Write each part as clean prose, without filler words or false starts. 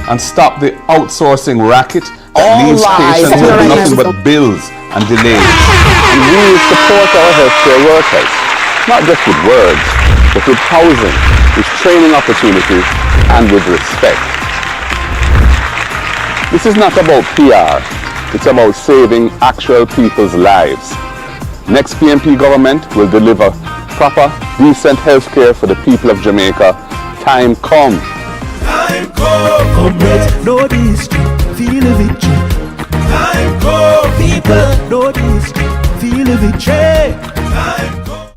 and stop the outsourcing racket that All leaves lies. patients with nothing but bills and delays. We will support our healthcare workers, not just with words, but with housing, with training opportunities, and with respect. This is not about PR, it's about saving actual people's lives. Next PNP government will deliver proper, decent healthcare for the people of Jamaica. Time come. Time come. Comrades, know the history, feel the victory. Time come. People, know the history, feel the victory. Time come.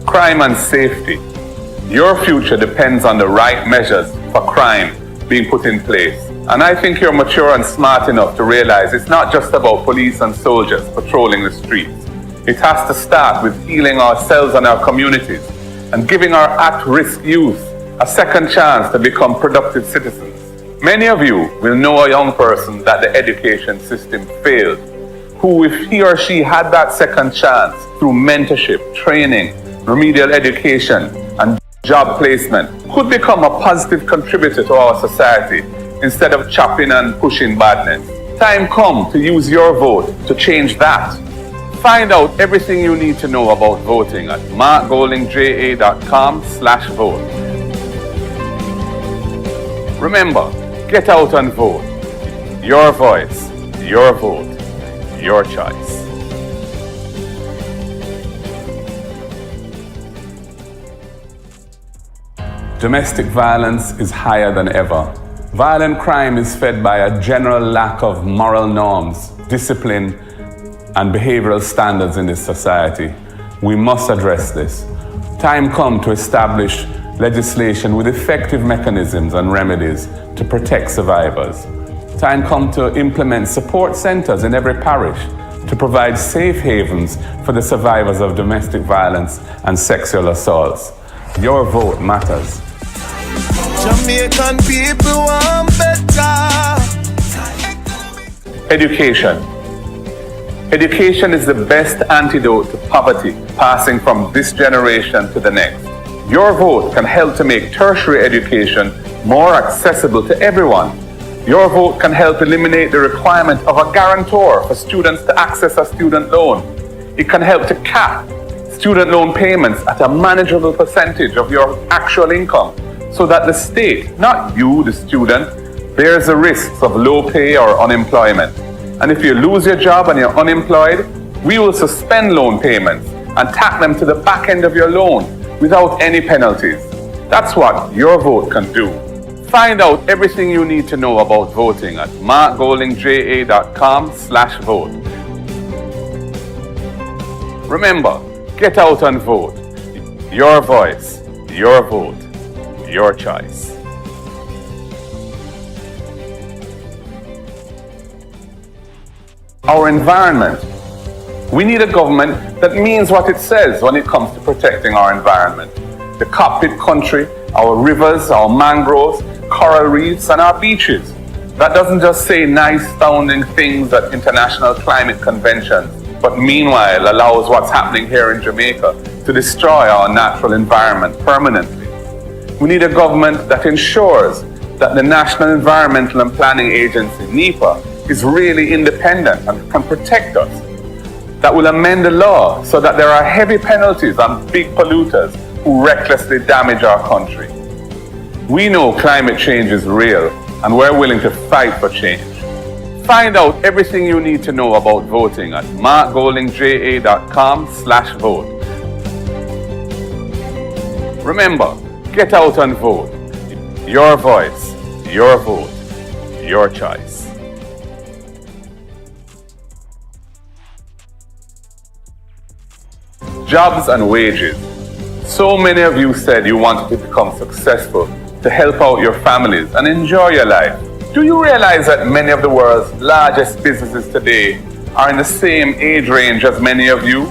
Crime and safety. Your future depends on the right measures for crime being put in place. And I think you're mature and smart enough to realize it's not just about police and soldiers patrolling the streets. It has to start with healing ourselves and our communities and giving our at-risk youth a second chance to become productive citizens. Many of you will know a young person that the education system failed, who, if he or she had that second chance through mentorship, training, remedial education, and job placement, could become a positive contributor to our society instead of chopping and pushing badness. Time come to use your vote to change that. Find out everything you need to know about voting at markgoldingja.com/vote. Remember, get out and vote. Your voice, your vote, your choice. Domestic violence is higher than ever. Violent crime is fed by a general lack of moral norms, discipline, and behavioral standards in this society. We must address this. Time come to establish legislation with effective mechanisms and remedies to protect survivors. Time come to implement support centers in every parish to provide safe havens for the survivors of domestic violence and sexual assaults. Your vote matters. Jamaican people want better. Education. Education is the best antidote to poverty, passing from this generation to the next. Your vote can help to make tertiary education more accessible to everyone. Your vote can help eliminate the requirement of a guarantor for students to access a student loan. It can help to cap student loan payments at a manageable percentage of your actual income so that the state, not you, the student, bears the risks of low pay or unemployment. And if you lose your job and you're unemployed, we will suspend loan payments and tack them to the back end of your loan without any penalties. That's what your vote can do. Find out everything you need to know about voting at markgoldingja.com/vote. Remember, get out and vote. Your voice, your vote, your choice. Our environment. We need a government that means what it says when it comes to protecting our environment. The cockpit country, our rivers, our mangroves, coral reefs, and our beaches. That doesn't just say nice sounding things at international climate conventions, but meanwhile allows what's happening here in Jamaica to destroy our natural environment permanently. We need a government that ensures that the National Environmental and Planning Agency, NEPA, is really independent and can protect us. That will amend the law so that there are heavy penalties on big polluters who recklessly damage our country. We know climate change is real and we're willing to fight for change. Find out everything you need to know about voting at markgoldingja.com/vote. Remember, get out and vote. Your voice, your vote, your choice. Jobs and wages. So many of you said you wanted to become successful, to help out your families and enjoy your life. Do you realize that many of the world's largest businesses today are in the same age range as many of you?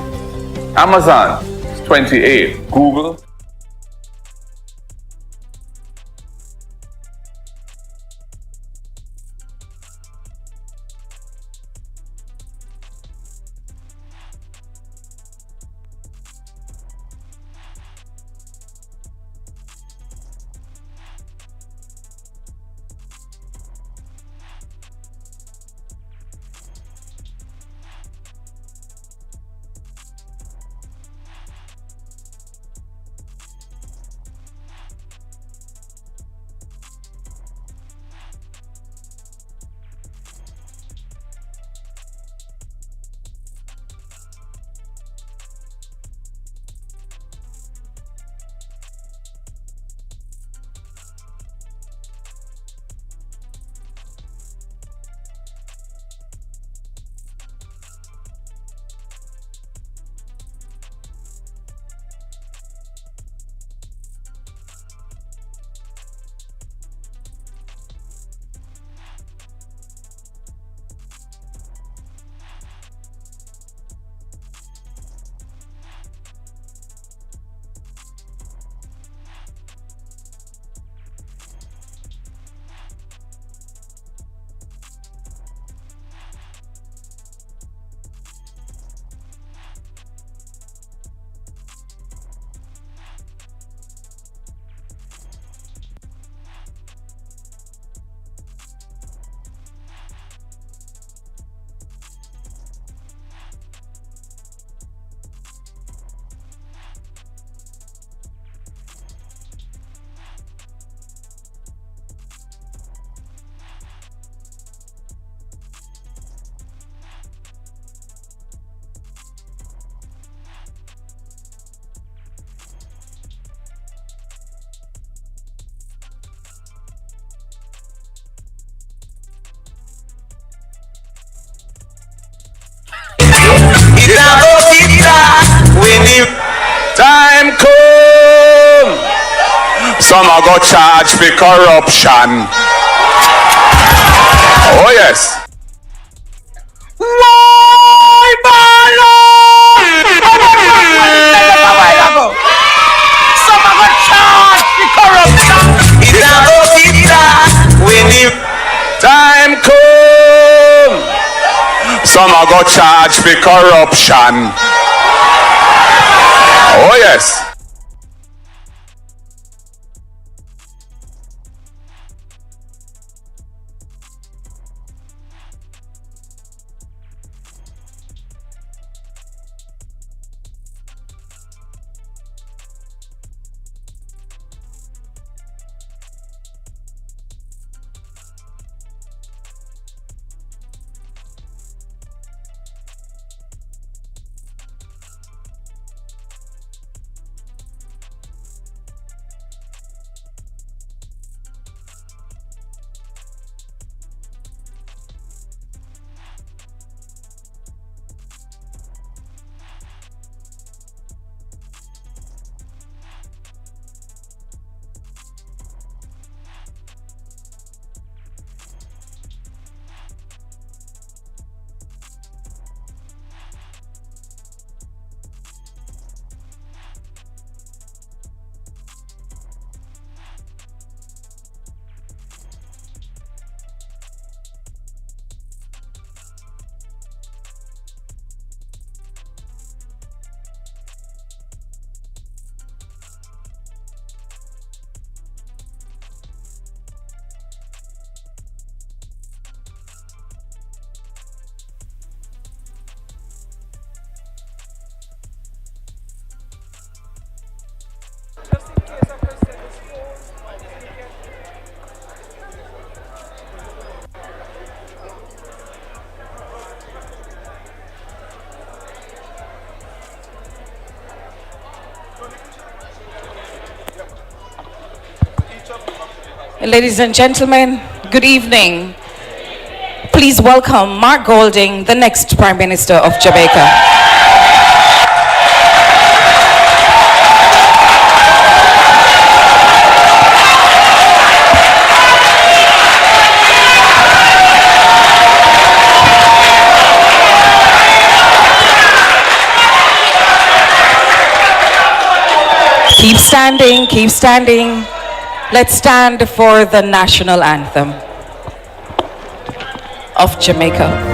Amazon is 28, Google Time come. Some are go charge for corruption. Oh yes. Why Bolo? Some are go charge for corruption. Time come. Some are go charge for corruption. Oh yes. Ladies and gentlemen, good evening. Please welcome Mark Golding, the next Prime Minister of Jamaica. Keep standing, keep standing. Let's stand for the national anthem of Jamaica.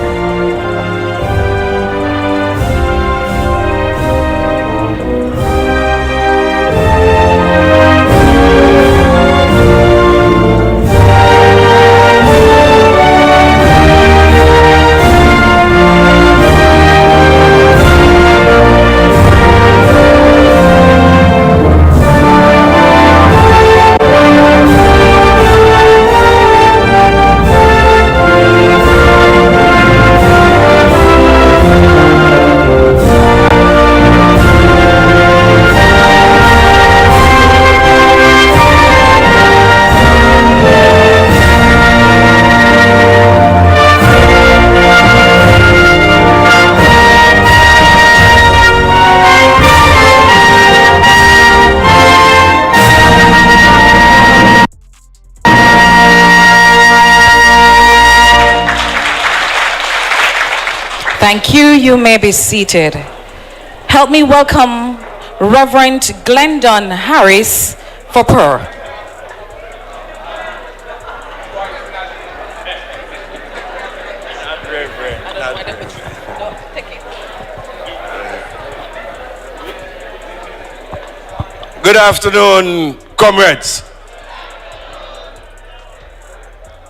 Thank you. You may be seated. Help me welcome Reverend Glendon Harris for prayer. Good afternoon, comrades.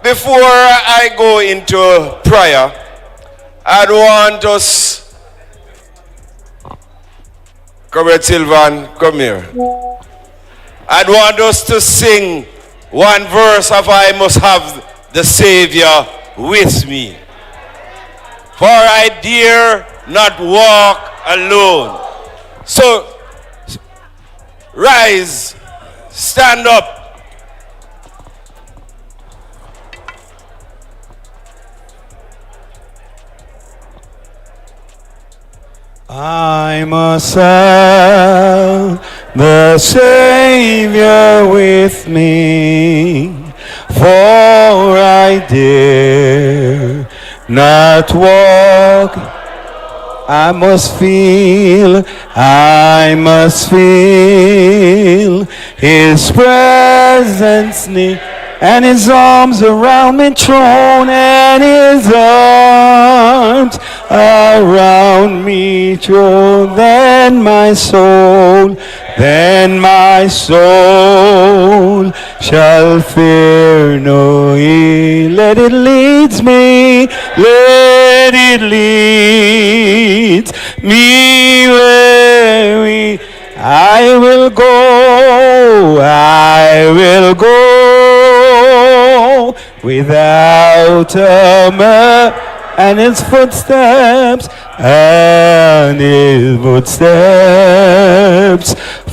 Before I go into prayer, I'd want us, Comrade Sylvan, come here. I'd want us to sing one verse of I Must Have the Savior with me. For I dare not walk alone. So, rise, stand up. I must have the Savior with me, for I dare not walk. I must feel His presence near, and His arms around me thrown, and His arms around me thrown. Then my soul shall fear no ill. Let it lead me where I will go without a murmur, and His footsteps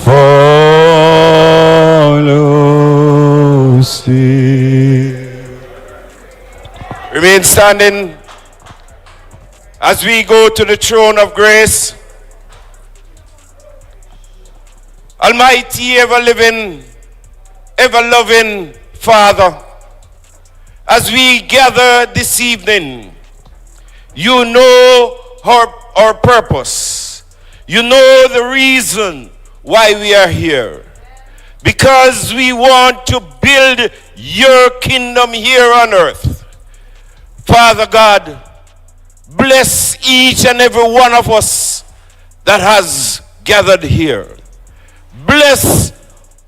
follow still. Remain standing as we go to the throne of grace. Almighty, ever-living, ever-loving Father, as we gather this evening, you know our purpose. You know the reason why we are here. Because we want to build your kingdom here on earth. Father God, bless each and every one of us that has gathered here. Bless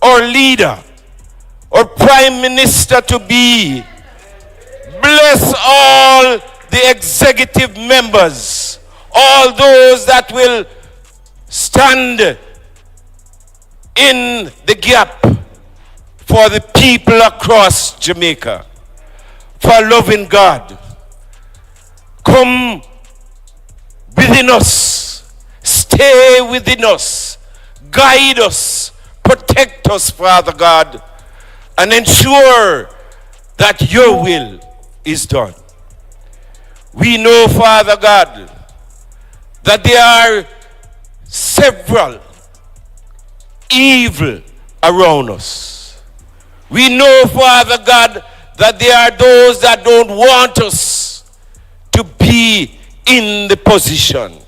our leader, our prime minister to be. Bless all the executive members, all those that will stand in the gap for the people across Jamaica. For loving God, come within us, stay within us, guide us, protect us, Father God, and ensure that your will is done. We know, Father God, that there are several evil around us. We know, Father God, that there are those that don't want us to be in the position.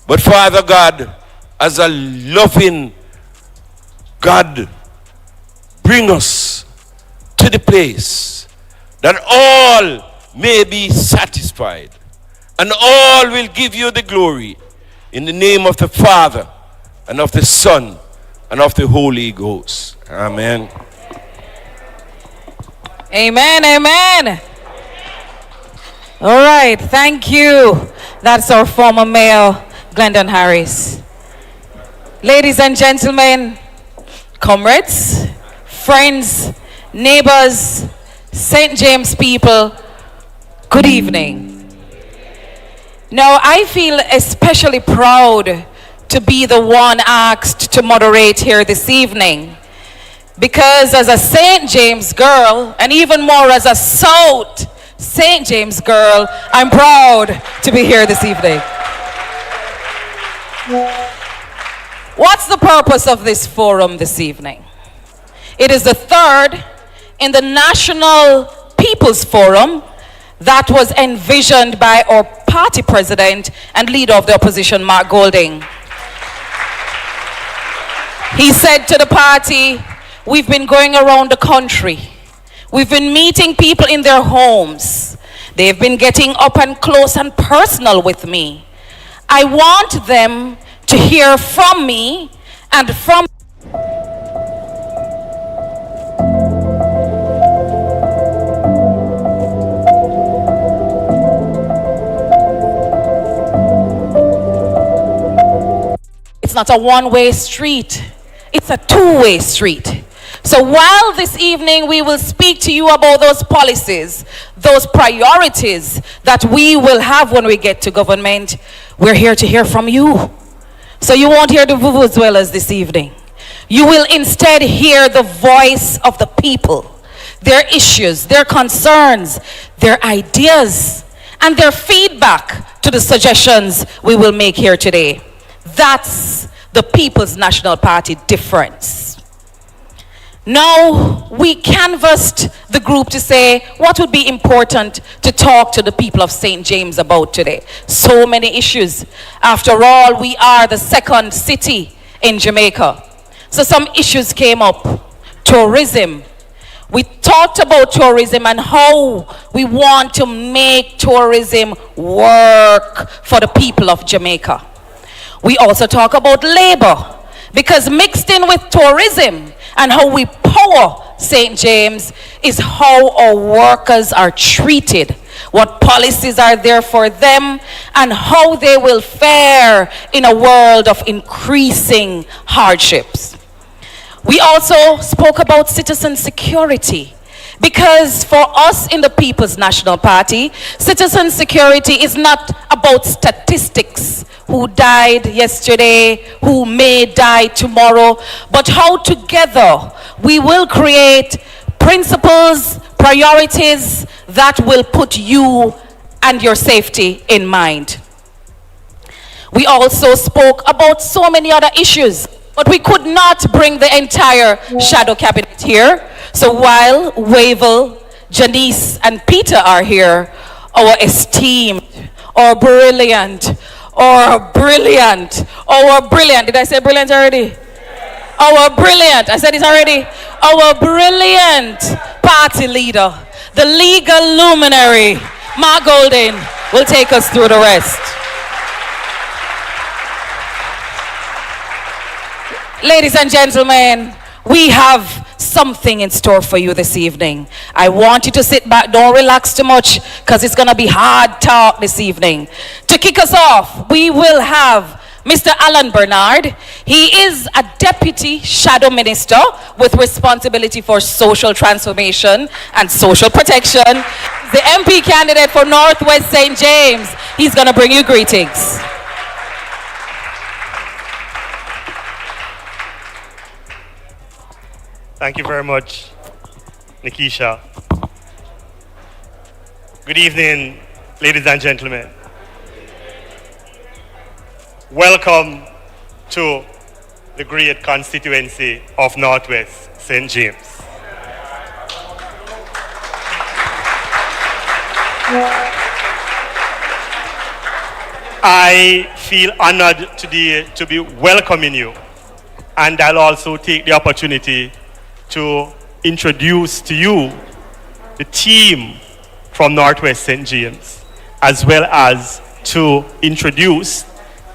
But Father God, as a loving God, bring us to the place that all may be satisfied and all will give you the glory, in the name of the Father and of the Son and of the Holy Ghost. Amen. Amen, amen. All right, thank you. That's our former mayor, Glendon Harris. Ladies and gentlemen, comrades, friends, neighbors, St. James people, good evening. Now, I feel especially proud to be the one asked to moderate here this evening, because as a St. James girl, and even more as a South St. James girl, I'm proud to be here this evening. What's the purpose of this forum this evening? It is the third in the National People's Forum that was envisioned by our party president and leader of the opposition, Mark Golding. He said to the party, we've been going around the country. We've been meeting people in their homes. They've been getting up and close and personal with me. I want them to hear from me and from It's not a one-way street. It's a two-way street. So while this evening we will speak to you about those policies, those priorities that we will have when we get to government, we're here to hear from you. So you won't hear the vuvuzelas this evening. You will instead hear the voice of the people, their issues, their concerns, their ideas, and their feedback to the suggestions we will make here today. That's the People's National Party difference. Now, we canvassed the group to say what would be important to talk to the people of St. James about today. So many issues. After all, we are the second city in Jamaica. So some issues came up. Tourism. We talked about tourism and how we want to make tourism work for the people of Jamaica. We also talk about labor, because mixed in with tourism and how we power St. James is how our workers are treated, what policies are there for them, and how they will fare in a world of increasing hardships. We also spoke about citizen security, because for us in the People's National Party, citizen security is not about statistics, who died yesterday, who may die tomorrow, but how together we will create principles, priorities that will put you and your safety in mind. We also spoke about so many other issues, but we could not bring the entire shadow cabinet here. So while Wavell, Janice, and Peter are here, our esteemed, our brilliant, did I say brilliant already? Our brilliant, I said it already. Our brilliant party leader, the legal luminary, Mark Golden, will take us through the rest. Ladies and gentlemen, we have something in store for you this evening. I want you to sit back, don't relax too much, because it's going to be hard talk this evening. To kick us off, we will have Mr. Alan Bernard. He is a deputy shadow minister with responsibility for social transformation and social protection. The MP candidate for Northwest St. James. He's going to bring you greetings. Thank you very much, Nikisha. Good evening, ladies and gentlemen. Welcome to the great constituency of Northwest St. James. I feel honored today to be welcoming you, and I'll also take the opportunity to introduce to you the team from Northwest St. James, as well as to introduce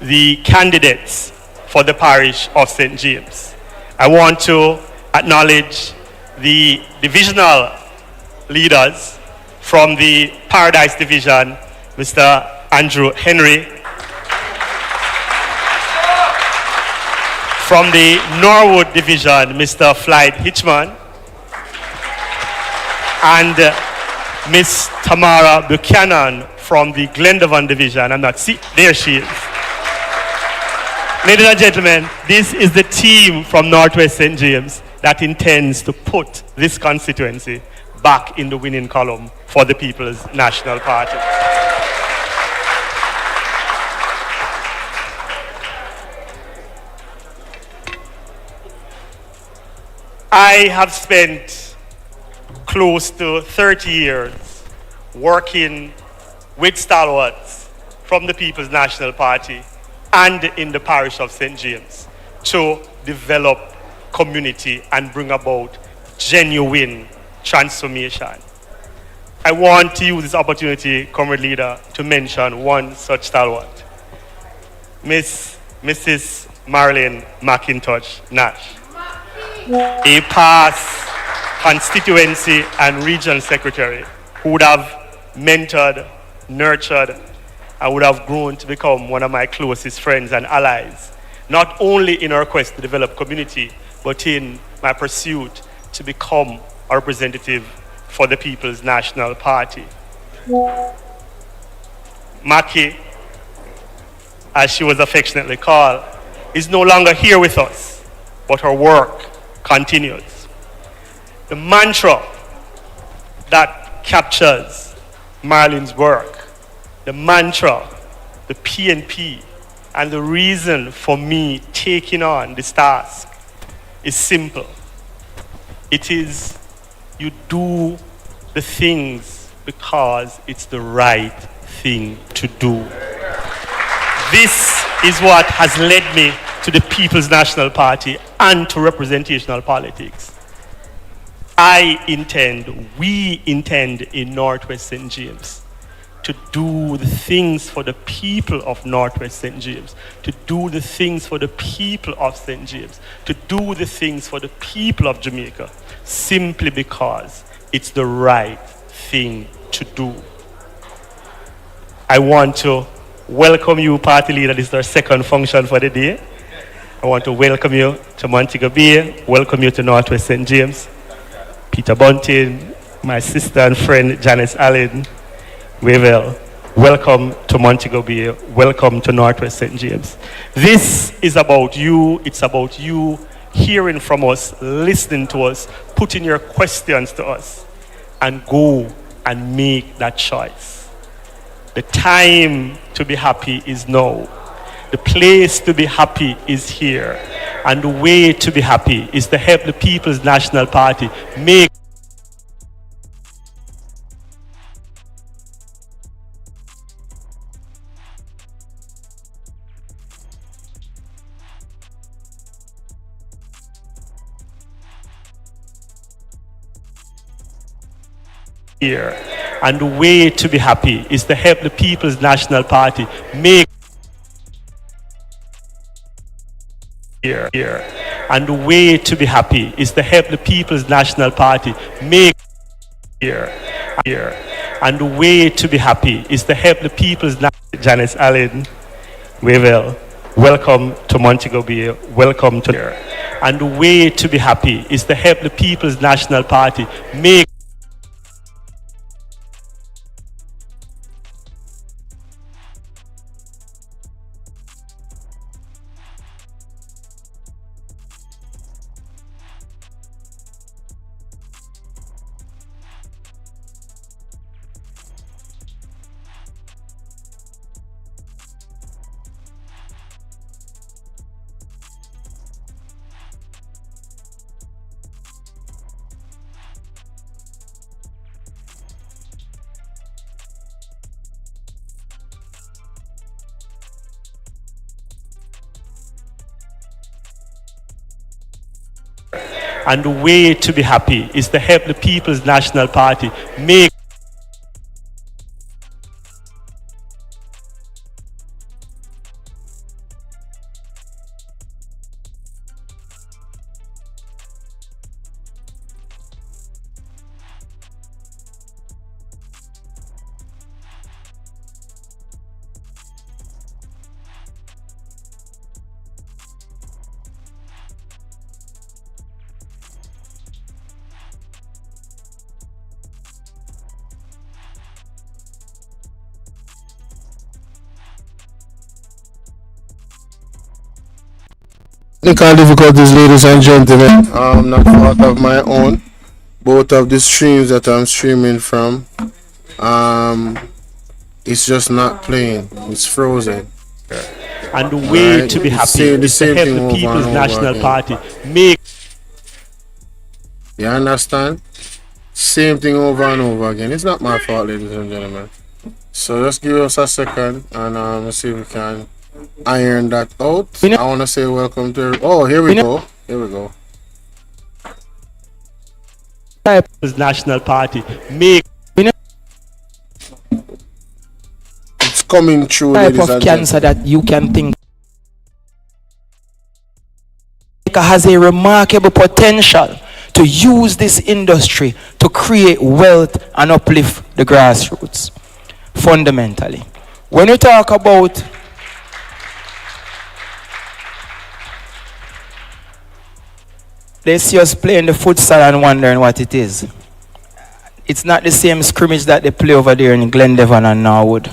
the candidates for the parish of St. James. I want to acknowledge the divisional leaders from the Paradise Division, Mr. Andrew Henry. From the Norwood Division, Mr. Floyd Hitchman. And Miss Tamara Buchanan from the Glendovan Division. There she is. Ladies and gentlemen, this is the team from Northwest St. James that intends to put this constituency back in the winning column for the People's National Party. I have spent close to 30 years working with stalwarts from the People's National Party and in the parish of St. James to develop community and bring about genuine transformation. I want to use this opportunity, Comrade Leader, to mention one such stalwart, Mrs. Marilyn McIntosh Nash, a past constituency and regional secretary who would have mentored, nurtured, and would have grown to become one of my closest friends and allies, not only in our quest to develop community, but in my pursuit to become a representative for the People's National Party. Maki, as she was affectionately called, is no longer here with us, but her work continues. The mantra that captures Marilyn's work, the mantra, the PNP, And the reason for me taking on this task is simple. It is you do the things because it's the right thing to do. This is what has led me to the People's National Party and to representational politics. We intend in Northwest St. James to do the things for the people of Northwest St. James, to do the things for the people of St. James, to do the things for the people of Jamaica, simply because it's the right thing to do. I want to welcome you, party leader. This is our second function for the day. I want to welcome you to Montego Bay, welcome you to Northwest St. James. Peter Bunting, my sister and friend Janice Allen, Wavell, welcome to Montego Bay, welcome to Northwest St. James. This is about you, it's about you hearing from us, listening to us, putting your questions to us, and go and make that choice. The time to be happy is now. The place to be happy is here. And the way to be happy is to help the People's National Party make here. And the way to be happy is to help the People's National Party make here. And the way to be happy is to help the People's National Party make here. And the way to be happy is to help the People's Janice Allen, Wavell, welcome to Montego Bay, welcome to here. And the way to be happy is to help the People's National Party make and the way to be happy is to help the People's National Party make Technical difficulties, ladies and gentlemen. Not fault of my own. Both of the streams that I'm streaming from, it's just not playing. It's frozen. and the way to be happy is to help the People's National Party make. You understand? Same thing over and over again. It's not my fault, ladies and gentlemen. So just give us a second and let's see if we can iron that out. I want to say welcome to. Oh, here we go. Here we go. People's National Party make. It's coming through, Type ladies of and cancer gentlemen. that you can think has a remarkable potential to use this industry to create wealth and uplift the grassroots. Fundamentally, when you talk about they see us playing the futsal and wondering what it is. It's not the same scrimmage that they play over there in Glendevon and Norwood.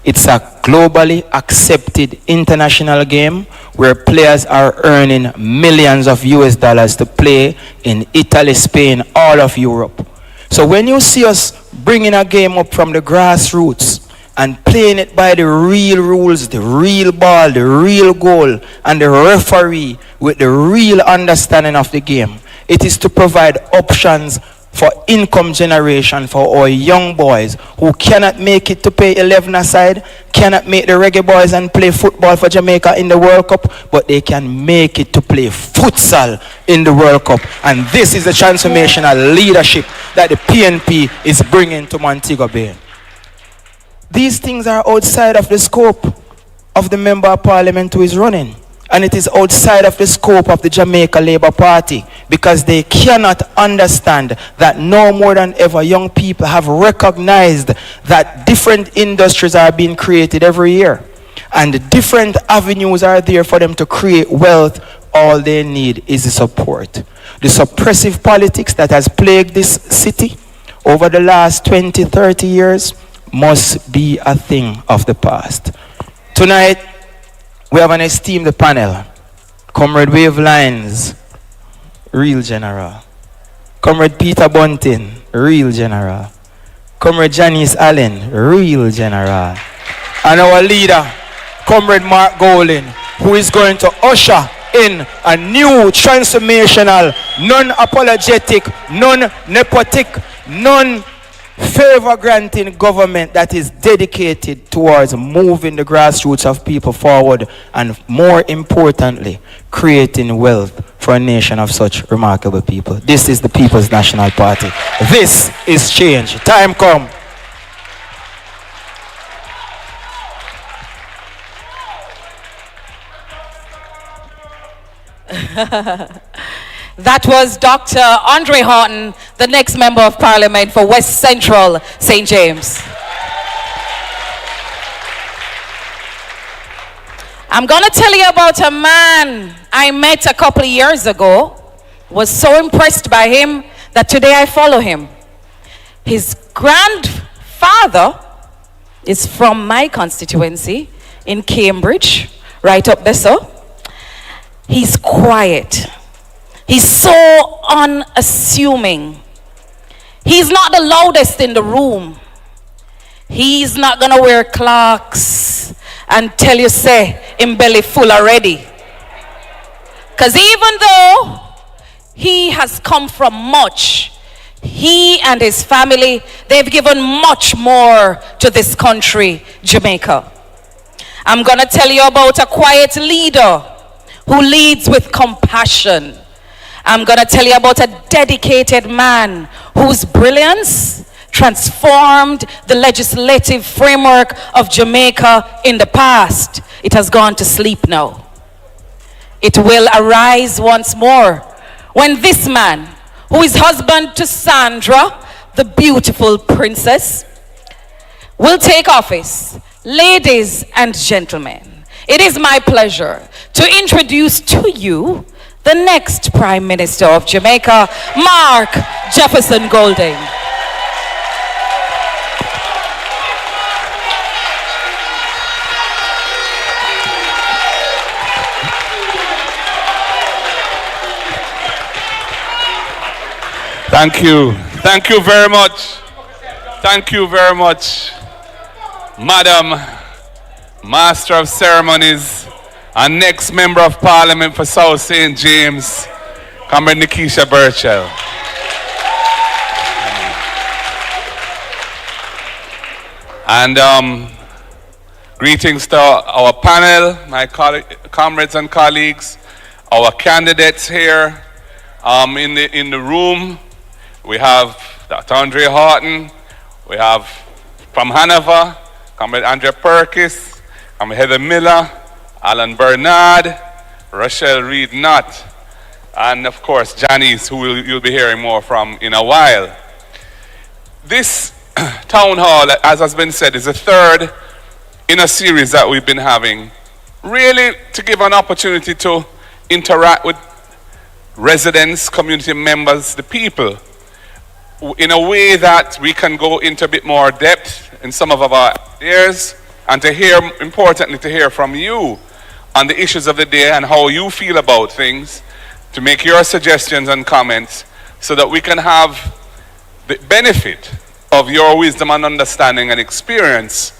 It's a globally accepted international game where players are earning millions of US dollars to play in Italy, Spain, all of Europe. So when you see us bringing a game up from the grassroots and playing it by the real rules, the real ball, the real goal, and the referee with the real understanding of the game. It is to provide options for income generation for our young boys who cannot make it to pay 11 aside, cannot make the reggae boys and play football for Jamaica in the World Cup, but they can make it to play futsal in the World Cup. And this is the transformational leadership that the PNP is bringing to Montego Bay. These things are outside of the scope of the Member of Parliament who is running. And it is outside of the scope of the Jamaica Labour Party, because they cannot understand that no more than ever young people have recognized that different industries are being created every year. And different avenues are there for them to create wealth. All they need is the support. The suppressive politics that has plagued this city over the last 20, 30 years must be a thing of the past. Tonight, we have an esteemed panel. Comrade Wave Lines, real general. Comrade Peter Bunting, real general. Comrade Janice Allen, real general. And our leader, Comrade Mark Golin, who is going to usher in a new transformational, non-apologetic, non-nepotic, non-favor-granting government that is dedicated towards moving the grassroots of people forward and, more importantly, creating wealth for a nation of such remarkable people. This is the People's National Party. This is change. Time come. That was Dr. Andre Horton, the next Member of Parliament for West Central St. James. I'm going to tell you about a man I met a couple of years ago. Was so impressed by him that today I follow him. His grandfather is from my constituency in Cambridge, right up there, so. He's quiet. He's so unassuming. He's not the loudest in the room. He's not gonna wear clocks and tell you, say, him belly full already. Because even though he has come from much, he and his family, they've given much more to this country, Jamaica. I'm gonna tell you about a quiet leader who leads with compassion. I'm going to tell you about a dedicated man whose brilliance transformed the legislative framework of Jamaica in the past. It has gone to sleep now. It will arise once more when this man, who is husband to Sandra, the beautiful princess, will take office. Ladies and gentlemen, it is my pleasure to introduce to you the next Prime Minister of Jamaica, Mark Jefferson Golding. Thank you. Thank you very much. Thank you very much, Madam Master of Ceremonies and next Member of Parliament for South St. James, Comrade Nikisha Burchell. And greetings to our panel, my comrades and colleagues, our candidates here in the room. We have Dr. Andre Horton, we have from Hanover, Comrade Andrea Perkis, Comrade Heather Miller, Alan Bernard, Rochelle Reed-Nutt, and of course Janice, who you'll be hearing more from in a while. This town hall, as has been said, is the third in a series that we've been having, really to give an opportunity to interact with residents, community members, the people, in a way that we can go into a bit more depth in some of our ideas, and to hear, importantly, to hear from you on the issues of the day and how you feel about things, to make your suggestions and comments so that we can have the benefit of your wisdom and understanding and experience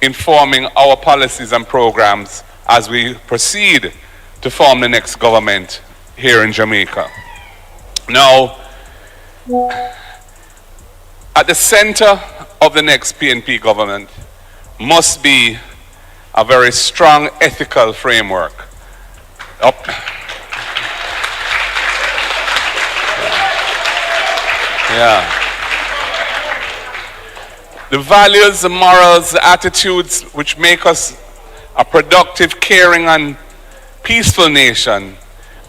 informing our policies and programs as we proceed to form the next government here in Jamaica. Now, at the center of the next PNP government must be a very strong ethical framework. Yeah. The values, the morals, the attitudes which make us a productive, caring, and peaceful nation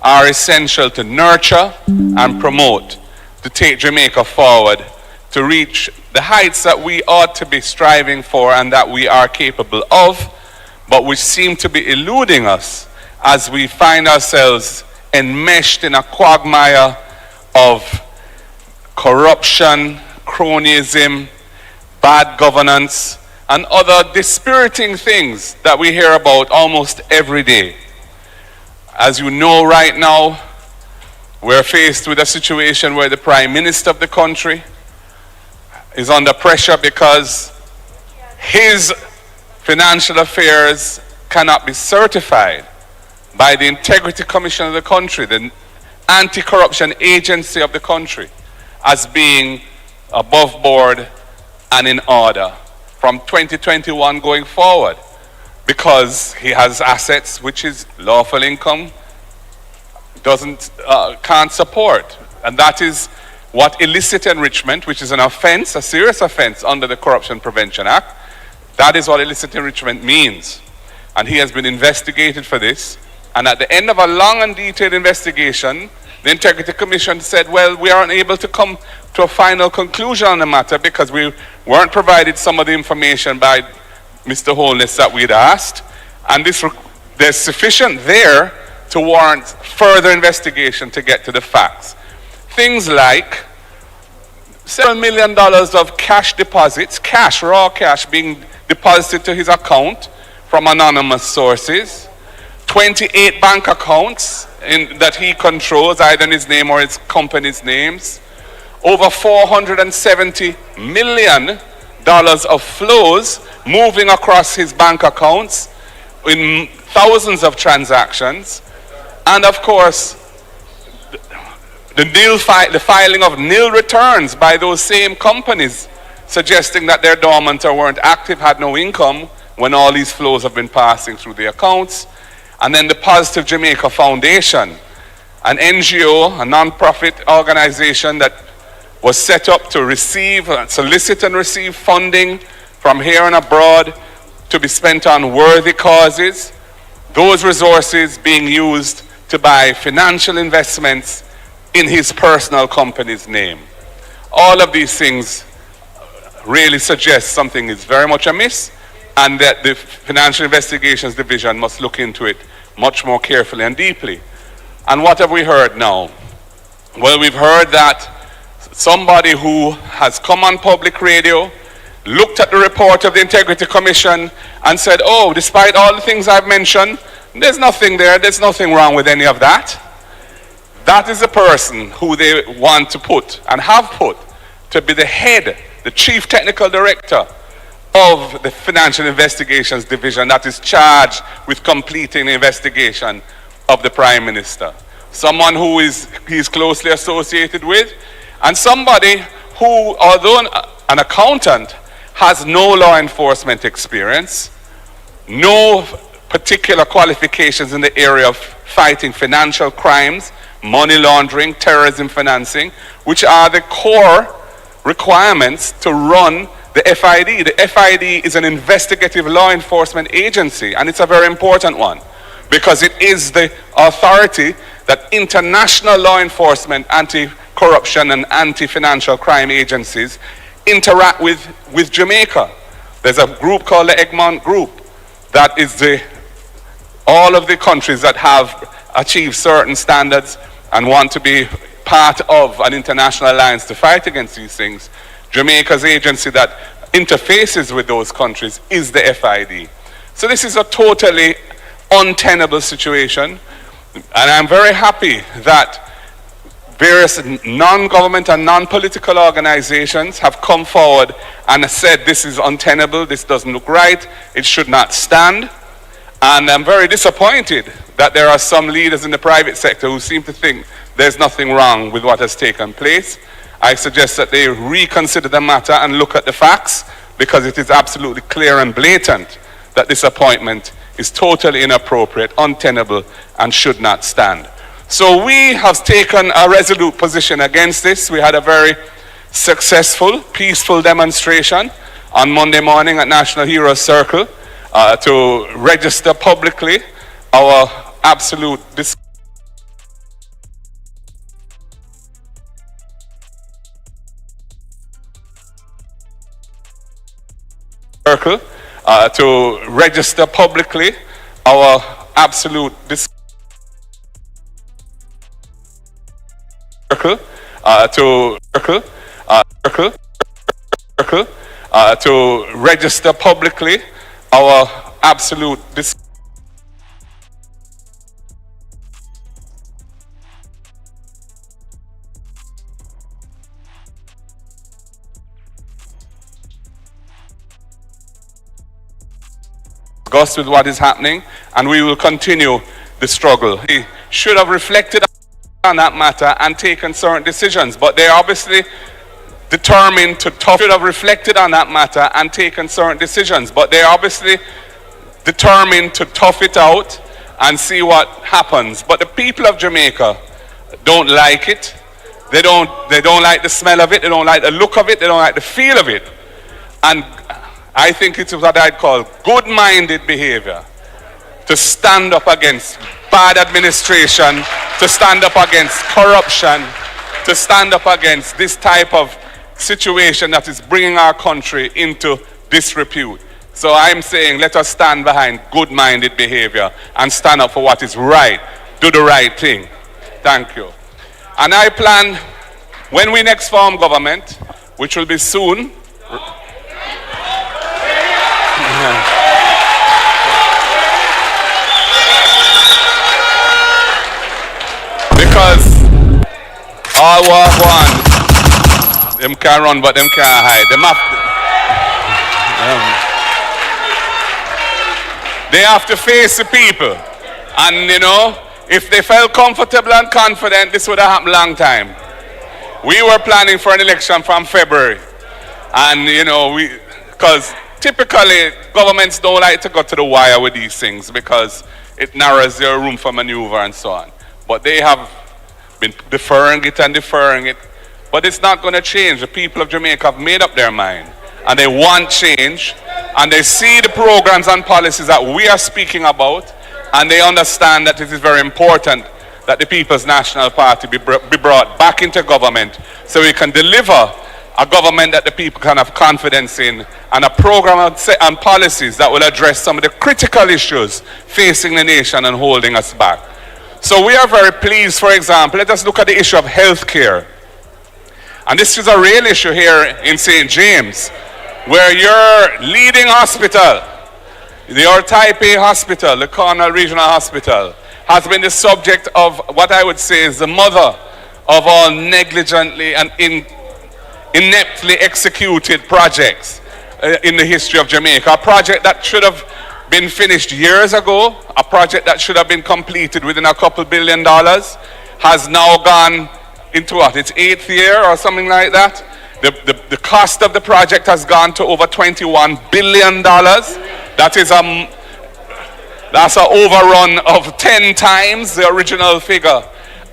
are essential to nurture and promote, to take Jamaica forward, to reach the heights that we ought to be striving for and that we are capable of, but which seem to be eluding us as we find ourselves enmeshed in a quagmire of corruption, cronyism, bad governance, and other dispiriting things that we hear about almost every day. As you know right now, we're faced with a situation where the Prime Minister of the country is under pressure because his financial affairs cannot be certified by the Integrity Commission of the country, the anti-corruption agency of the country, as being above board and in order from 2021 going forward, because he has assets which his lawful income can't support. And that is what illicit enrichment, which is an offense, a serious offense under the Corruption Prevention Act, that is what illicit enrichment means. And he has been investigated for this. And at the end of a long and detailed investigation, the Integrity Commission said, well, we aren't able to come to a final conclusion on the matter because we weren't provided some of the information by Mr. Holness that we'd asked. And there's sufficient there to warrant further investigation to get to the facts. Things like $7 million of cash deposits, raw cash being deposited to his account from anonymous sources, 28 bank accounts that he controls, either in his name or his company's names, over $470 million of flows moving across his bank accounts in thousands of transactions, and of course, the filing of nil returns by those same companies, suggesting that they're dormant or weren't active, had no income when all these flows have been passing through the accounts. And then the Positive Jamaica Foundation, an NGO, a non-profit organization that was set up to solicit and receive funding from here and abroad to be spent on worthy causes, those resources being used to buy financial investments in his personal company's name. All of these things really suggest something is very much amiss, and that the Financial Investigations Division must look into it much more carefully and deeply. And what have we heard now? Well, we've heard that somebody who has come on public radio, looked at the report of the Integrity Commission and said, oh, despite all the things I've mentioned, there's nothing there, there's nothing wrong with any of that. That is the person who they want to put and have put to be the head, the chief technical director of the Financial Investigations Division that is charged with completing the investigation of the Prime Minister. Someone who he's closely associated with, and somebody who, although an accountant, has no law enforcement experience, no particular qualifications in the area of fighting financial crimes, money laundering, terrorism financing, which are the core requirements to run the FID. The FID is an investigative law enforcement agency, and it's a very important one because it is the authority that international law enforcement, anti-corruption and anti-financial crime agencies interact with Jamaica. There's a group called the Egmont Group that is all of the countries that have achieved certain standards and want to be part of an international alliance to fight against these things. Jamaica's agency that interfaces with those countries is the FID. So this is a totally untenable situation, and I'm very happy that various non-government and non-political organizations have come forward and said this is untenable, this doesn't look right, it should not stand. And I'm very disappointed that there are some leaders in the private sector who seem to think there's nothing wrong with what has taken place. I suggest that they reconsider the matter and look at the facts, because it is absolutely clear and blatant that this appointment is totally inappropriate, untenable, and should not stand. So we have taken a resolute position against this. We had a very successful, peaceful demonstration on Monday morning at National Heroes Circle to register publicly our absolute to register publicly our absolute to register publicly our absolute disgust with what is happening, and we will continue the struggle. He should have reflected on that matter and taken certain decisions, but they're obviously determined to tough it out and see what happens. But the people of Jamaica don't like it. They don't like the smell of it, they don't like the look of it, they don't like the feel of it. And I think it's what I'd call good-minded behavior to stand up against bad administration, to stand up against corruption, to stand up against this type of situation that is bringing our country into disrepute. So I'm saying let us stand behind good-minded behavior and stand up for what is right, do the right thing. Thank you. And I plan, when we next form government, which will be soon, because all war one, them can run but them can't hide. They have to face the people. And you know, if they felt comfortable and confident, this would have happened long time. We were planning for an election from February. And you know, because typically governments don't like to go to the wire with these things because it narrows their room for maneuver and so on. But they have been deferring it. But it's not going to change. The people of Jamaica have made up their mind. And they want change. And they see the programs and policies that we are speaking about. And they understand that it is very important that the People's National Party be brought back into government so we can deliver a government that the people can have confidence in, and a program and policies that will address some of the critical issues facing the nation and holding us back. So we are very pleased, for example, let us look at the issue of health care. And this is a real issue here in St. James, where your leading hospital, your Taipei Hospital, the Cornwall Regional Hospital, has been the subject of what I would say is the mother of all negligently and ineptly executed projects in the history of Jamaica. A project that should have been finished years ago, a project that should have been completed within a couple $1 billion, has now gone into what, its 8th year or something like that. The cost of the project has gone to over $21 billion. That's an overrun of 10 times the original figure.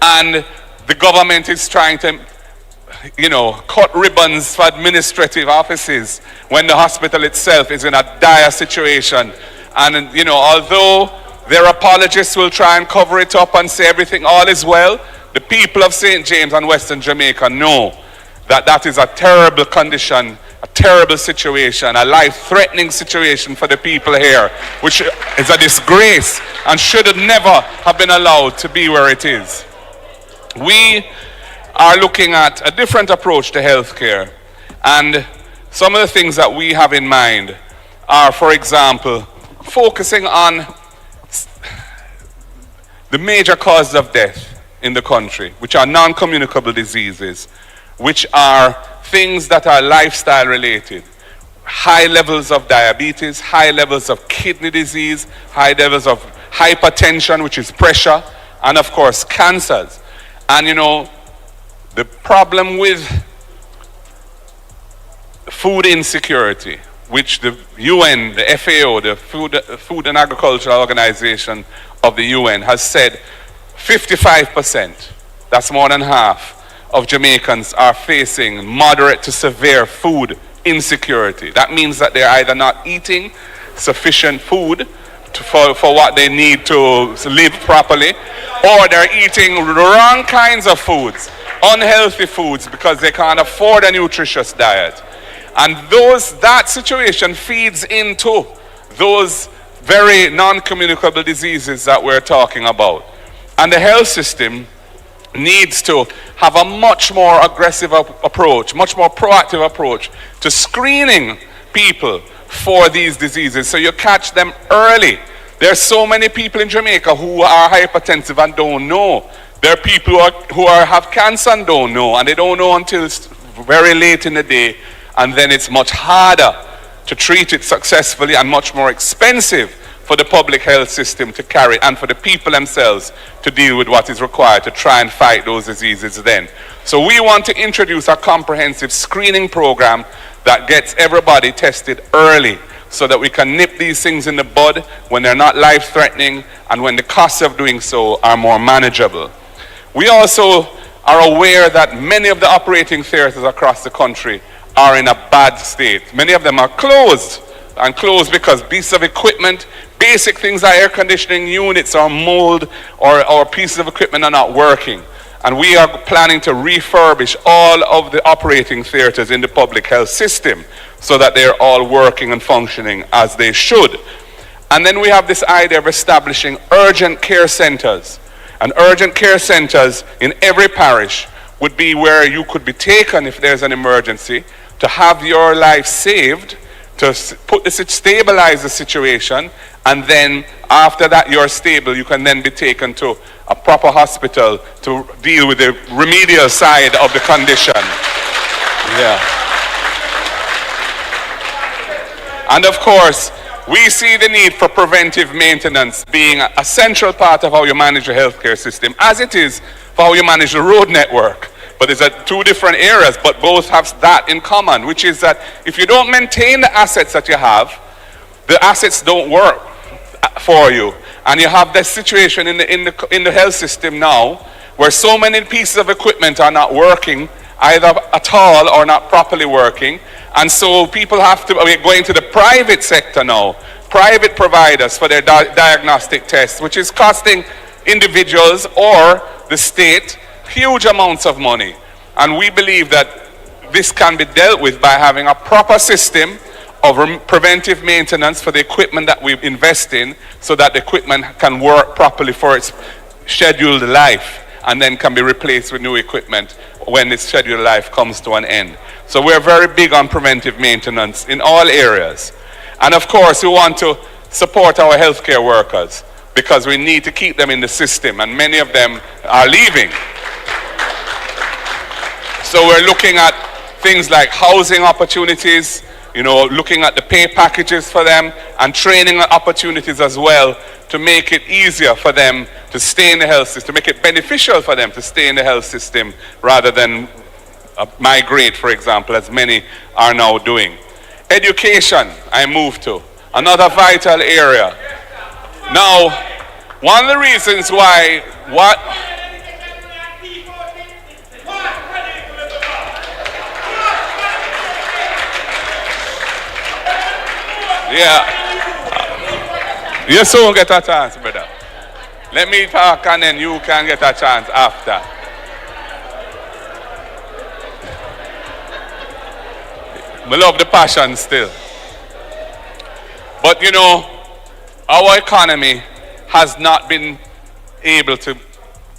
And the government is trying to, you know, cut ribbons for administrative offices when the hospital itself is in a dire situation. And, you know, although their apologists will try and cover it up and say everything all is well, the people of St. James and Western Jamaica know that that is a terrible condition, a terrible situation, a life-threatening situation for the people here, which is a disgrace and should never have been allowed to be where it is. We are looking at a different approach to healthcare, and some of the things that we have in mind are, for example, focusing on the major causes of death in the country, which are non-communicable diseases, which are things that are lifestyle related. High levels of diabetes, high levels of kidney disease, high levels of hypertension, which is pressure, and of course cancers. And you know, the problem with food insecurity, which the UN, the FAO, the Food and Agricultural Organization of the UN has said 55%, that's more than half, of Jamaicans are facing moderate to severe food insecurity. That means that they're either not eating sufficient food for what they need to live properly, or they're eating the wrong kinds of foods, unhealthy foods, because they can't afford a nutritious diet. And that situation feeds into those very non-communicable diseases that we're talking about. And the health system needs to have a much more aggressive approach, much more proactive approach to screening people for these diseases, so you catch them early. There's so many people in Jamaica who are hypertensive and don't know. There are people who have cancer and don't know, and they don't know until it's very late in the day, and then it's much harder to treat it successfully and much more expensive for the public health system to carry, and for the people themselves to deal with what is required to try and fight those diseases then. So we want to introduce a comprehensive screening program that gets everybody tested early, so that we can nip these things in the bud when they're not life-threatening and when the costs of doing so are more manageable. We also are aware that many of the operating theaters across the country are in a bad state. Many of them are closed, and closed because pieces of equipment, basic things like air conditioning units or mold, or pieces of equipment are not working. And we are planning to refurbish all of the operating theaters in the public health system so that they're all working and functioning as they should. And then we have this idea of establishing urgent care centers. And urgent care centers in every parish would be where you could be taken if there's an emergency, to have your life saved, to stabilize the situation, and then after that you're stable, you can then be taken to a proper hospital to deal with the remedial side of the condition. Yeah. And of course, we see the need for preventive maintenance being a central part of how you manage the healthcare system, as it is for how you manage the road network. But it's at two different areas, but both have that in common, which is that if you don't maintain the assets that you have, the assets don't work for you. And you have this situation in the health system now, where so many pieces of equipment are not working either at all or not properly working. And so people have to, we're going to the private sector now, private providers for their diagnostic tests, which is costing individuals or the state huge amounts of money. And we believe that this can be dealt with by having a proper system of preventive maintenance for the equipment that we invest in, so that the equipment can work properly for its scheduled life, and then can be replaced with new equipment when its scheduled life comes to an end. So we're very big on preventive maintenance in all areas. And of course, we want to support our healthcare workers, because we need to keep them in the system, and many of them are leaving. So we're looking at things like housing opportunities, you know, looking at the pay packages for them, and training opportunities as well, to make it easier for them to stay in the health system, make it beneficial for them to stay in the health system rather than migrate, for example, as many are now doing. Education, I move to, another vital area. Now, one of the reasons why, yeah, you soon get a chance, brother. Let me talk and then you can get a chance after. I love the passion still. But you know, our economy has not been able to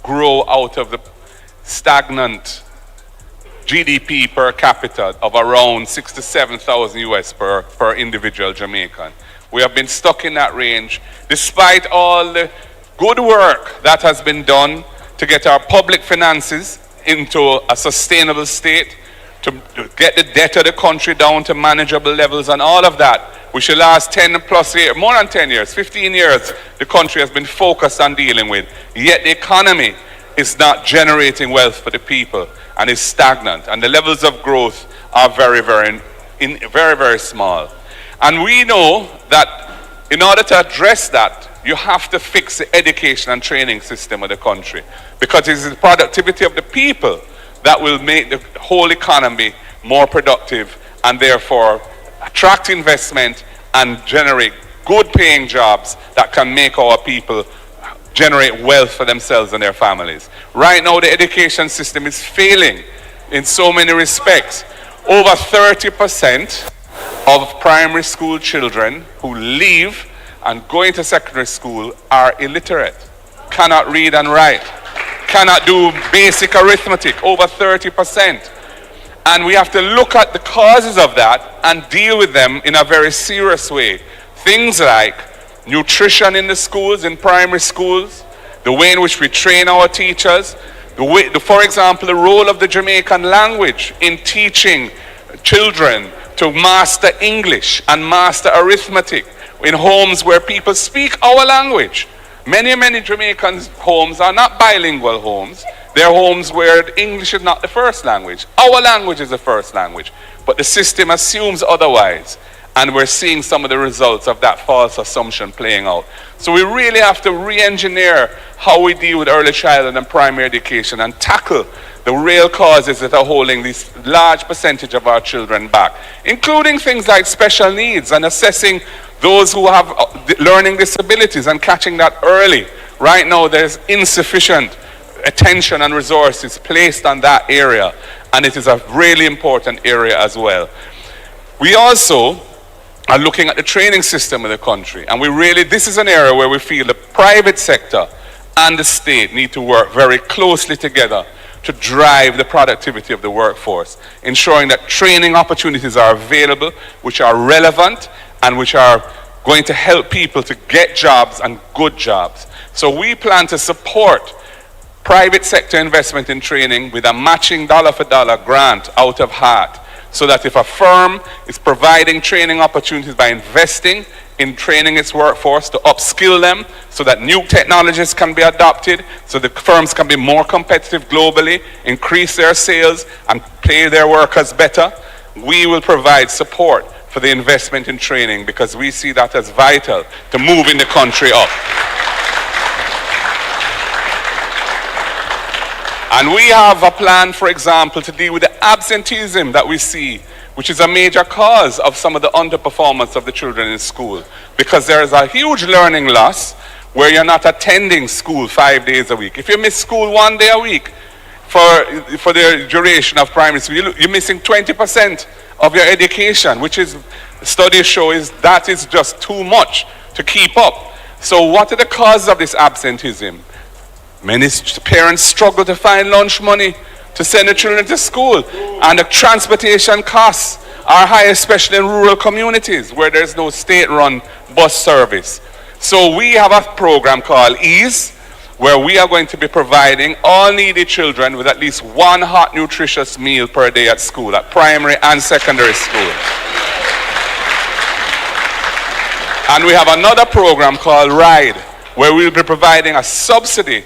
grow out of the stagnant GDP per capita of around 67,000 US per individual Jamaican. We have been stuck in that range despite all the good work that has been done to get our public finances into a sustainable state, to get the debt of the country down to manageable levels, and all of that, which the last 10 plus years, more than 10 years, 15 years, the country has been focused on dealing with. Yet the economy is not generating wealth for the people and is stagnant, and the levels of growth are very, very small. And we know that in order to address that, you have to fix the education and training system of the country, because it is the productivity of the people that will make the whole economy more productive and therefore attract investment and generate good paying jobs that can make our people generate wealth for themselves and their families. Right now the education system is failing in so many respects. Over 30% of primary school children who leave and go into secondary school are illiterate, cannot read and write, cannot do basic arithmetic, over 30%. And we have to look at the causes of that and deal with them in a very serious way. Things like nutrition in the schools, in primary schools, the way in which we train our teachers, for example, the role of the Jamaican language in teaching children to master English and master arithmetic in homes where people speak our language. Many Jamaican homes are not bilingual homes. They're homes where English is not the first language. Our language is the first language, but the system assumes otherwise. And we're seeing some of the results of that false assumption playing out. So we really have to re-engineer how we deal with early childhood and primary education and tackle the real causes that are holding this large percentage of our children back, including things like special needs and assessing those who have learning disabilities and catching that early. Right now there's insufficient attention and resources placed on that area, and it is a really important area as well. We also are looking at the training system of the country, and this is an area where we feel the private sector and the state need to work very closely together to drive the productivity of the workforce, ensuring that training opportunities are available, which are relevant and which are going to help people to get jobs and good jobs. So we plan to support private sector investment in training with a matching dollar-for-dollar grant out of heart, so that if a firm is providing training opportunities by investing in training its workforce to upskill them so that new technologies can be adopted, so the firms can be more competitive globally, increase their sales and pay their workers better, we will provide support for the investment in training, because we see that as vital to moving the country up. And we have a plan, for example, to deal with the absenteeism that we see, which is a major cause of some of the underperformance of the children in school, because there is a huge learning loss where you're not attending school 5 days a week. If you miss school 1 day a week for the duration of primary school, you're missing 20% of your education, which is, studies show, that is just too much to keep up. So what are the causes of this absenteeism? Many parents struggle to find lunch money to send their children to school, and the transportation costs are high, especially in rural communities where there's no state-run bus service. So we have a program called EASE, where we are going to be providing all needy children with at least one hot, nutritious meal per day at school, at primary and secondary school. And we have another program called RIDE, where we'll be providing a subsidy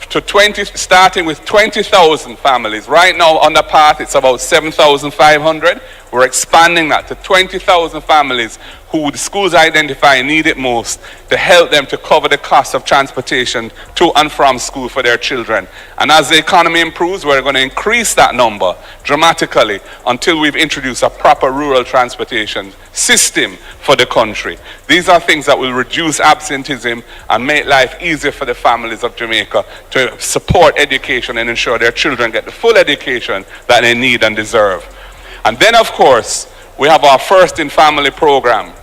to starting with 20,000 families. Right now on the path it's about 7,500. We're expanding that to 20,000 families who the schools identify need it most, to help them to cover the cost of transportation to and from school for their children. And as the economy improves, we're going to increase that number dramatically until we've introduced a proper rural transportation system for the country. These are things that will reduce absenteeism and make life easier for the families of Jamaica to support education and ensure their children get the full education that they need and deserve. And then, of course, we have our First in Family program.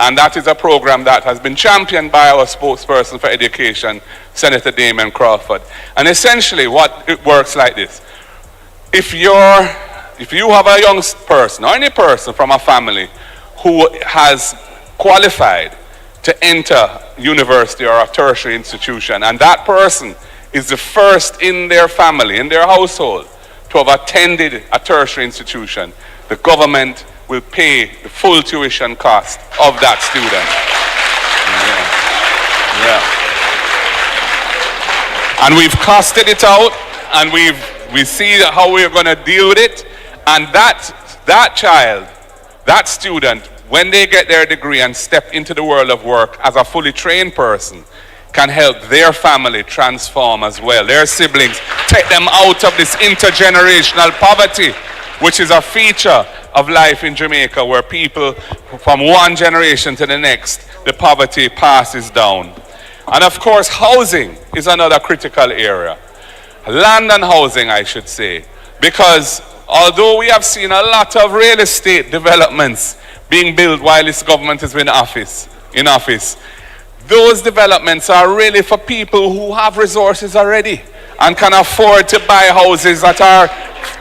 And that is a program that has been championed by our spokesperson for education, Senator Damon Crawford. And essentially it works like this. If you have a young person or any person from a family who has qualified to enter university or a tertiary institution, and that person is the first in their family, in their household, to have attended a tertiary institution, the government will pay the full tuition cost of that student. And we've costed it out, and we see how we're going to deal with it. And that child, that student, when they get their degree and step into the world of work as a fully trained person, can help their family transform as well. Their siblings, take them out of this intergenerational poverty, which is a feature of life in Jamaica, where people from one generation to the next, the poverty passes down. And of course, housing is another critical area. Land and housing, I should say, because although we have seen a lot of real estate developments being built while this government has been in office, those developments are really for people who have resources already and can afford to buy houses that are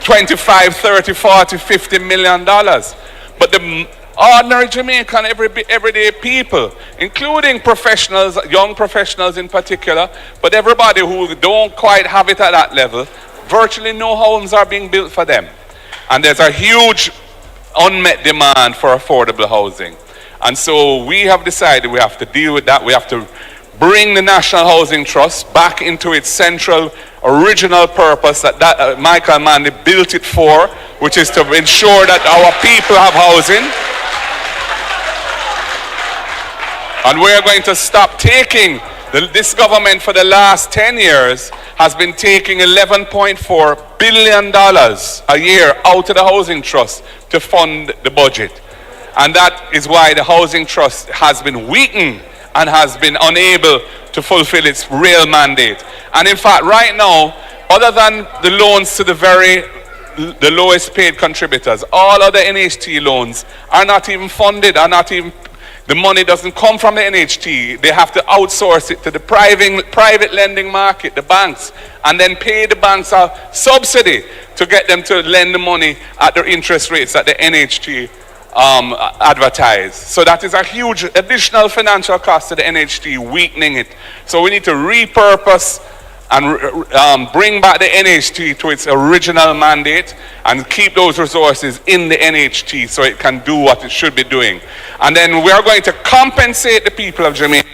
25, 30, 40, 50 million dollars. But the ordinary Jamaican, everyday people, including professionals, young professionals in particular, but everybody who don't quite have it at that level, virtually no homes are being built for them. And there's a huge unmet demand for affordable housing. And so we have decided we have to deal with that. We have to bring the National Housing Trust back into its central, original purpose that Michael Manley built it for, which is to ensure that our people have housing. And we're going to stop taking, this government for the last 10 years has been taking $11.4 billion a year out of the Housing Trust to fund the budget. And that is why the Housing Trust has been weakened and has been unable to fulfill its real mandate. And in fact, right now, other than the loans to the lowest paid contributors, all other NHT loans are not even funded, the money doesn't come from the NHT. They have to outsource it to the private lending market, the banks, and then pay the banks a subsidy to get them to lend the money at the interest rates that the NHT advertise. So that is a huge additional financial cost to the NHT, weakening it. So we need to repurpose and bring back the NHT to its original mandate and keep those resources in the NHT so it can do what it should be doing. And then we are going to compensate the people of Jamaica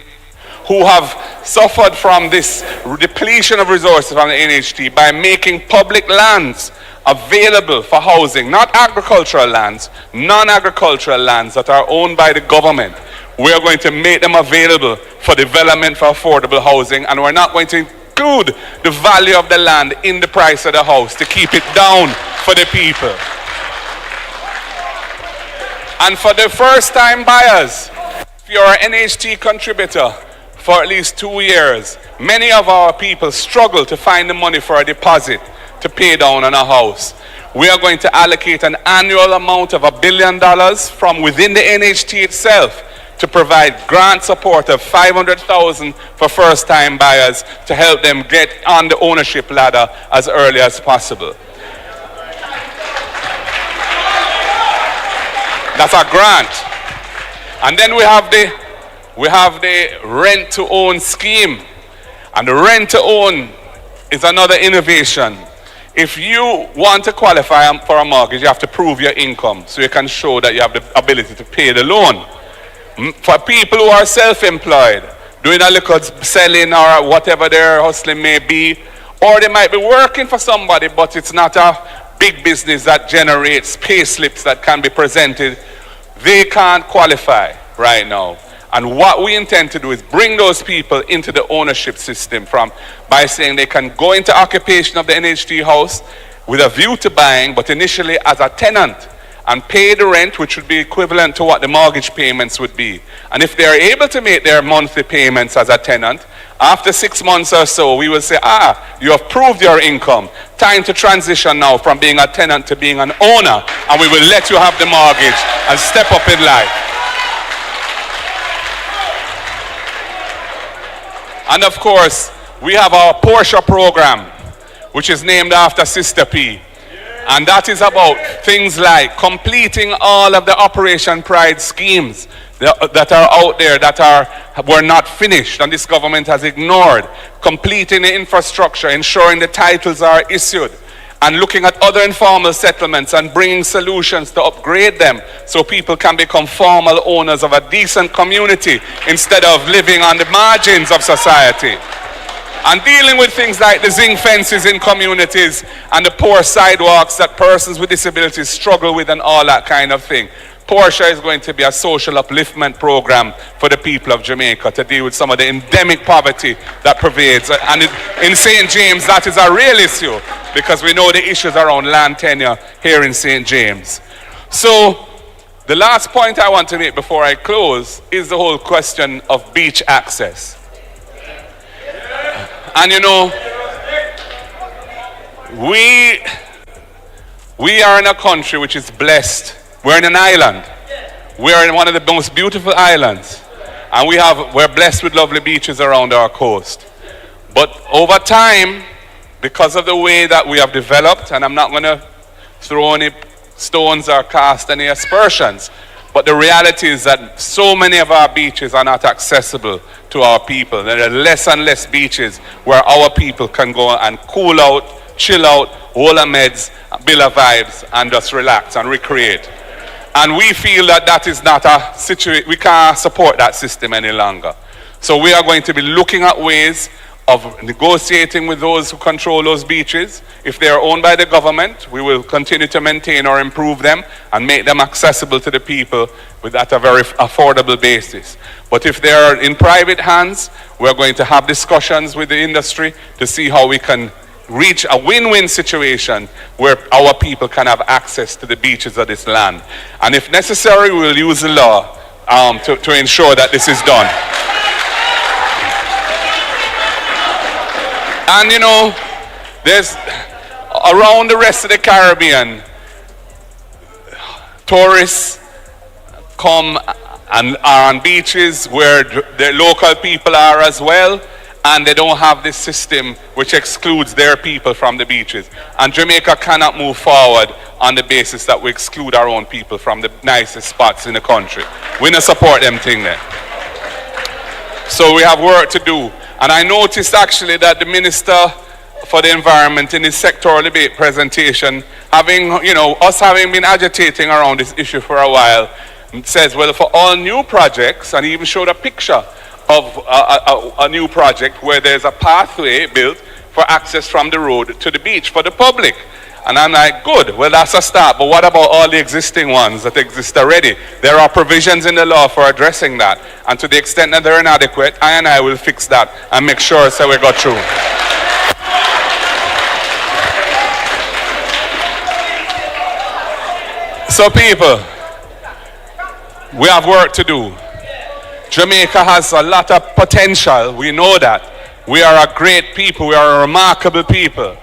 who have suffered from this depletion of resources from the NHT by making public lands available for housing, not agricultural lands, non-agricultural lands that are owned by the government. We are going to make them available for development for affordable housing, and we're not going to include the value of the land in the price of the house to keep it down for the people. And for the first-time buyers, if you're an NHT contributor for at least 2 years, many of our people struggle to find the money for a deposit to pay down on a house. We are going to allocate an annual amount of $1 billion from within the NHT itself to provide grant support of $500,000 for first-time buyers to help them get on the ownership ladder as early as possible. That's a grant. And then we have the rent-to-own scheme. And the rent-to-own is another innovation. If you want to qualify for a mortgage, you have to prove your income so you can show that you have the ability to pay the loan. For people who are self-employed, doing a little selling or whatever their hustling may be, or they might be working for somebody, but it's not a big business that generates pay slips that can be presented, they can't qualify right now. And what we intend to do is bring those people into the ownership system by saying they can go into occupation of the NHT house with a view to buying, but initially as a tenant, and pay the rent, which would be equivalent to what the mortgage payments would be. And if they are able to make their monthly payments as a tenant, after 6 months or so, we will say, you have proved your income. Time to transition now from being a tenant to being an owner, and we will let you have the mortgage and step up in life. And of course, we have our Porsche program, which is named after Sister P. And that is about things like completing all of the Operation Pride schemes, that are out there were not finished, and this government has ignored. Completing the infrastructure, ensuring the titles are issued, and looking at other informal settlements and bringing solutions to upgrade them so people can become formal owners of a decent community instead of living on the margins of society. And dealing with things like the zinc fences in communities and the poor sidewalks that persons with disabilities struggle with and all that kind of thing. Portia is going to be a social upliftment program for the people of Jamaica to deal with some of the endemic poverty that pervades. And in St. James, that is a real issue because we know the issues around land tenure here in St. James. So the last point I want to make before I close is the whole question of beach access. And you know, we are in a country which is blessed. We're in an island. We're in one of the most beautiful islands. And we're blessed with lovely beaches around our coast. But over time, because of the way that we have developed, and I'm not going to throw any stones or cast any aspersions, but the reality is that so many of our beaches are not accessible to our people. There are less and less beaches where our people can go and cool out, chill out, hold a meds, build a vibes, and just relax and recreate. And we feel that that is not a situation, we can't support that system any longer. So we are going to be looking at ways of negotiating with those who control those beaches. If they are owned by the government, we will continue to maintain or improve them and make them accessible to the people at a very affordable basis. But if they are in private hands, we're going to have discussions with the industry to see how we can reach a win-win situation where our people can have access to the beaches of this land. And if necessary, we will use the law to ensure that this is done. And you know, there's around the rest of the Caribbean, tourists come and are on beaches where the local people are as well, and they don't have this system which excludes their people from the beaches. And Jamaica cannot move forward on the basis that we exclude our own people from the nicest spots in the country. We don't support them thing there. So we have work to do. And I noticed actually that the Minister for the Environment in his sectoral debate presentation, us having been agitating around this issue for a while, says, well, for all new projects, and he even showed a picture of a new project where there's a pathway built for access from the road to the beach for the public. And I'm like, good, well, that's a start. But what about all the existing ones that exist already? There are provisions in the law for addressing that. And to the extent that they're inadequate, I will fix that and make sure so we go through. So people, we have work to do. Jamaica has a lot of potential. We know that. We are a great people. We are a remarkable people.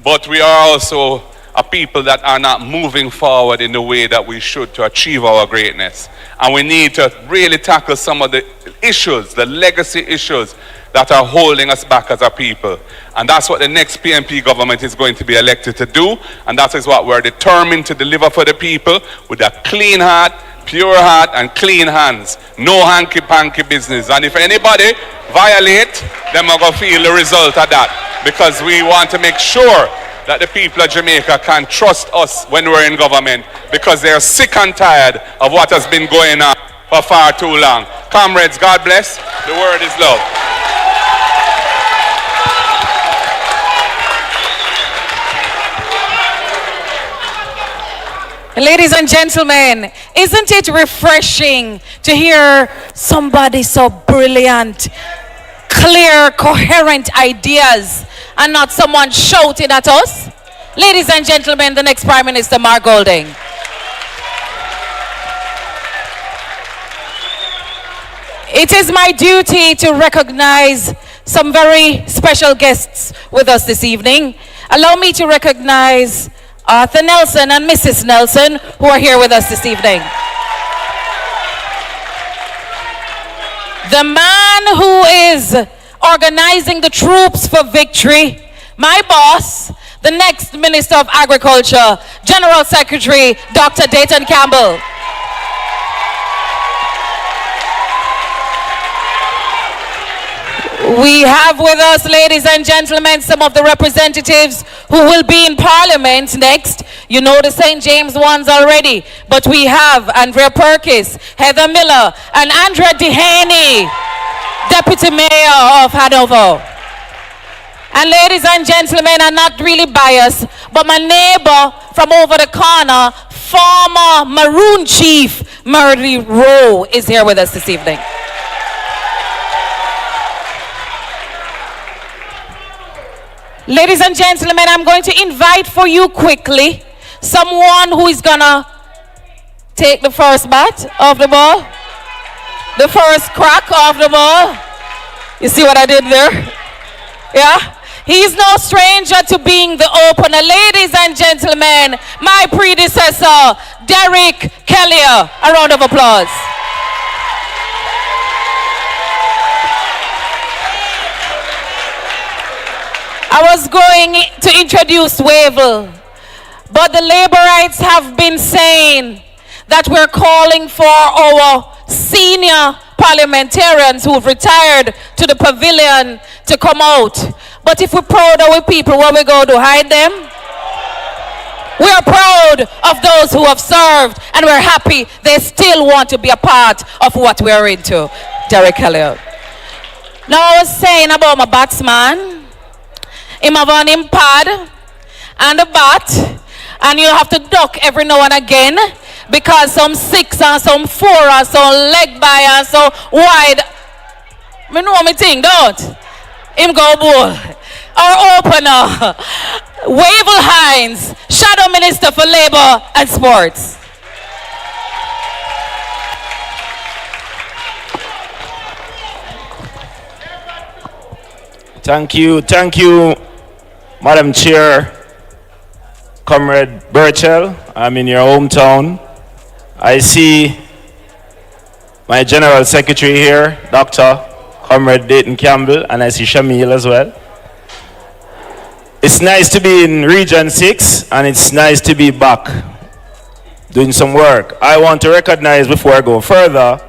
But we are also a people that are not moving forward in the way that we should to achieve our greatness. And we need to really tackle some of the issues, the legacy issues that are holding us back as a people. And that's what the next PNP government is going to be elected to do. And that is what we're determined to deliver for the people with a clean heart, pure heart, and clean hands. No hanky-panky business. And if anybody violate, then we're going to feel the result of that. Because we want to make sure that the people of Jamaica can trust us when we're in government, because they're sick and tired of what has been going on for far too long. Comrades, God bless. The word is love. Ladies and gentlemen, isn't it refreshing to hear somebody so brilliant, clear, coherent ideas and not someone shouting at us? Ladies and gentlemen, the next Prime Minister, Mark Golding. It is my duty to recognize some very special guests with us this evening. Allow me to recognize Arthur Nelson and Mrs. Nelson, who are here with us this evening. The man who is organizing the troops for victory, my boss, the next Minister of Agriculture, General Secretary Dr. Dayton Campbell. We have with us, ladies and gentlemen, some of the representatives who will be in Parliament next. You know the St. James ones already, but we have Andrea Perkis, Heather Miller, and Andrea Dehaney, Deputy Mayor of Hanover. And ladies and gentlemen, I'm not really biased, but my neighbor from over the corner, former Maroon Chief Murdy Rowe, is here with us this evening. Ladies and gentlemen, I'm going to invite for you quickly someone who is gonna take the first bat of the ball, the first crack of the ball. You see what I did there? Yeah? He's no stranger to being the opener. Ladies and gentlemen, my predecessor, Derek Kelly. A round of applause. I was going to introduce Wavell, but the Labourites have been saying that we're calling for our senior parliamentarians who've retired to the pavilion to come out. But if we're proud of our people, what we go to hide them? We are proud of those who have served, and we're happy they still want to be a part of what we're into. Derek Kelly. Now I was saying about my batsman. Him have on him pad and a bat, and you have to duck every now and again because some six and some four and some leg by and so wide. Me know me thing, don't? Him go bowl. Our opener, Wavell Hines, Shadow Minister for Labour and Sports. Thank you, Madam Chair, Comrade Burchell. I'm in your hometown. I see my General Secretary here, Dr. Comrade Dayton Campbell, and I see Shamil as well. It's nice to be in Region 6, and it's nice to be back doing some work. I want to recognize, before I go further,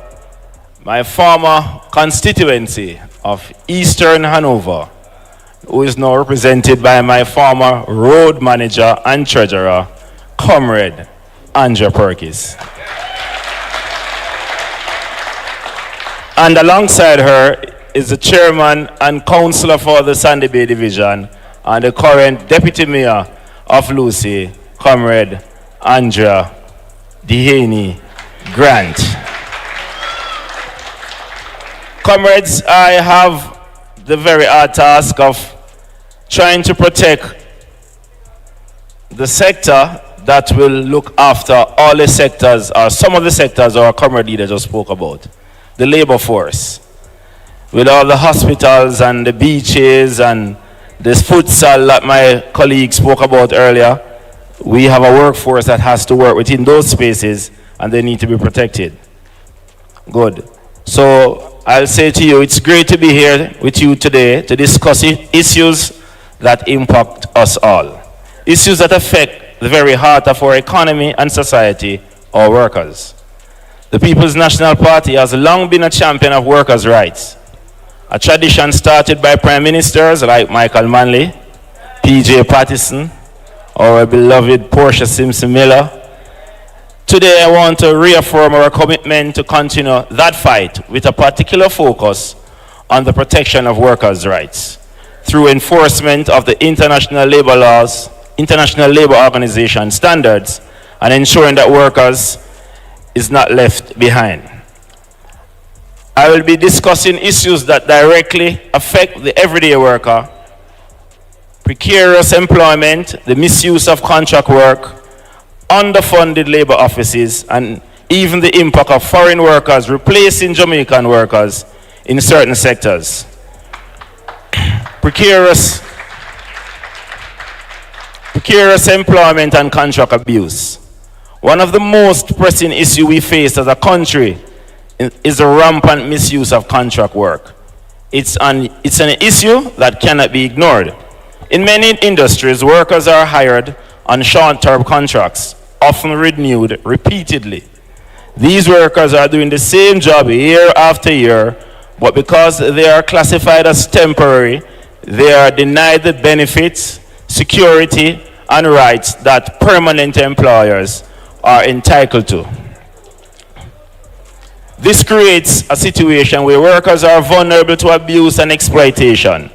my former constituency of Eastern Hanover, who is now represented by my former road manager and treasurer, Comrade Andrea Perkis. And alongside her is the chairman and councillor for the Sandy Bay Division and the current deputy mayor of Lucy, Comrade Andrea Dehaney Grant. Comrades, I have the very hard task of trying to protect the sector that will look after all the sectors, or some of the sectors our comrade leader just spoke about. The labor force. With all the hospitals and the beaches and the futsal that my colleague spoke about earlier, we have a workforce that has to work within those spaces and they need to be protected. Good. So I'll say to you, it's great to be here with you today to discuss issues that impact us all. Issues that affect the very heart of our economy and society, our workers. The People's National Party has long been a champion of workers' rights. A tradition started by prime ministers like Michael Manley, P.J. Patterson, our beloved Portia Simpson Miller. Today I want to reaffirm our commitment to continue that fight with a particular focus on the protection of workers' rights through enforcement of the international labor laws, International Labor Organization standards, and ensuring that workers is not left behind. I will be discussing issues that directly affect the everyday worker, precarious employment, the misuse of contract work, underfunded labor offices, and even the impact of foreign workers replacing Jamaican workers in certain sectors. Precarious employment and contract abuse. One of the most pressing issues we face as a country is the rampant misuse of contract work. It's an issue that cannot be ignored. In many industries, workers are hired on short-term contracts, often renewed repeatedly. These workers are doing the same job year after year but because they are classified as temporary, they are denied the benefits, security, and rights that permanent employers are entitled to. This creates a situation where workers are vulnerable to abuse and exploitation.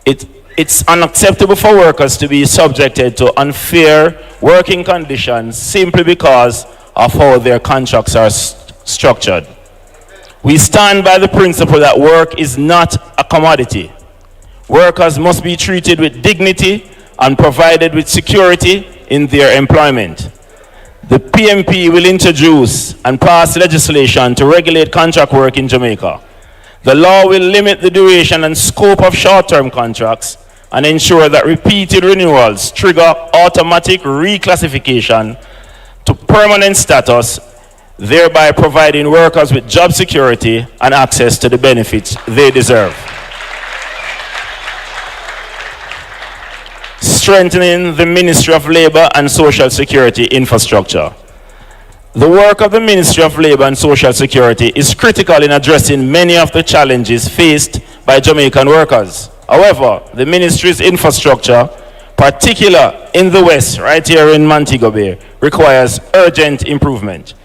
It's unacceptable for workers to be subjected to unfair working conditions simply because of how their contracts are structured. We stand by the principle that work is not a commodity. Workers must be treated with dignity and provided with security in their employment. The PMP will introduce and pass legislation to regulate contract work in Jamaica. The law will limit the duration and scope of short-term contracts and ensure that repeated renewals trigger automatic reclassification to permanent status, thereby providing workers with job security and access to the benefits they deserve. Strengthening the Ministry of Labour and Social Security infrastructure. The work of the Ministry of Labour and Social Security is critical in addressing many of the challenges faced by Jamaican workers. However, the ministry's infrastructure, particularly in the West, right here in Montego Bay, requires urgent improvement.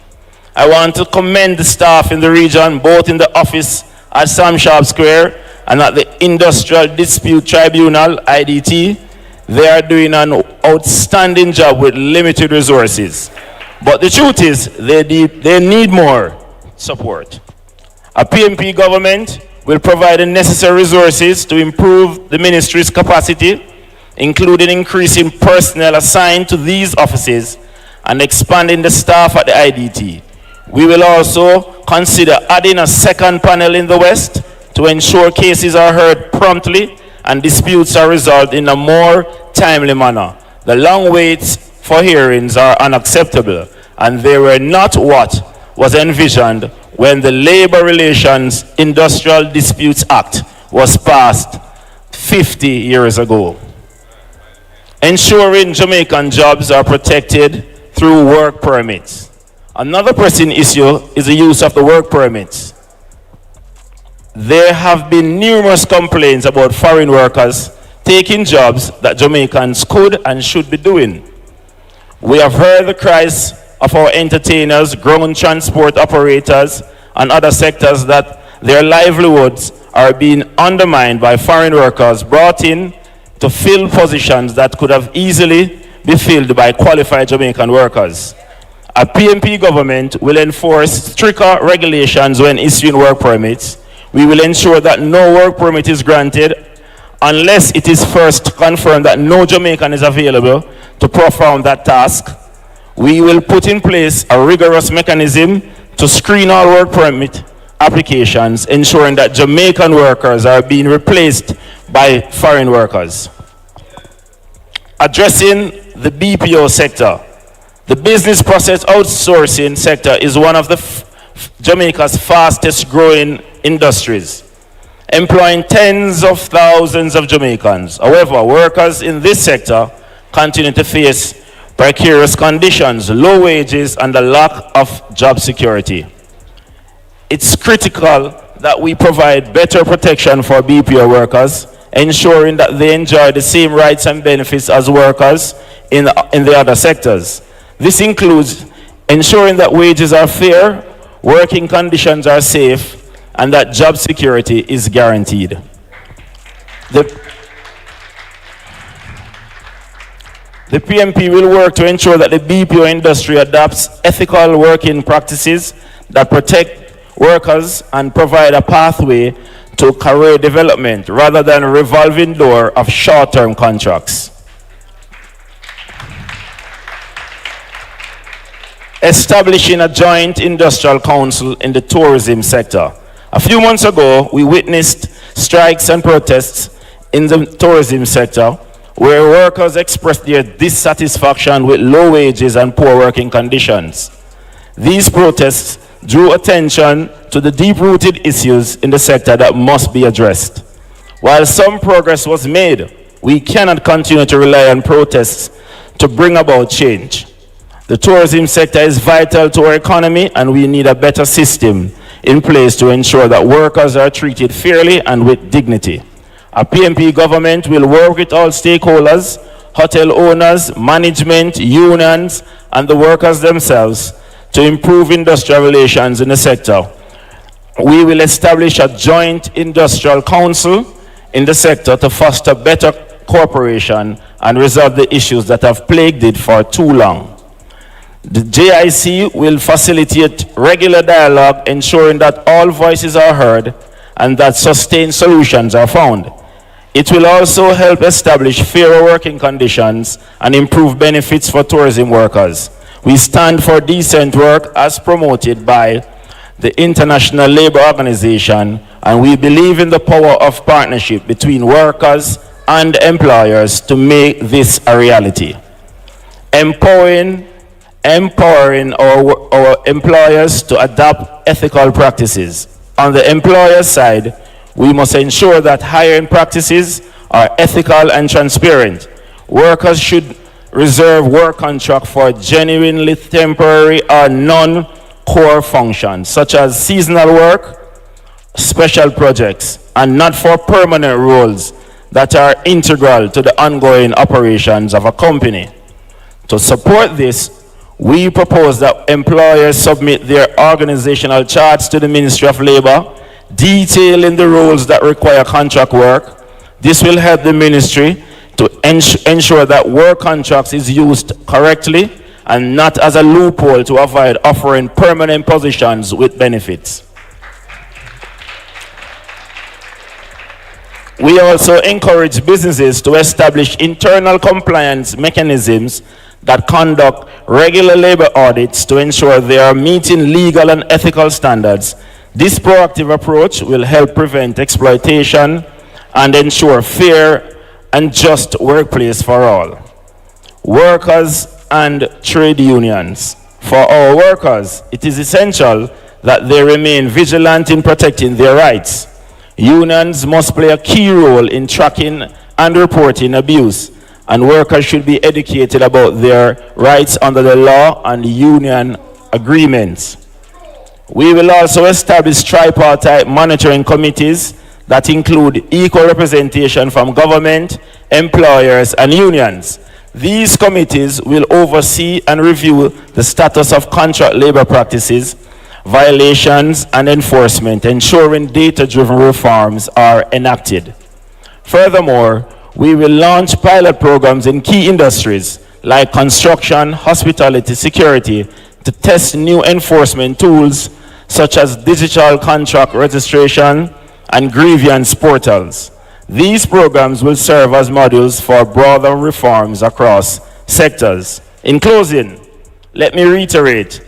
I want to commend the staff in the region, both in the office at Sam Sharp Square and at the Industrial Dispute Tribunal, IDT. They are doing an outstanding job with limited resources. But the truth is, they need more support. A PMP government will provide the necessary resources to improve the ministry's capacity, including increasing personnel assigned to these offices and expanding the staff at the IDT. We will also consider adding a second panel in the West to ensure cases are heard promptly and disputes are resolved in a more timely manner. The long waits for hearings are unacceptable, and they were not what was envisioned when the Labor Relations Industrial Disputes Act was passed 50 years ago. Ensuring Jamaican jobs are protected through work permits. Another pressing issue is the use of the work permits. There have been numerous complaints about foreign workers taking jobs that Jamaicans could and should be doing. We have heard the cries of our entertainers, ground transport operators, and other sectors that their livelihoods are being undermined by foreign workers brought in to fill positions that could have easily be filled by qualified Jamaican workers. A PMP government will enforce stricter regulations when issuing work permits. We will ensure that no work permit is granted unless it is first confirmed that no Jamaican is available to perform that task. We will put in place a rigorous mechanism to screen all work permit applications, ensuring that Jamaican workers are being replaced by foreign workers. Addressing the BPO sector. The business process outsourcing sector is one of Jamaica's fastest growing industries, employing tens of thousands of Jamaicans. However, workers in this sector continue to face precarious conditions, low wages, and a lack of job security. It's critical that we provide better protection for BPO workers, ensuring that they enjoy the same rights and benefits as workers in the other sectors. This includes ensuring that wages are fair, working conditions are safe, and that job security is guaranteed. The PMP will work to ensure that the BPO industry adopts ethical working practices that protect workers and provide a pathway to career development rather than a revolving door of short-term contracts. Establishing a joint industrial council in the tourism sector. A few months ago, we witnessed strikes and protests in the tourism sector where workers expressed their dissatisfaction with low wages and poor working conditions. These protests drew attention to the deep-rooted issues in the sector that must be addressed. While some progress was made, we cannot continue to rely on protests to bring about change. The tourism sector is vital to our economy, and we need a better system in place to ensure that workers are treated fairly and with dignity. A PMP government will work with all stakeholders, hotel owners, management, unions, and the workers themselves to improve industrial relations in the sector. We will establish a joint industrial council in the sector to foster better cooperation and resolve the issues that have plagued it for too long. The JIC will facilitate regular dialogue, ensuring that all voices are heard and that sustained solutions are found. It will also help establish fairer working conditions and improve benefits for tourism workers. We stand for decent work as promoted by the International Labour Organization, and we believe in the power of partnership between workers and employers to make this a reality. Empowering our employers to adopt ethical practices. On the employer side, we must ensure that hiring practices are ethical and transparent. Workers should reserve work contract for genuinely temporary or non-core functions, such as seasonal work, special projects, and not for permanent roles that are integral to the ongoing operations of a company. To support this, we propose that employers submit their organizational charts to the Ministry of Labor, detailing the roles that require contract work. This will help the ministry to ensure that work contracts is used correctly and not as a loophole to avoid offering permanent positions with benefits. We also encourage businesses to establish internal compliance mechanisms that conduct regular labor audits to ensure they are meeting legal and ethical standards. This proactive approach will help prevent exploitation and ensure fair and just workplace for all. Workers and trade unions. For our workers, it is essential that they remain vigilant in protecting their rights. Unions must play a key role in tracking and reporting abuse, and workers should be educated about their rights under the law and union agreements. We will also establish tripartite monitoring committees that include equal representation from government, employers, and unions. These committees will oversee and review the status of contract labor practices, violations, and enforcement, ensuring data-driven reforms are enacted. Furthermore, we will launch pilot programs in key industries like construction, hospitality, security to test new enforcement tools such as digital contract registration and grievance portals. These programs will serve as modules for broader reforms across sectors. In closing, let me reiterate,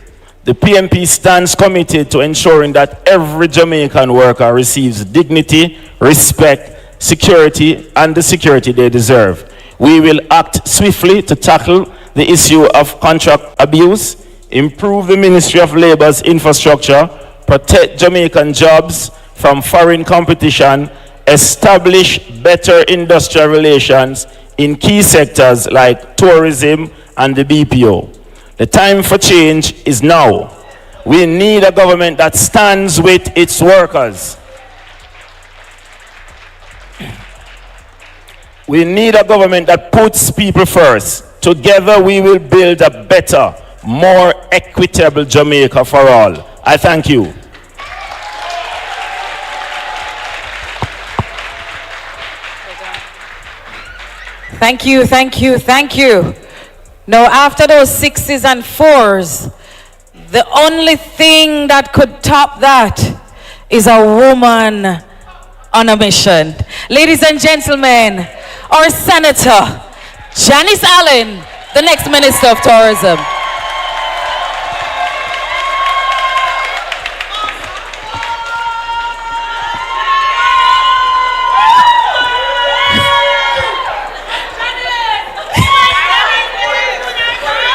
the PMP stands committed to ensuring that every Jamaican worker receives dignity, respect, security, and the security they deserve. We will act swiftly to tackle the issue of contract abuse, improve the Ministry of Labor's infrastructure, protect Jamaican jobs from foreign competition, establish better industrial relations in key sectors like tourism and the BPO. The time for change is now. We need a government that stands with its workers. We need a government that puts people first. Together we will build a better, more equitable Jamaica for all. I thank you. Thank you, thank you, thank you. Now, after those 6s and 4s, the only thing that could top that is a woman on a mission. Ladies and gentlemen, our Senator, Janice Allen, the next Minister of Tourism.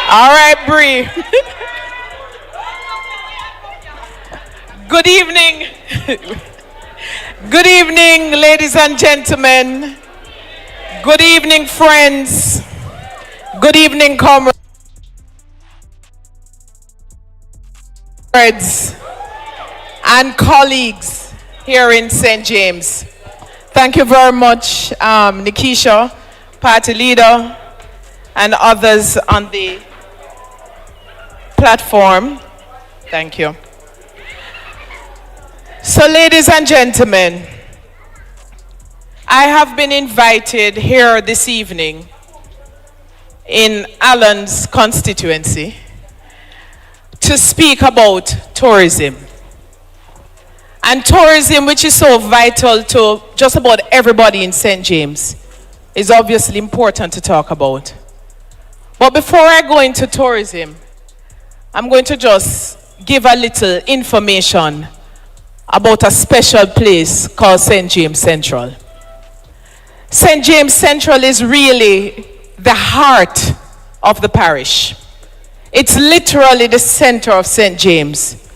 All right, Bree. Good evening. Good evening, ladies and gentlemen. Good evening, friends. Good evening, comrades. and colleagues here in St. James. Thank you very much, Nikisha, party leader, and others on the platform. Thank you. So, ladies and gentlemen, I have been invited here this evening in Alan's constituency to speak about tourism. And tourism, which is so vital to just about everybody in St. James, is obviously important to talk about. But before I go into tourism, I'm going to just give a little information about a special place called St. James Central. St. James Central is really the heart of the parish. It's literally the center of St. James.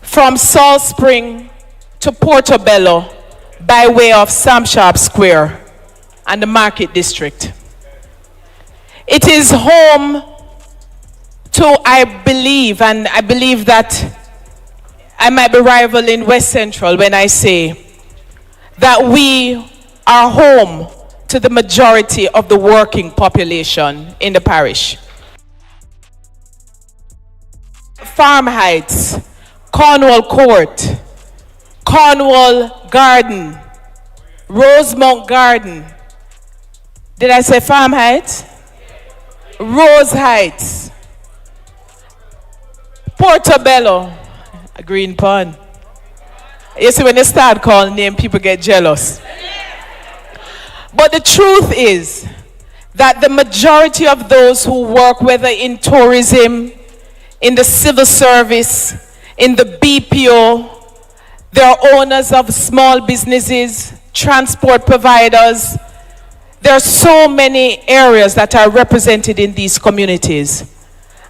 From Salt Spring to Portobello by way of Sam Sharp Square and the Market District. It is home to, I believe that I might be rivaling West Central when I say that we are home to the majority of the working population in the parish. Farm Heights, Cornwall Court, Cornwall Garden, Rosemount Garden. Did I say Farm Heights? Rose Heights, Portobello, Green Pond. You see, when they start calling names, people get jealous. But the truth is that the majority of those who work, whether in tourism, in the civil service, in the BPO, they're owners of small businesses, transport providers. There are so many areas that are represented in these communities.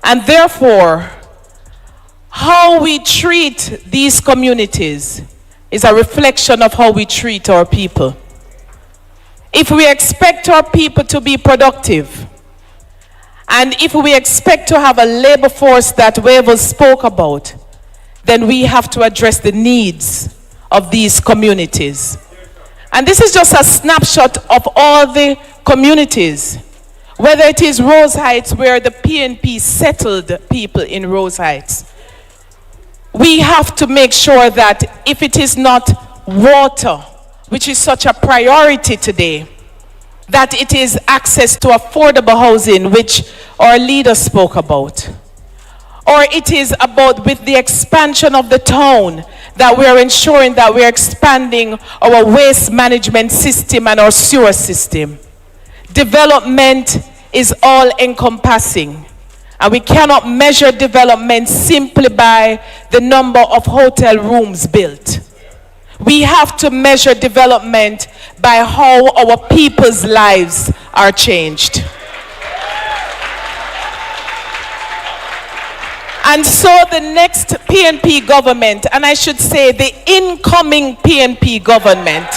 And therefore, how we treat these communities is a reflection of how we treat our people. If we expect our people to be productive, and if we expect to have a labor force that Wavell spoke about, then we have to address the needs of these communities. And this is just a snapshot of all the communities, whether it is Rose Heights, where the PNP settled people in Rose Heights. We have to make sure that if it is not water, which is such a priority today, that it is access to affordable housing, which our leader spoke about. Or it is about, with the expansion of the town, that we are ensuring that we are expanding our waste management system and our sewer system. Development is all encompassing. And we cannot measure development simply by the number of hotel rooms built. We have to measure development by how our people's lives are changed. And so the next PNP government, and I should say the incoming PNP government,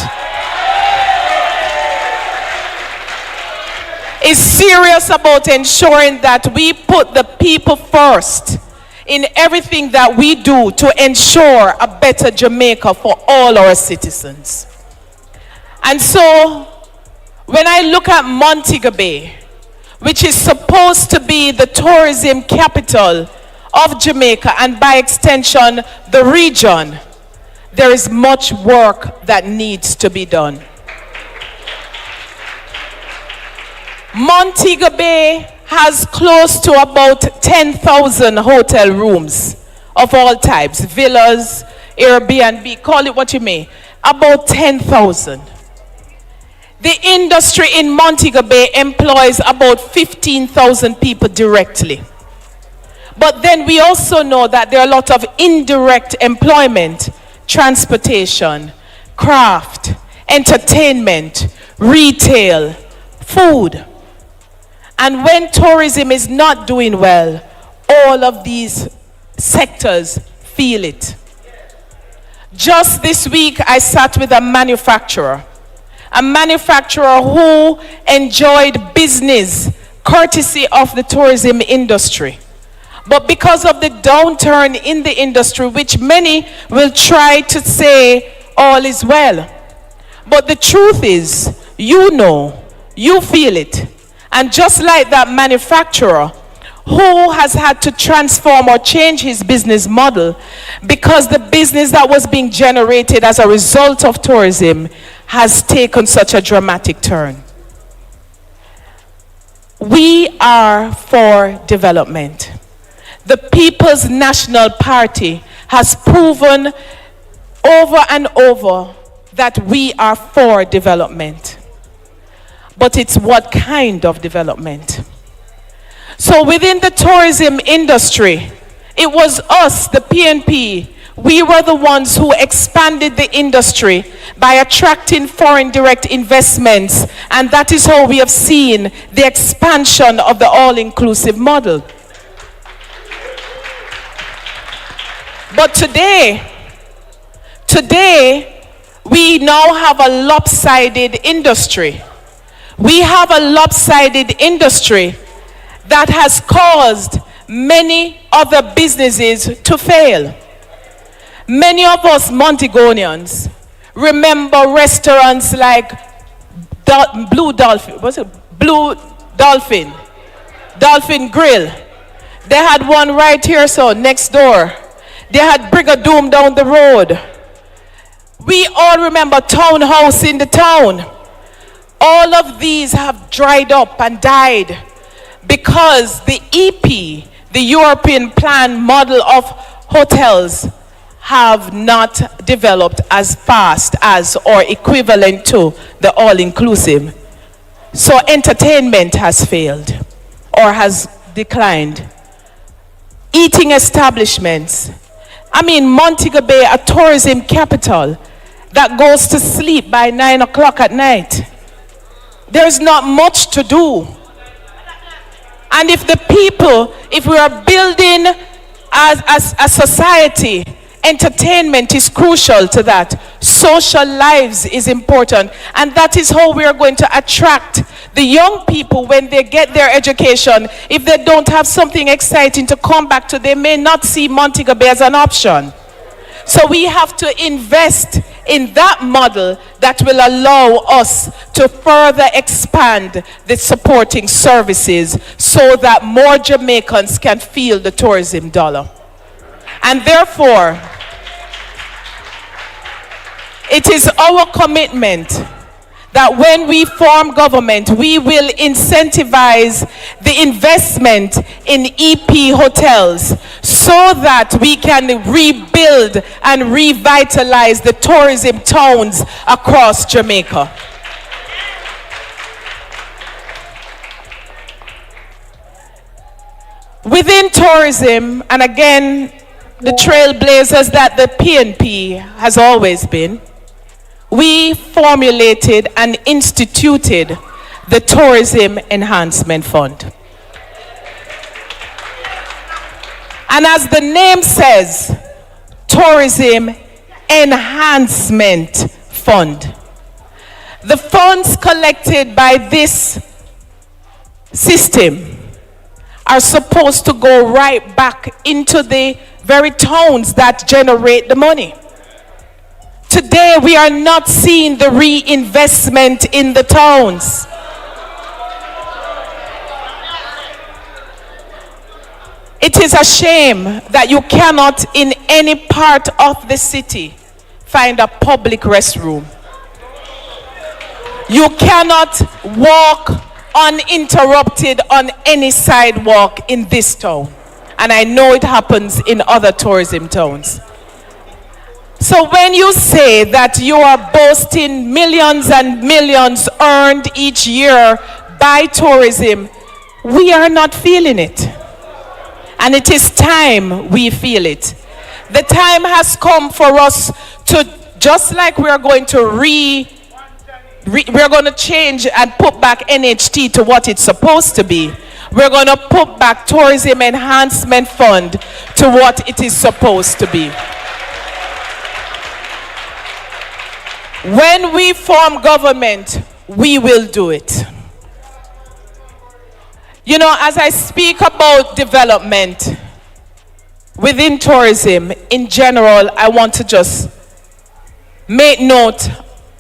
is serious about ensuring that we put the people first in everything that we do to ensure a better Jamaica for all our citizens. And so, when I look at Montego Bay, which is supposed to be the tourism capital of Jamaica and by extension the region, there is much work that needs to be done. Montego Bay has close to about 10,000 hotel rooms of all types, villas, Airbnb, call it what you may, about 10,000. The industry in Montego Bay employs about 15,000 people directly. But then we also know that there are a lot of indirect employment, transportation, craft, entertainment, retail, food. And when tourism is not doing well, all of these sectors feel it. Just this week, I sat with a manufacturer who enjoyed business courtesy of the tourism industry. But because of the downturn in the industry, which many will try to say all is well. But the truth is, you know, you feel it. And just like that manufacturer who has had to transform or change his business model because the business that was being generated as a result of tourism has taken such a dramatic turn. We are for development. The People's National Party has proven over and over that we are for development. But it's what kind of development? So within the tourism industry, it was us, the PNP, we were the ones who expanded the industry by attracting foreign direct investments, and that is how we have seen the expansion of the all-inclusive model. But today, we now have a lopsided industry. We have a lopsided industry that has caused many other businesses to fail. Many of us Montegonians remember restaurants like Blue Dolphin, Dolphin Grill. They had one right here, so next door. They had Brigadoon down the road. We all remember Townhouse in the town. All of these have dried up and died because the EP, the European plan model of hotels, have not developed as fast as or equivalent to the all-inclusive. So entertainment has failed or has declined. Eating establishments. I mean, Montego Bay, a tourism capital that goes to sleep by 9 o'clock at night. There's not much to do. And if the people, if we are building as a society, entertainment is crucial to that. Social lives is important. And that is how we are going to attract the young people when they get their education. If they don't have something exciting to come back to, they may not see Montego Bay as an option. So we have to invest in that model that will allow us to further expand the supporting services so that more Jamaicans can feel the tourism dollar. And therefore, it is our commitment that when we form government, we will incentivize the investment in EP hotels so that we can rebuild and revitalize the tourism towns across Jamaica. Within tourism, and again, the trailblazers that the PNP has always been, we formulated and instituted the Tourism Enhancement Fund. And as the name says, Tourism Enhancement Fund. The funds collected by this system are supposed to go right back into the very towns that generate the money. Today, we are not seeing the reinvestment in the towns. It is a shame that you cannot, in any part of the city, find a public restroom. You cannot walk uninterrupted on any sidewalk in this town. And I know it happens in other tourism towns. So when you say that you are boasting millions and millions earned each year by tourism, we are not feeling it. And it is time we feel it. The time has come for us to, just like we are going to we're going to change and put back NHT to what it's supposed to be. We're going to put back Tourism Enhancement Fund to what it is supposed to be. When we form government, we will do it. You know, as I speak about development, within tourism in general, I want to just make note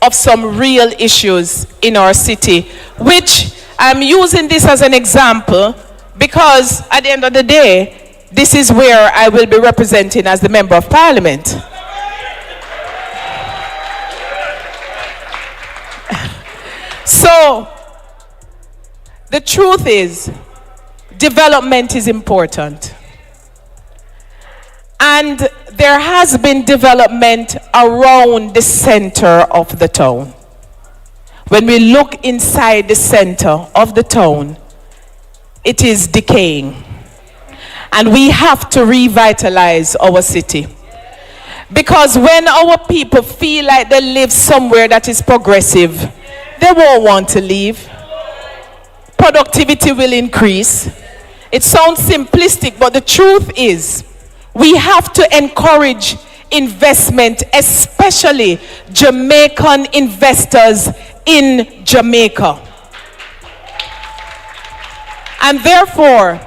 of some real issues in our city, which I'm using this as an example because at the end of the day, this is where I will be representing as the Member of Parliament. So, the truth is, development is important. And there has been development around the center of the town. When we look inside the center of the town, it is decaying. And we have to revitalize our city. Because when our people feel like they live somewhere that is progressive, they won't want to leave. Productivity will increase. It sounds simplistic, but the truth is, we have to encourage investment, especially Jamaican investors in Jamaica. And therefore,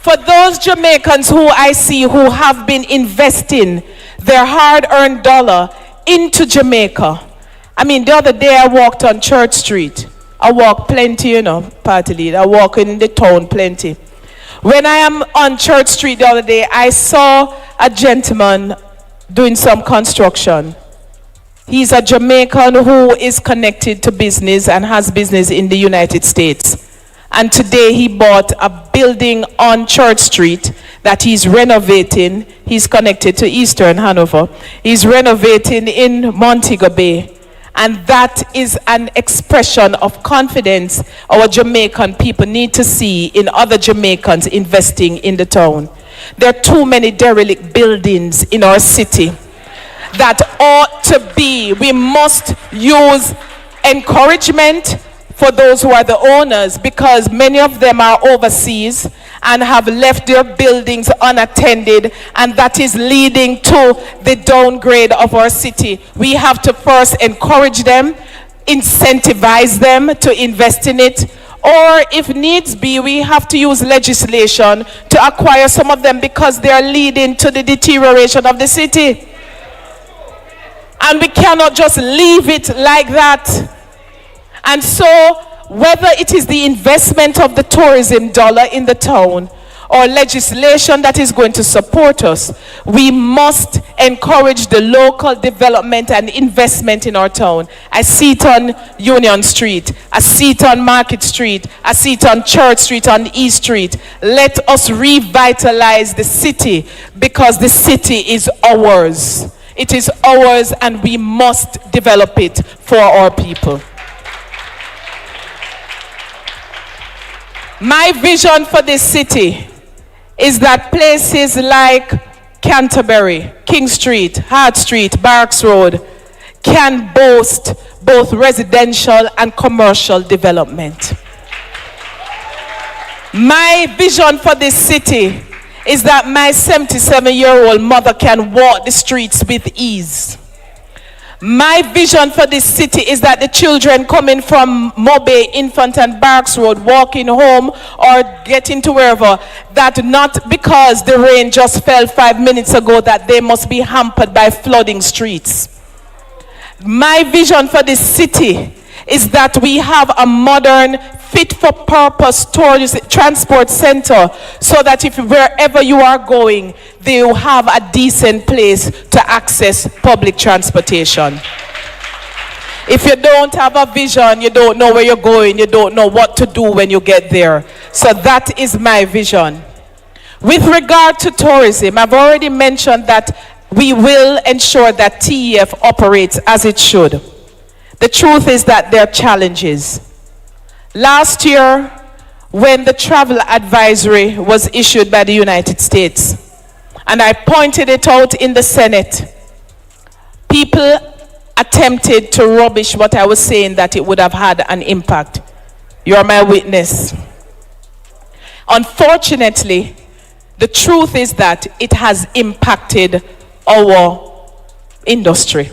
for those Jamaicans who I see who have been investing their hard-earned dollar into Jamaica, I mean, the other day I walked on Church Street. I walk plenty, you know, party lead. I walk in the town plenty. When I am on Church Street the other day, I saw a gentleman doing some construction. He's a Jamaican who is connected to business and has business in the United States. And today he bought a building on Church Street that he's renovating. He's connected to Eastern Hanover. He's renovating in Montego Bay. And that is an expression of confidence our Jamaican people need to see in other Jamaicans investing in the town. There are too many derelict buildings in our city that ought to be. We must use encouragement for those who are the owners, because many of them are overseas and have left their buildings unattended, and that is leading to the downgrade of our city. We have to first encourage them, incentivize them to invest in it, or if needs be, we have to use legislation to acquire some of them because they are leading to the deterioration of the city. And we cannot just leave it like that. And so, whether it is the investment of the tourism dollar in the town or legislation that is going to support us, we must encourage the local development and investment in our town. I see it on Union Street. I see it on Market Street. I see it on Church Street, on East Street. Let us revitalize the city because the city is ours. It is ours and we must develop it for our people. My vision for this city is that places like Canterbury, King Street, Hart Street, Barracks Road can boast both residential and commercial development. My vision for this city is that my 77-year-old mother can walk the streets with ease. My vision for this city is that the children coming from Mobe, Infant and Barracks Road, walking home or getting to wherever, that not because the rain just fell 5 minutes ago that they must be hampered by flooding streets. My vision for this city is that we have a modern, fit-for-purpose transport center so that if wherever you are going, they will have a decent place to access public transportation. If you don't have a vision, you don't know where you're going, you don't know what to do when you get there. So that is my vision. With regard to tourism, I've already mentioned that we will ensure that TEF operates as it should. The truth is that there are challenges. Last year, when the travel advisory was issued by the United States, and I pointed it out in the Senate, people attempted to rubbish what I was saying, that it would have had an impact. You're my witness. Unfortunately, the truth is that it has impacted our industry.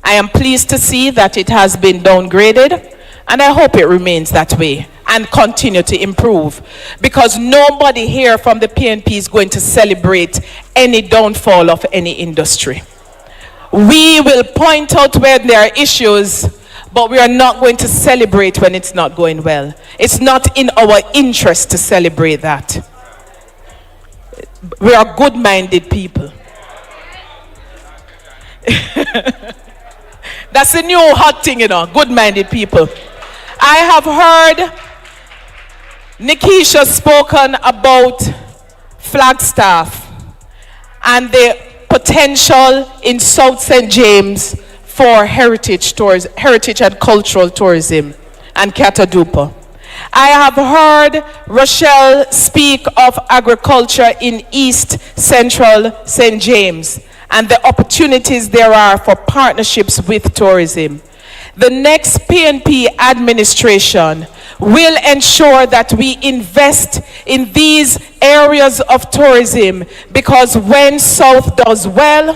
I am pleased to see that it has been downgraded, and I hope it remains that way. and continue to improve. Because nobody here from the PNP is going to celebrate any downfall of any industry. We will point out where there are issues, but we are not going to celebrate when it's not going well. It's not in our interest to celebrate that. We are good-minded people. That's a new hot thing, you know, good-minded people. I have heard Nikisha spoken about Flagstaff and the potential in South St. James for heritage and cultural tourism and Catadupa. I have heard Rochelle speak of agriculture in East Central St. James and the opportunities there are for partnerships with tourism. The next PNP administration will ensure that we invest in these areas of tourism, because when South does well,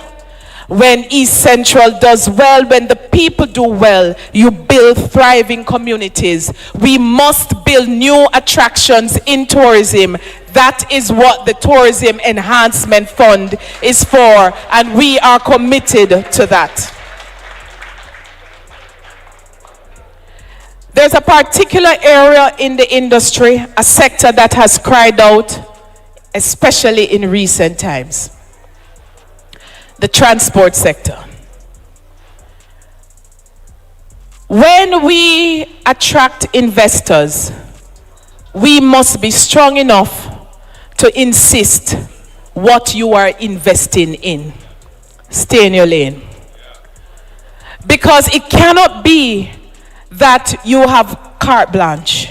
when East Central does well, when the people do well, you build thriving communities. We must build new attractions in tourism. That is what the Tourism Enhancement Fund is for, and we are committed to that. There's a particular area in the industry, a sector that has cried out, especially in recent times. The transport sector. When we attract investors, we must be strong enough to insist what you are investing in. Stay in your lane. Because it cannot be that you have carte blanche.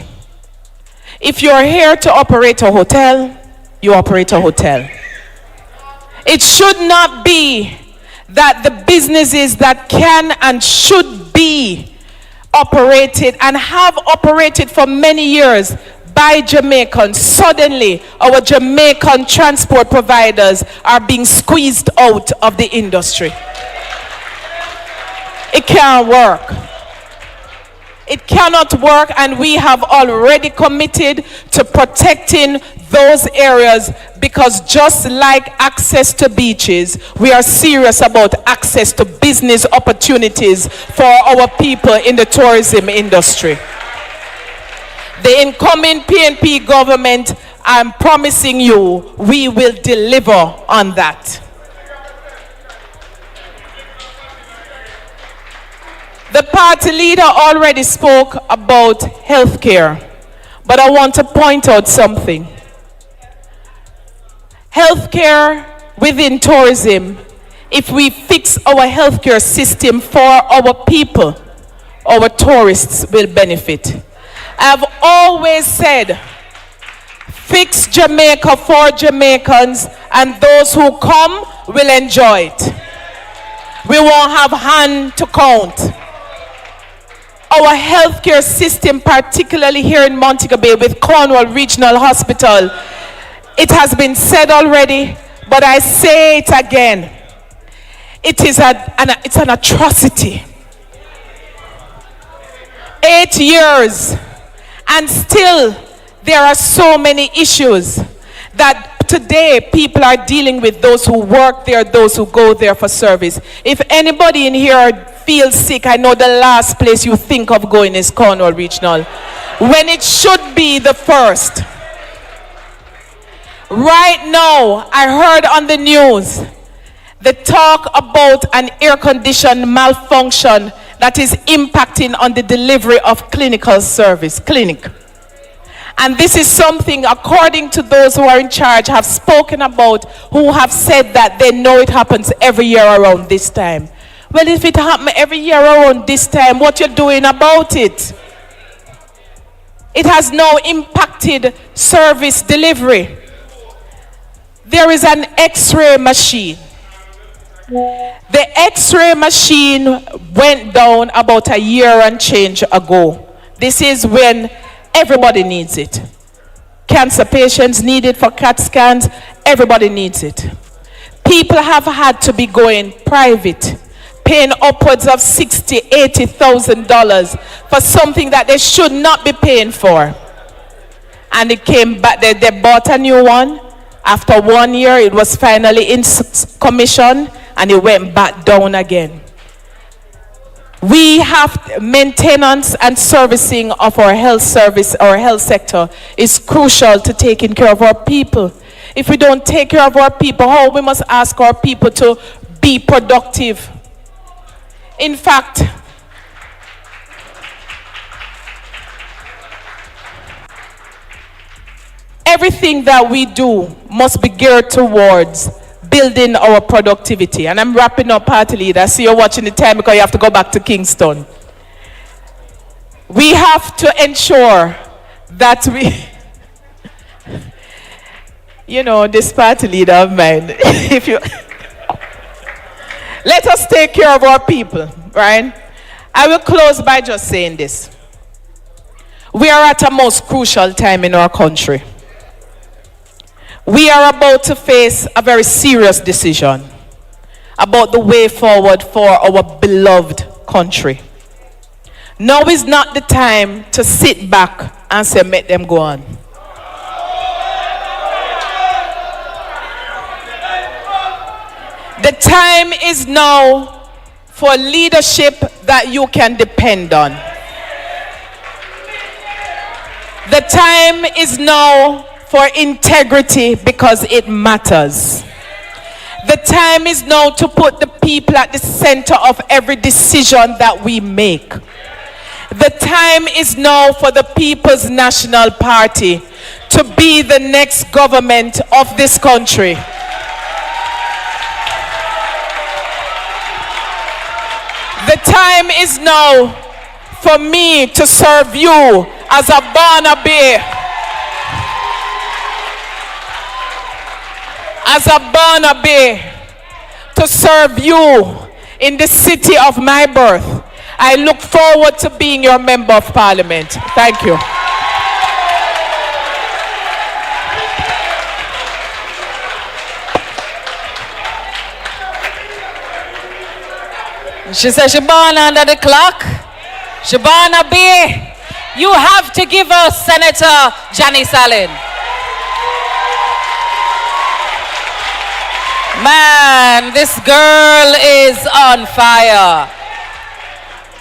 If you're here to operate a hotel, you operate a hotel. It should not be that the businesses that can and should be operated and have operated for many years by Jamaicans, suddenly our Jamaican transport providers are being squeezed out of the industry. It can't work. It cannot work, and we have already committed to protecting those areas, because just like access to beaches, we are serious about access to business opportunities for our people in the tourism industry. The incoming PNP government, I'm promising you, we will deliver on that. The party leader already spoke about healthcare, but I want to point out something. Healthcare within tourism, if we fix our healthcare system for our people, our tourists will benefit. I've always said, fix Jamaica for Jamaicans, and those who come will enjoy it. We won't have hand to count. Our healthcare system, particularly here in Montego Bay with Cornwall Regional Hospital, it has been said already, but I say it again. It's an atrocity. 8 years, and still there are so many issues that today people are dealing with, those who work there, those who go there for service. If anybody in here feels sick, I know the last place you think of going is Cornwall Regional, when it should be the first. Right now, I heard on the news the talk about an air condition malfunction that is impacting on the delivery of clinical service, clinic. And this is something, according to those who are in charge, have spoken about, who have said that they know it happens every year around this time. Well, if it happens every year around this time, what you're doing about it? It has now impacted service delivery. There is an X-ray machine. The X-ray machine went down about a year and change ago. This is when everybody needs it. Cancer patients need it for CAT scans. Everybody needs it. People have had to be going private, paying upwards of $60,000, $80,000 for something that they should not be paying for. and it came back. They bought a new one. After 1 year, it was finally in commission, and it went back down again. We have maintenance and servicing of our health service, our health sector is crucial to taking care of our people. If we don't take care of our people, how we must ask our people to be productive? In fact, everything that we do must be geared towards building our productivity. And I'm wrapping up, party leader. I see you're watching the time because you have to go back to Kingston. We have to ensure that we, you know, this party leader of mine, if you, let us take care of our people, right? I will close by just saying this. We are at a most crucial time in our country. We are about to face a very serious decision about the way forward for our beloved country. Now is not the time to sit back and say, make them go on. The time is now for leadership that you can depend on. The time is now for integrity because it matters. The time is now to put the people at the center of every decision that we make. The time is now for the People's National Party to be the next government of this country. The time is now for me to serve you as a Barnaby. As a Barnaby, to serve you in the city of my birth. I look forward to being your member of parliament. Thank you. She said she born under the clock. She born a bee. You have to give us Senator Janice Allen. Man, this girl is on fire.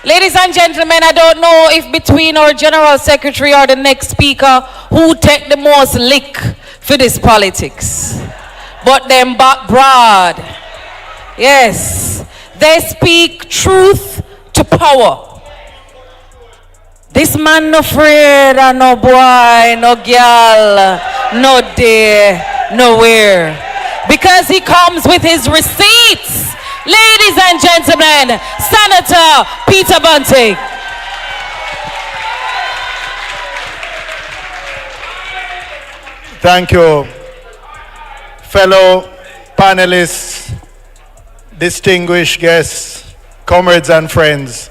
Ladies and gentlemen, I don't know if between our General Secretary or the next speaker who take the most lick for this politics. But them back broad. Yes, they speak truth to power. This man no afraid of no boy, no girl, no day, nowhere. Because he comes with his receipts. Ladies and gentlemen, Senator Peter Bunting. Thank you, fellow panelists, distinguished guests, comrades and friends.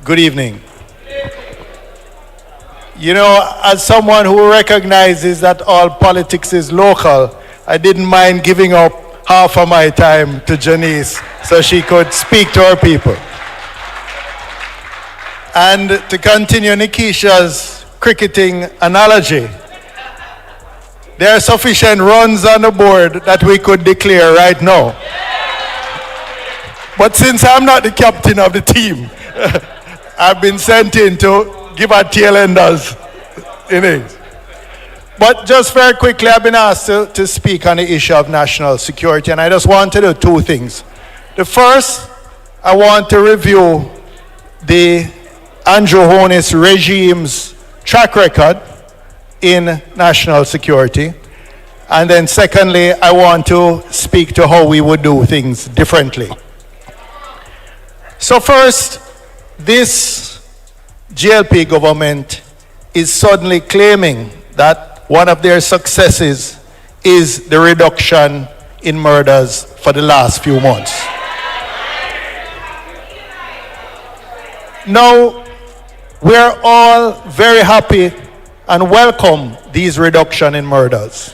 Good evening. You know, as someone who recognizes that all politics is local, I didn't mind giving up half of my time to Janice so she could speak to her people. And to continue Nikisha's cricketing analogy, there are sufficient runs on the board that we could declare right now. But since I'm not the captain of the team, I've been sent in to give our tail enders innings. But just very quickly, I've been asked to speak on the issue of national security, and I just want to do two things. The first, I want to review the Andrew Holness regime's track record in national security. And then secondly, I want to speak to how we would do things differently. So first, this GLP government is suddenly claiming that one of their successes is the reduction in murders for the last few months. Now, we're all very happy and welcome these reduction in murders.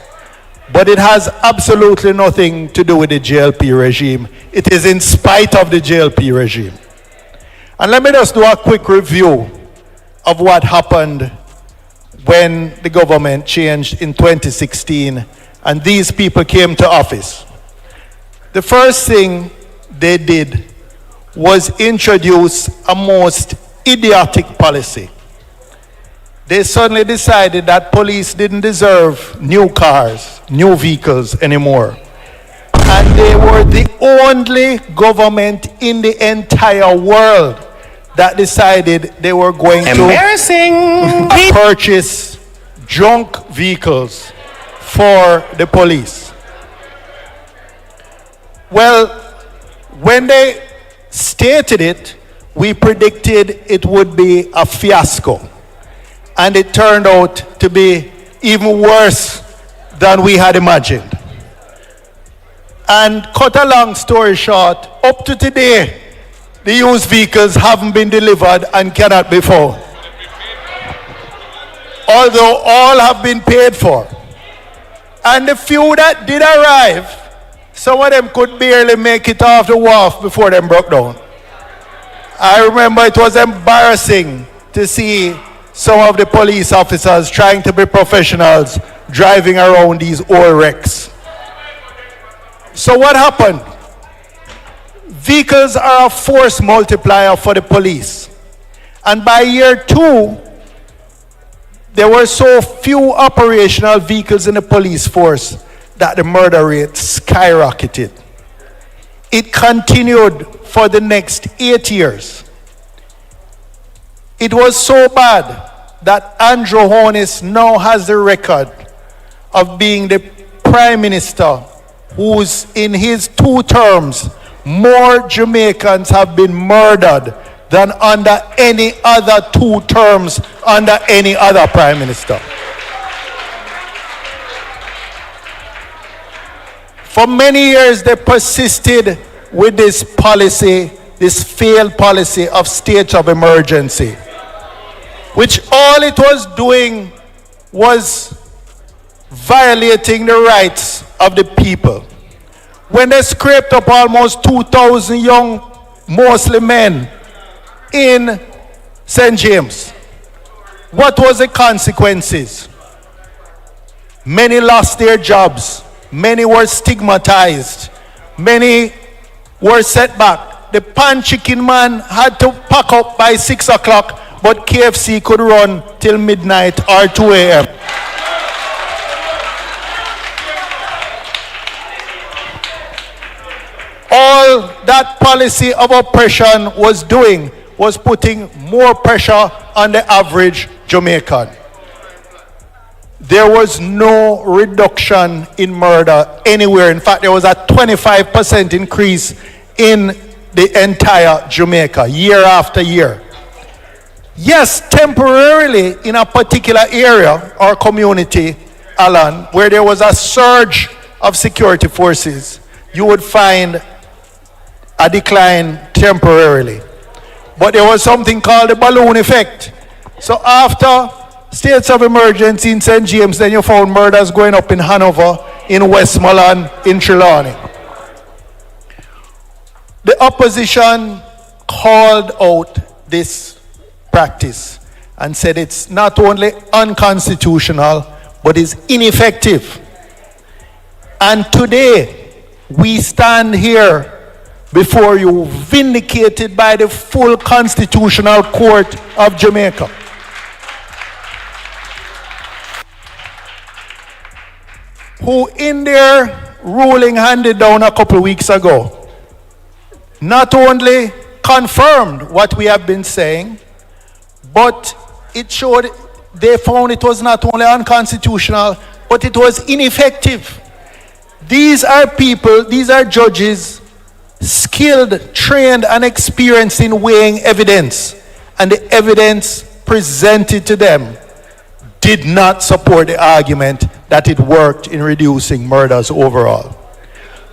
But it has absolutely nothing to do with the GLP regime. It is in spite of the GLP regime. And let me just do a quick review of what happened when the government changed in 2016 and these people came to office. The first thing they did was introduce a most idiotic policy. They suddenly decided that police didn't deserve new cars, new vehicles anymore. And they were the only government in the entire world that decided they were going to purchase junk vehicles for the police. Well, when they stated it, we predicted it would be a fiasco. And it turned out to be even worse than we had imagined. And cut a long story short, up to today, the used vehicles haven't been delivered and cannot be found. Although all have been paid for. And the few that did arrive, some of them could barely make it off the wharf before them broke down. I remember it was embarrassing to see some of the police officers trying to be professionals driving around these old wrecks. So what happened? Vehicles are a force multiplier for the police. And by year 2, there were so few operational vehicles in the police force that the murder rate skyrocketed. It continued for the next 8 years. It was so bad that Andrew Holness now has the record of being the Prime Minister who's in his 2 terms, more Jamaicans have been murdered than under any other 2 terms under any other Prime Minister. For many years they persisted with this policy, this failed policy of state of emergency, which all it was doing was violating the rights of the people. When they scraped up almost 2,000 young Muslim men in St. James, what was the consequences? Many lost their jobs. Many were stigmatized. Many were set back. The pan chicken man had to pack up by 6 o'clock, but KFC could run till midnight or 2 a.m. All that policy of oppression was doing was putting more pressure on the average Jamaican. There was no reduction in murder anywhere. In fact, there was a 25% increase in the entire Jamaica year after year. Yes, temporarily in a particular area or community, Alan, where there was a surge of security forces, you would find a decline temporarily. But there was something called the balloon effect. So after states of emergency in St. James, then you found murders going up in Hanover, in Westmoreland, in Trelawney. The opposition called out this practice and said it's not only unconstitutional, but is ineffective. And today, we stand here before you vindicated by the full Constitutional Court of Jamaica. Who in their ruling handed down a couple of weeks ago, not only confirmed what we have been saying, but it showed, they found it was not only unconstitutional, but it was ineffective. These are people, these are judges, skilled, trained, and experienced in weighing evidence. And the evidence presented to them did not support the argument that it worked in reducing murders overall.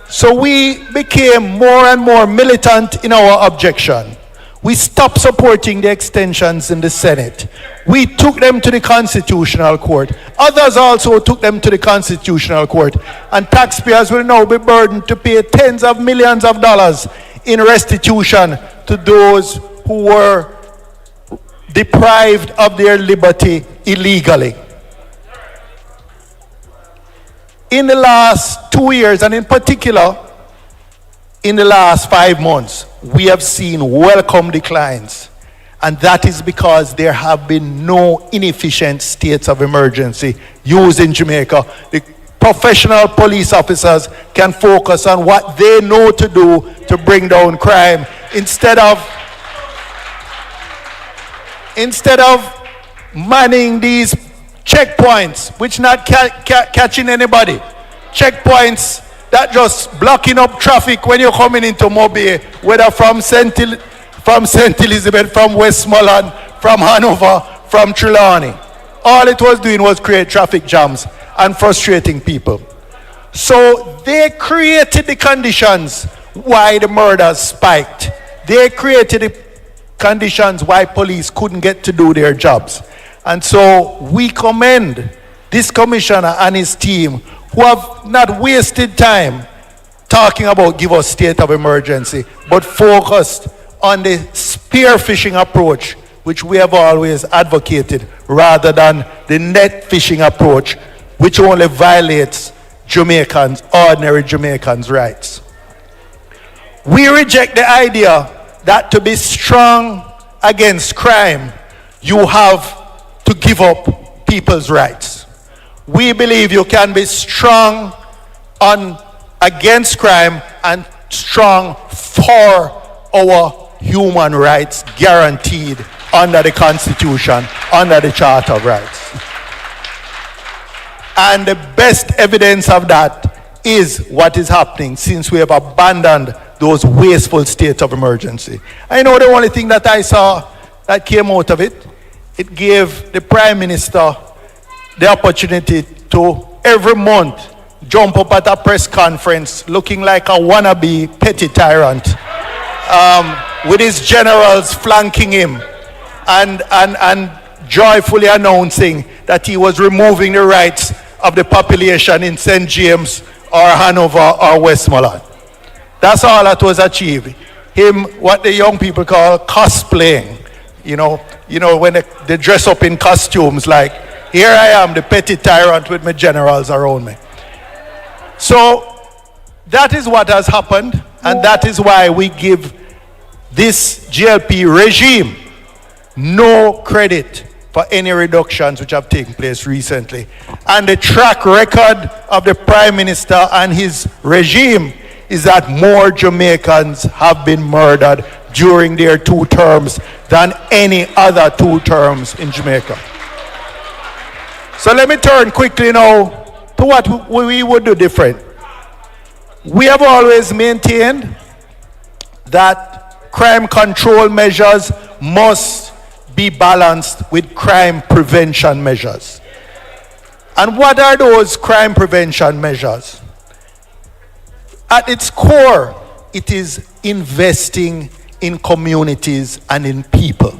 So we became more and more militant in our objection. We stopped supporting the extensions in the Senate. We took them to the Constitutional Court. Others also took them to the Constitutional Court. And taxpayers will now be burdened to pay tens of millions of dollars in restitution to those who were deprived of their liberty illegally. In the last 2 years, and in particular, in the last 5 months, we have seen welcome declines. And that is because there have been no inefficient states of emergency used in Jamaica. The professional police officers can focus on what they know to do to bring down crime instead of manning these checkpoints, which not catching anybody. Checkpoints that just blocking up traffic when you're coming into Mobile, whether from St. Elizabeth, from Westmoreland, from Hanover, from Trelawney. All it was doing was create traffic jams and frustrating people. So they created the conditions why the murders spiked. They created the conditions why police couldn't get to do their jobs. And so we commend this commissioner and his team who have not wasted time talking about give us state of emergency, but focused on the spearfishing approach, which we have always advocated, rather than the net fishing approach, which only violates Jamaicans, ordinary Jamaicans' rights. We reject the idea that to be strong against crime, you have to give up people's rights. We believe you can be strong against crime and strong for our human rights guaranteed under the Constitution, under the Charter of Rights. And the best evidence of that is what is happening since we have abandoned those wasteful states of emergency. I know the only thing that I saw that came out of it, it gave the Prime Minister the opportunity to every month jump up at a press conference looking like a wannabe petty tyrant, with his generals flanking him and joyfully announcing that he was removing the rights of the population in St. James or Hanover or Westmoreland. That's all that was achieved. Him, what the young people call cosplaying. You know when they dress up in costumes like, here I am, the petty tyrant with my generals around me. So that is what has happened, and that is why we give this GLP regime no credit for any reductions which have taken place recently. And the track record of the Prime Minister and his regime is that more Jamaicans have been murdered during their 2 terms than any other 2 terms in Jamaica. So let me turn quickly now to what we would do different. We have always maintained that crime control measures must be balanced with crime prevention measures. And what are those crime prevention measures? At its core, it is investing in communities and in people.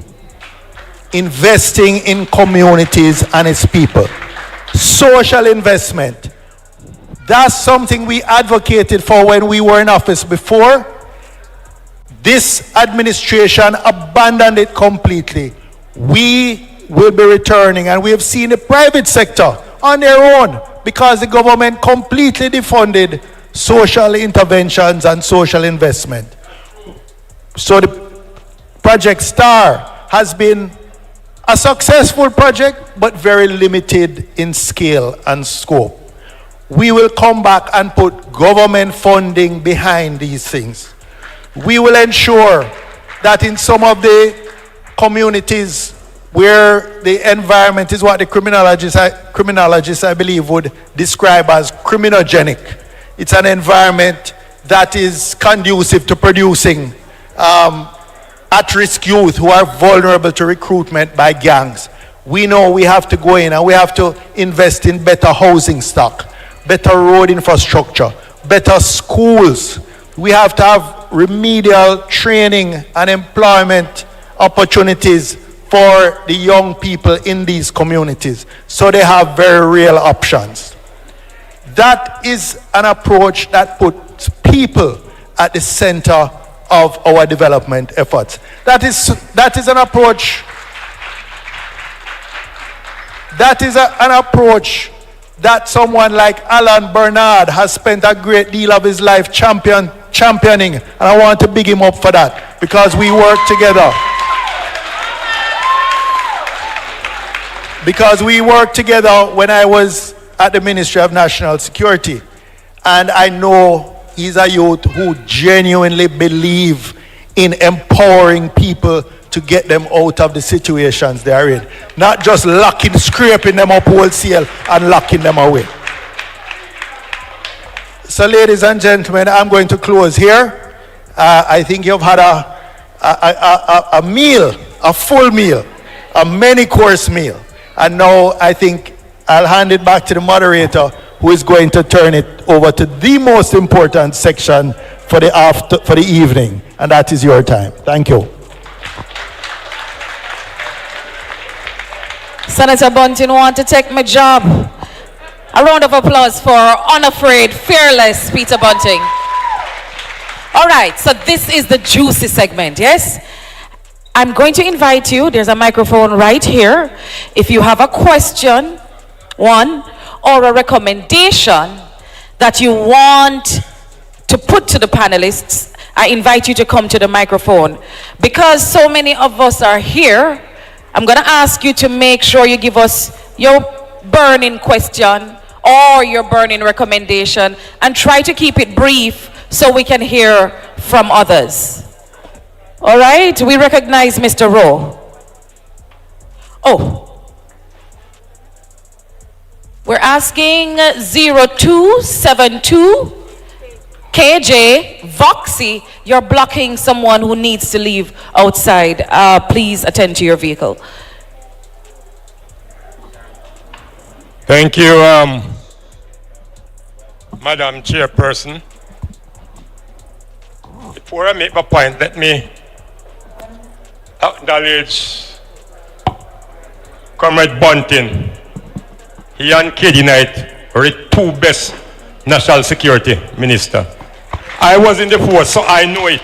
Investing in communities and its people. Social investment. That's something we advocated for when we were in office before. This administration abandoned it completely. We will be returning, and we have seen the private sector on their own because the government completely defunded social interventions and social investment. So the Project STAR has been a successful project, but very limited in scale and scope. We will come back and put government funding behind these things. We will ensure that in some of the communities where the environment is what the criminologists, I believe, would describe as criminogenic. It's an environment that is conducive to producing at-risk youth who are vulnerable to recruitment by gangs. We know we have to go in and we have to invest in better housing stock, better road infrastructure, better schools. We have to have remedial training and employment opportunities for the young people in these communities so they have very real options. That is an approach that puts people at the center of our development efforts. That is an approach That is an approach that someone like Alan Bernard has spent a great deal of his life championing. And I want to big him up for that because we work together. Because we worked together when I was at the Ministry of National Security. And I know he's a youth who genuinely believes in empowering people to get them out of the situations they are in. Not just scraping them up wholesale and locking them away. So ladies and gentlemen, I'm going to close here. I think you've had a meal, a full meal, a many-course meal. And now I think I'll hand it back to the moderator who is going to turn it over to the most important section for the evening. And that is your time. Thank you. Senator Bunting want to take my job. A round of applause for unafraid, fearless Peter Bunting. All right, so this is the juicy segment, yes? I'm going to invite you, there's a microphone right here. If you have a question, one, or a recommendation that you want to put to the panelists, I invite you to come to the microphone. Because so many of us are here, I'm going to ask you to make sure you give us your burning question or your burning recommendation and try to keep it brief so we can hear from others. All right, we recognize Mr. Rowe. Oh, we're asking 0272 KJ Voxy. You're blocking someone who needs to leave outside. Please attend to your vehicle. Thank you, Madam Chairperson. Before I make my point, let me acknowledge Comrade Bunting. He and KD Knight were the two best national security minister. I was in the force, so I know it.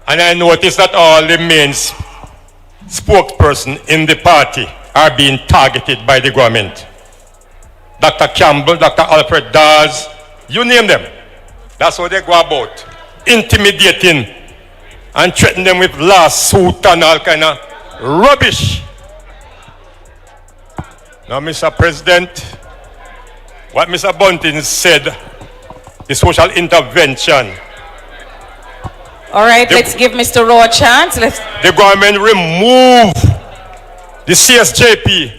And I noticed that all the main spokespersons in the party are being targeted by the government. Dr. Campbell, Dr. Alfred Dawes, you name them. That's how they go about, intimidating and threatening them with lawsuit and all kind of rubbish. Now, Mr. President, what Mr. Bunting said, the social intervention. All right, let's give Mr. Rowe a chance. The government remove the CSJP.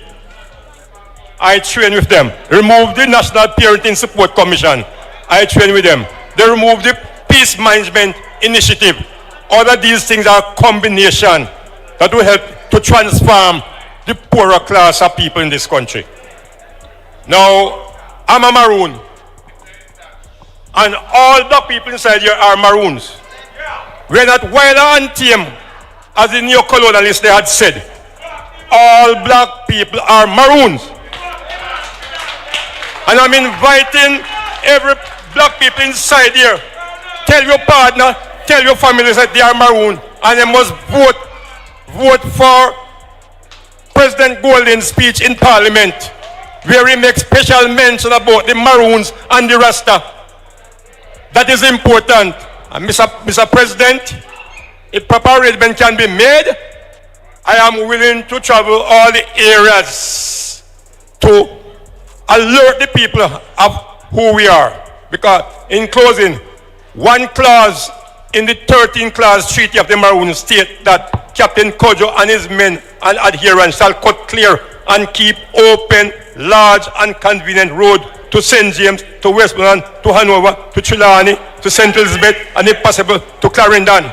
I train with them. Remove the National Parenting Support Commission. I train with them. They remove the Peace Management Initiative. All of these things are a combination that will help to transform the poorer class of people in this country. Now, I'm a Maroon. And all the people inside here are Maroons. We're not wild and tame, as the neo-colonialists they had said. All black people are Maroons. And I'm inviting every black people inside here, tell your partner, tell your family that they are Maroon, and they must vote for President Golden's speech in Parliament, where he makes special mention about the Maroons and the Rasta. That is important. And Mr. President, if proper arrangement can be made, I am willing to travel all the areas to alert the people of who we are. Because in closing, one clause in the 13th clause treaty of the Maroon state that Captain Kojo and his men and adherents shall cut clear and keep open large and convenient road to St. James, to Westmoreland, to Hanover, to Trelawney, to St. Elizabeth, and if possible, to Clarendon.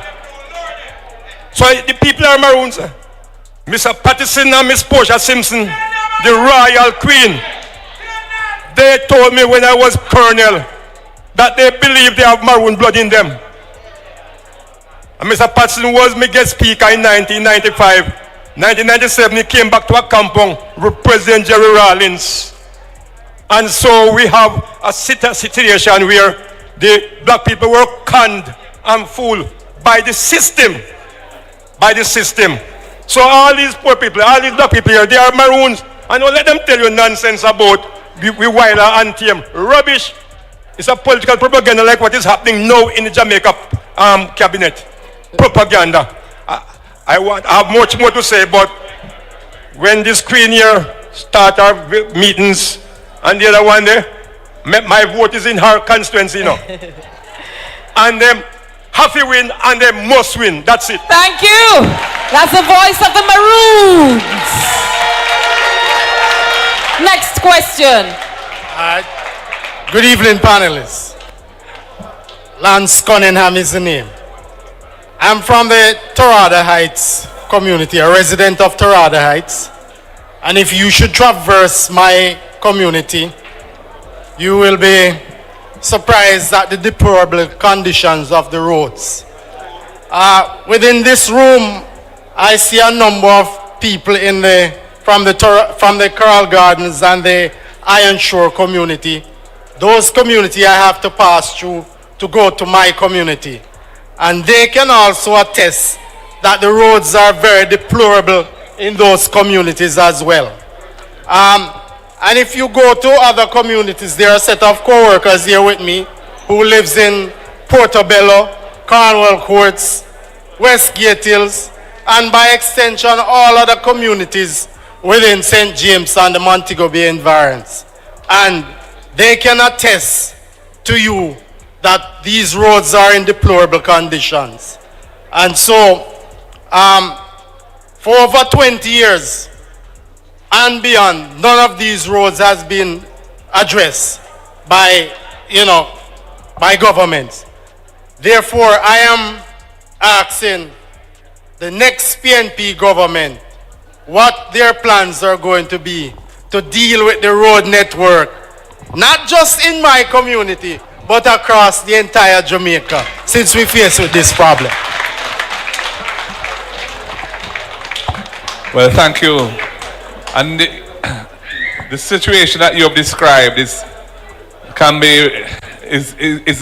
So the people are Maroons. Mr. Patterson and Miss Portia Simpson, the royal queen, they told me when I was colonel that they believe they have Maroon blood in them. And Mr. Patterson was my guest speaker in 1995. 1997, he came back to a compound with President Jerry Rawlings. And so we have a situation where the black people were conned and fooled by the system. By the system. So all these poor people, all these black people here, they are maroons. And don't let them tell you nonsense about we wild and tame. Rubbish. It's a political propaganda like what is happening now in the Jamaica cabinet. Propaganda. I have much more to say, but when this queen here start our meetings and the other one there, my vote is in her constituency, you know. And them have to win and they must win. That's it. Thank you. That's the voice of the Maroons. Next question. Good evening, panelists. Lance Cunningham is the name. I'm from the Torada Heights community, a resident of Torada Heights. And if you should traverse my community, you will be surprised at the deplorable conditions of the roads. Within this room, I see a number of people from the Coral Gardens and the Iron Shore community. Those community I have to pass through to go to my community. And they can also attest that the roads are very deplorable in those communities as well. And if you go to other communities, there are a set of co-workers here with me who lives in Portobello, Cornwall Courts, Westgate Hills, and by extension all other communities within St. James and the Montego Bay environs. And they can attest to you that these roads are in deplorable conditions. And so, for over 20 years and beyond, none of these roads has been addressed by, by governments. Therefore, I am asking the next PNP government what their plans are going to be to deal with the road network, not just in my community, but across the entire Jamaica, since we face with this problem. Well, thank you. And the situation that you have described is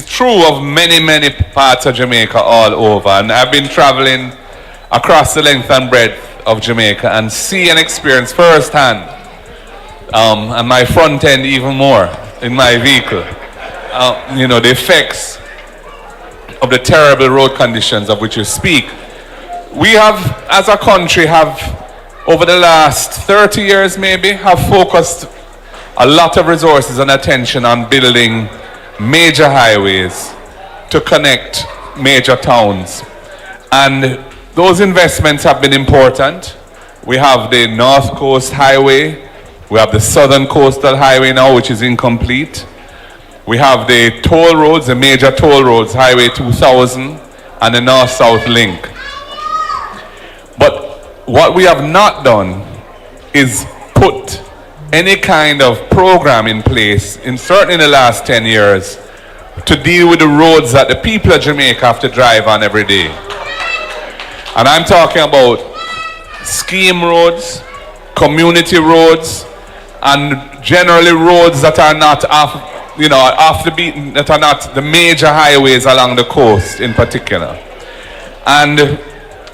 true of many parts of Jamaica all over. And I've been traveling across the length and breadth of Jamaica and see and experience firsthand, and my front end even more in my vehicle, the effects of the terrible road conditions of which you speak. We have, as a country, over the last 30 years maybe, have focused a lot of resources and attention on building major highways to connect major towns. And those investments have been important. We have the North Coast Highway, we have the Southern Coastal Highway now, which is incomplete. We have the toll roads, the major toll roads, Highway 2000 and the North-South Link. But what we have not done is put any kind of program in place, certainly in the last 10 years, to deal with the roads that the people of Jamaica have to drive on every day. And I'm talking about scheme roads, community roads, and generally roads that are not off the beaten, that are not the major highways along the coast in particular. And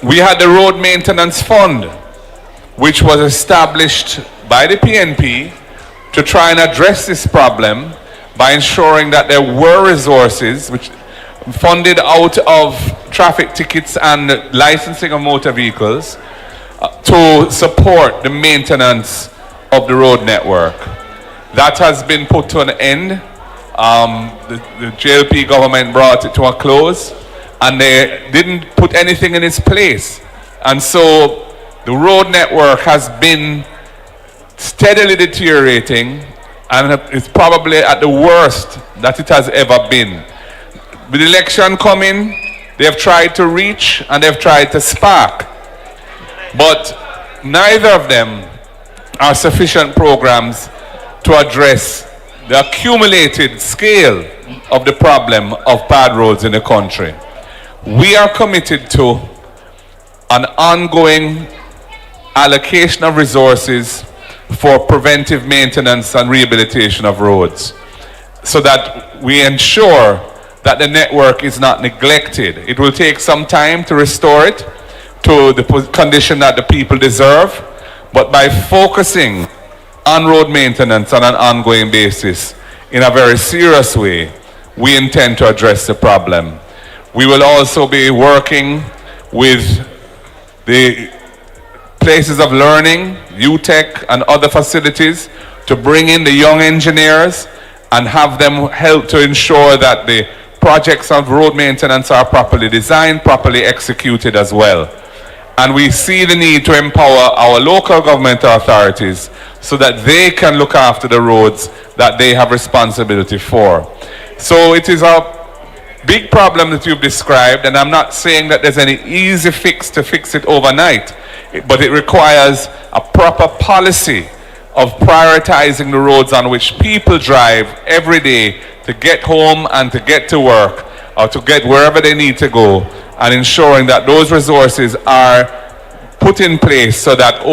we had the Road Maintenance Fund, which was established by the PNP to try and address this problem by ensuring that there were resources which funded out of traffic tickets and licensing of motor vehicles to support the maintenance of the road network. That has been put to an end. The JLP government brought it to a close and they didn't put anything in its place. And so the road network has been steadily deteriorating and it's probably at the worst that it has ever been. With the election coming, they have tried to reach and they've tried to spark. But neither of them are sufficient programs to address the accumulated scale of the problem of bad roads in the country. We are committed to an ongoing allocation of resources for preventive maintenance and rehabilitation of roads so that we ensure that the network is not neglected. It will take some time to restore it, to the condition that the people deserve, but by focusing on road maintenance on an ongoing basis in a very serious way, we intend to address the problem. We will also be working with the places of learning, UTech and other facilities to bring in the young engineers and have them help to ensure that the projects of road maintenance are properly designed, properly executed as well. And we see the need to empower our local government authorities so that they can look after the roads that they have responsibility for. So it is a big problem that you've described, and I'm not saying that there's any easy fix to fix it overnight, but it requires a proper policy of prioritizing the roads on which people drive every day to get home and to get to work or to get wherever they need to go, and ensuring that those resources are put in place so that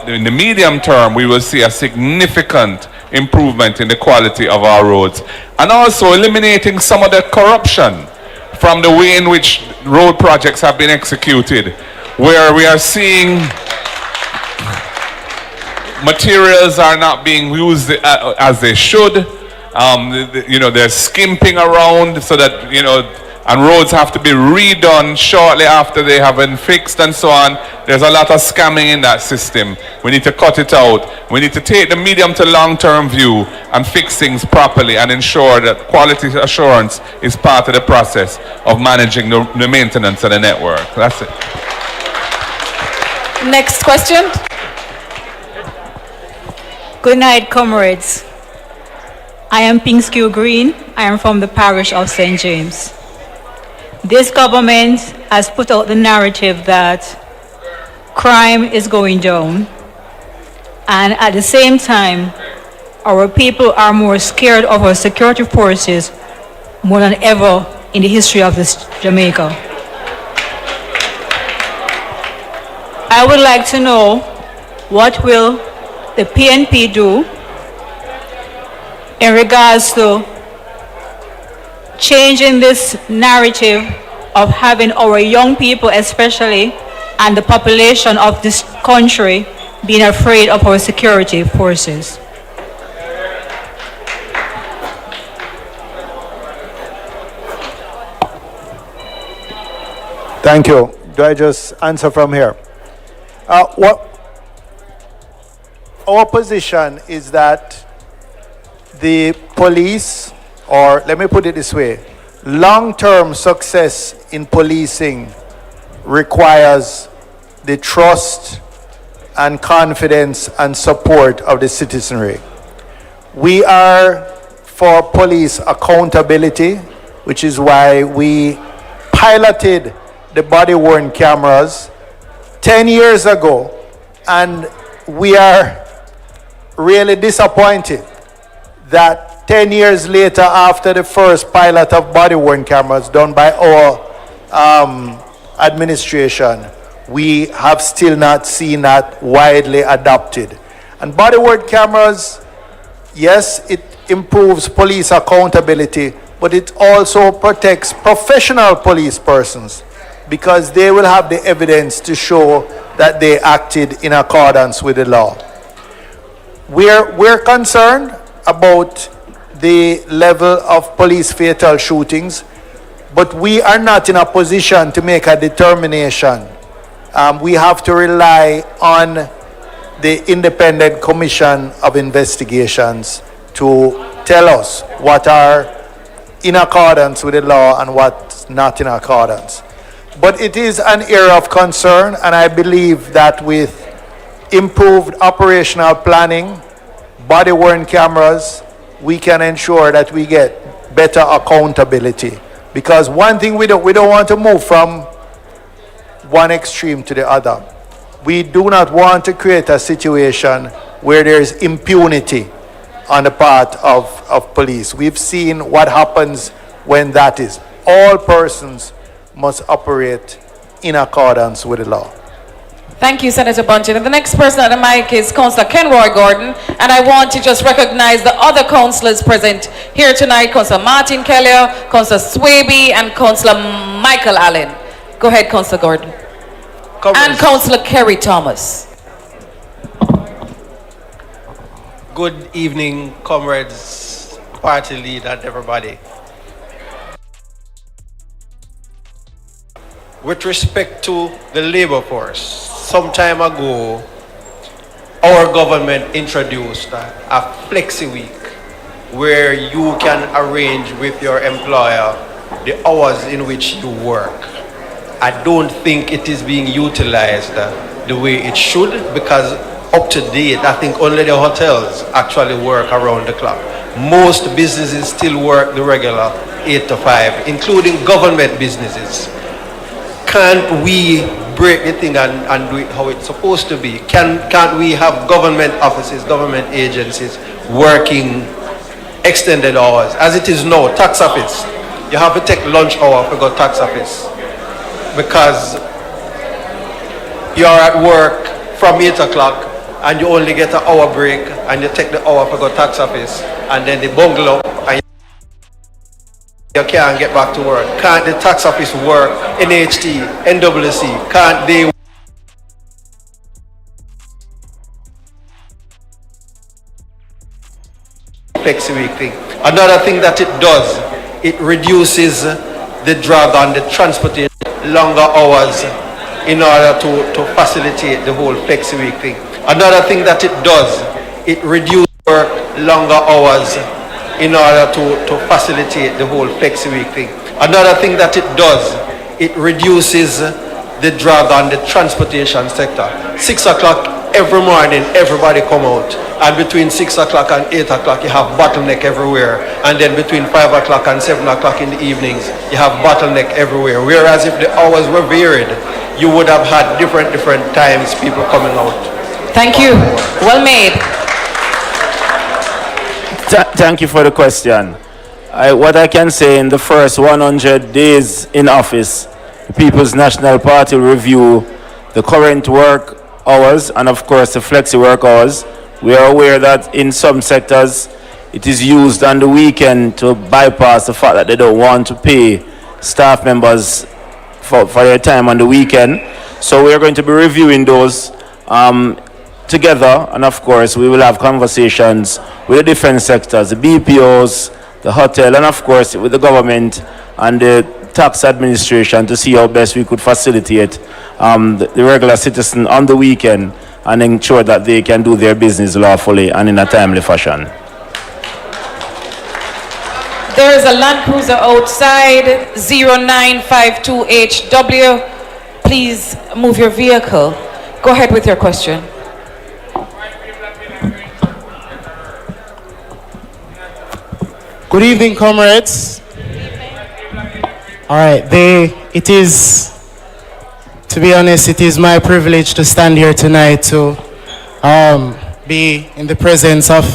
in the medium term we will see a significant improvement in the quality of our roads, and also eliminating some of the corruption from the way in which road projects have been executed, where we are seeing materials are not being used as they should. They're skimping around so that, and roads have to be redone shortly after they have been fixed and so on. There's a lot of scamming in that system. We need to cut it out. We need to take the medium to long-term view and fix things properly and ensure that quality assurance is part of the process of managing the maintenance of the network. That's it. Next question. Good night, comrades. I am Pingskew Green. I am from the parish of St. James. This government has put out the narrative that crime is going down, and at the same time, our people are more scared of our security forces more than ever in the history of this Jamaica. I would like to know, what will the PNP do in regards to changing this narrative of having our young people especially and the population of this country being afraid of our security forces? Thank you. Do I just answer from here? Our position is that the police, or let me put it this way, long-term success in policing requires the trust and confidence and support of the citizenry. We are for police accountability, which is why we piloted the body-worn cameras 10 years ago, and we are really disappointed that 10 years later, after the first pilot of body-worn cameras done by our administration, we have still not seen that widely adopted. And body-worn cameras, yes, it improves police accountability, but it also protects professional police persons because they will have the evidence to show that they acted in accordance with the law. We're concerned about the level of police fatal shootings, but we are not in a position to make a determination. We have to rely on the Independent Commission of Investigations to tell us what are in accordance with the law and what's not in accordance. But it is an area of concern, and I believe that with improved operational planning, body-worn cameras, we can ensure that we get better accountability. Because one thing we don't want to move from one extreme to the other. We do not want to create a situation where there is impunity on the part of police. We've seen what happens when that is. All persons must operate in accordance with the law. Thank you, Senator Bunchen. And the next person at the mic is Councillor Kenroy Gordon. And I want to just recognize the other councillors present here tonight, Councillor Martin Kelly, Councillor Swaby, and Councillor Michael Allen. Go ahead, Councillor Gordon. And Councillor Kerry Thomas. Good evening, comrades, party leader, and everybody. With respect to the labor force, some time ago, our government introduced a flexi week where you can arrange with your employer the hours in which you work. I don't think it is being utilized the way it should, because up to date, I think only the hotels actually work around the clock. Most businesses still work the regular 8 to 5, including government businesses. Can't we break the thing and do it how it's supposed to be? Can't we have government offices, government agencies working extended hours? As it is now, tax office, you have to take lunch hour to go tax office because you're at work from 8 o'clock and you only get an hour break and you take the hour to go tax office and then they bungle up and you can't get back to work. Can't the tax office work? NHT, NWC, can't they flexi week thing? Another thing that it does, it reduces the drag on the transportation, longer hours in order to facilitate the whole flexi week thing. Another thing that it does, it reduces work longer hours in order to facilitate the whole flexi week thing. Another thing that it does, it reduces the drag on the transportation sector. 6 o'clock every morning, everybody come out. And between 6 o'clock and 8 o'clock, you have bottleneck everywhere. And then between 5 o'clock and 7 o'clock in the evenings, you have bottleneck everywhere. Whereas if the hours were varied, you would have had different times people coming out. Thank you. Well made. Thank you for the question. What I can say, in the first 100 days in office, the People's National Party will review the current work hours and of course the flexi work hours. We are aware that in some sectors it is used on the weekend to bypass the fact that they don't want to pay staff members for their time on the weekend. So we are going to be reviewing those together, and of course we will have conversations with the different sectors, the BPOs, the hotel, and of course with the government and the tax administration to see how best we could facilitate the regular citizen on the weekend and ensure that they can do their business lawfully and in a timely fashion. There is a Land Cruiser outside, 0952HW. Please move your vehicle. Go ahead with your question. Good evening, comrades. All right, to be honest, it is my privilege to stand here tonight to be in the presence of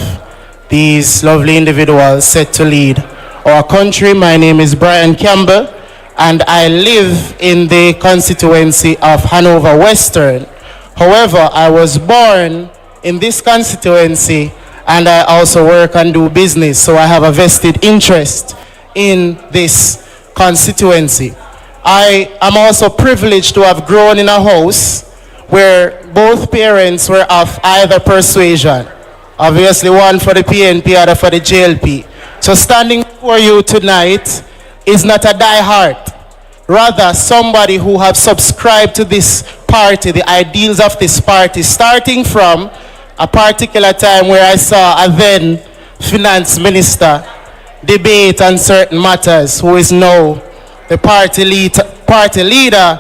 these lovely individuals set to lead our country. My name is Brian Campbell, and I live in the constituency of Hanover Western. However, I was born in this constituency, and I also work and do business, so I have a vested interest in this constituency. I am also privileged to have grown in a house where both parents were of either persuasion. Obviously, one for the PNP, other for the JLP. So standing before you tonight is not a diehard, rather somebody who have subscribed to this party, the ideals of this party, starting from a particular time where I saw a then finance minister debate on certain matters, who is now the party leader,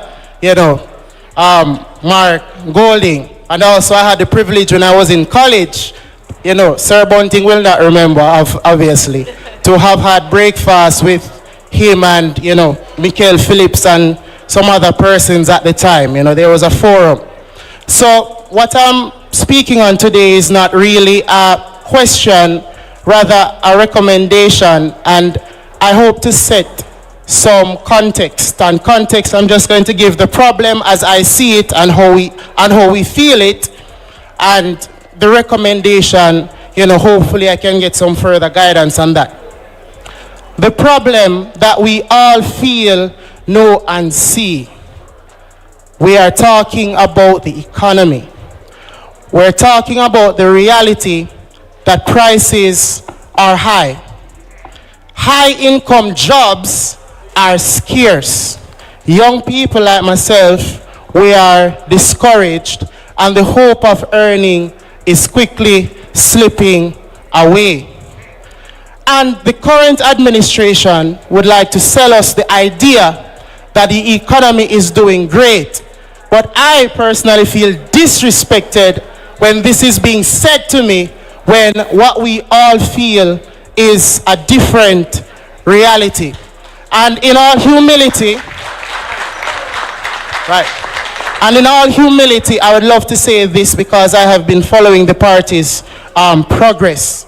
Mark Golding. And also I had the privilege when I was in college, Sir Bunting will not remember, obviously, to have had breakfast with him and, Michael Phillips and some other persons at the time. There was a forum. So what I'm speaking on today is not really a question, rather a recommendation, and I hope to set some context. And context, I'm just going to give the problem as I see it and how we feel it, and the recommendation, hopefully I can get some further guidance on that. The problem that we all feel, know, and see we are talking about the economy. We're talking about the reality that prices are high. High income jobs are scarce. Young people like myself, we are discouraged, and the hope of earning is quickly slipping away. And the current administration would like to sell us the idea that the economy is doing great. But I personally feel disrespected when this is being said to me, when what we all feel is a different reality. And in all humility, and in all humility, I would love to say this because I have been following the party's progress.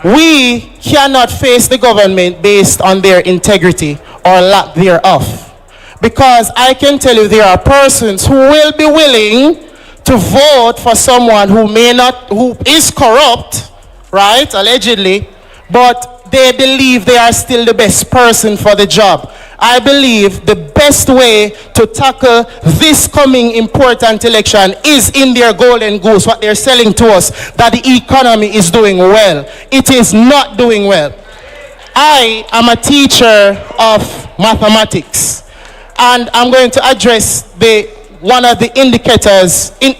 We cannot face the government based on their integrity or lack thereof. Because I can tell you there are persons who will be willing to vote for someone who is corrupt, right, allegedly, but they believe they are still the best person for the job. I believe the best way to tackle this coming important election is in their golden goose, what they're selling to us, that the economy is doing well. It is not doing well. I am a teacher of mathematics, and I'm going to address one of the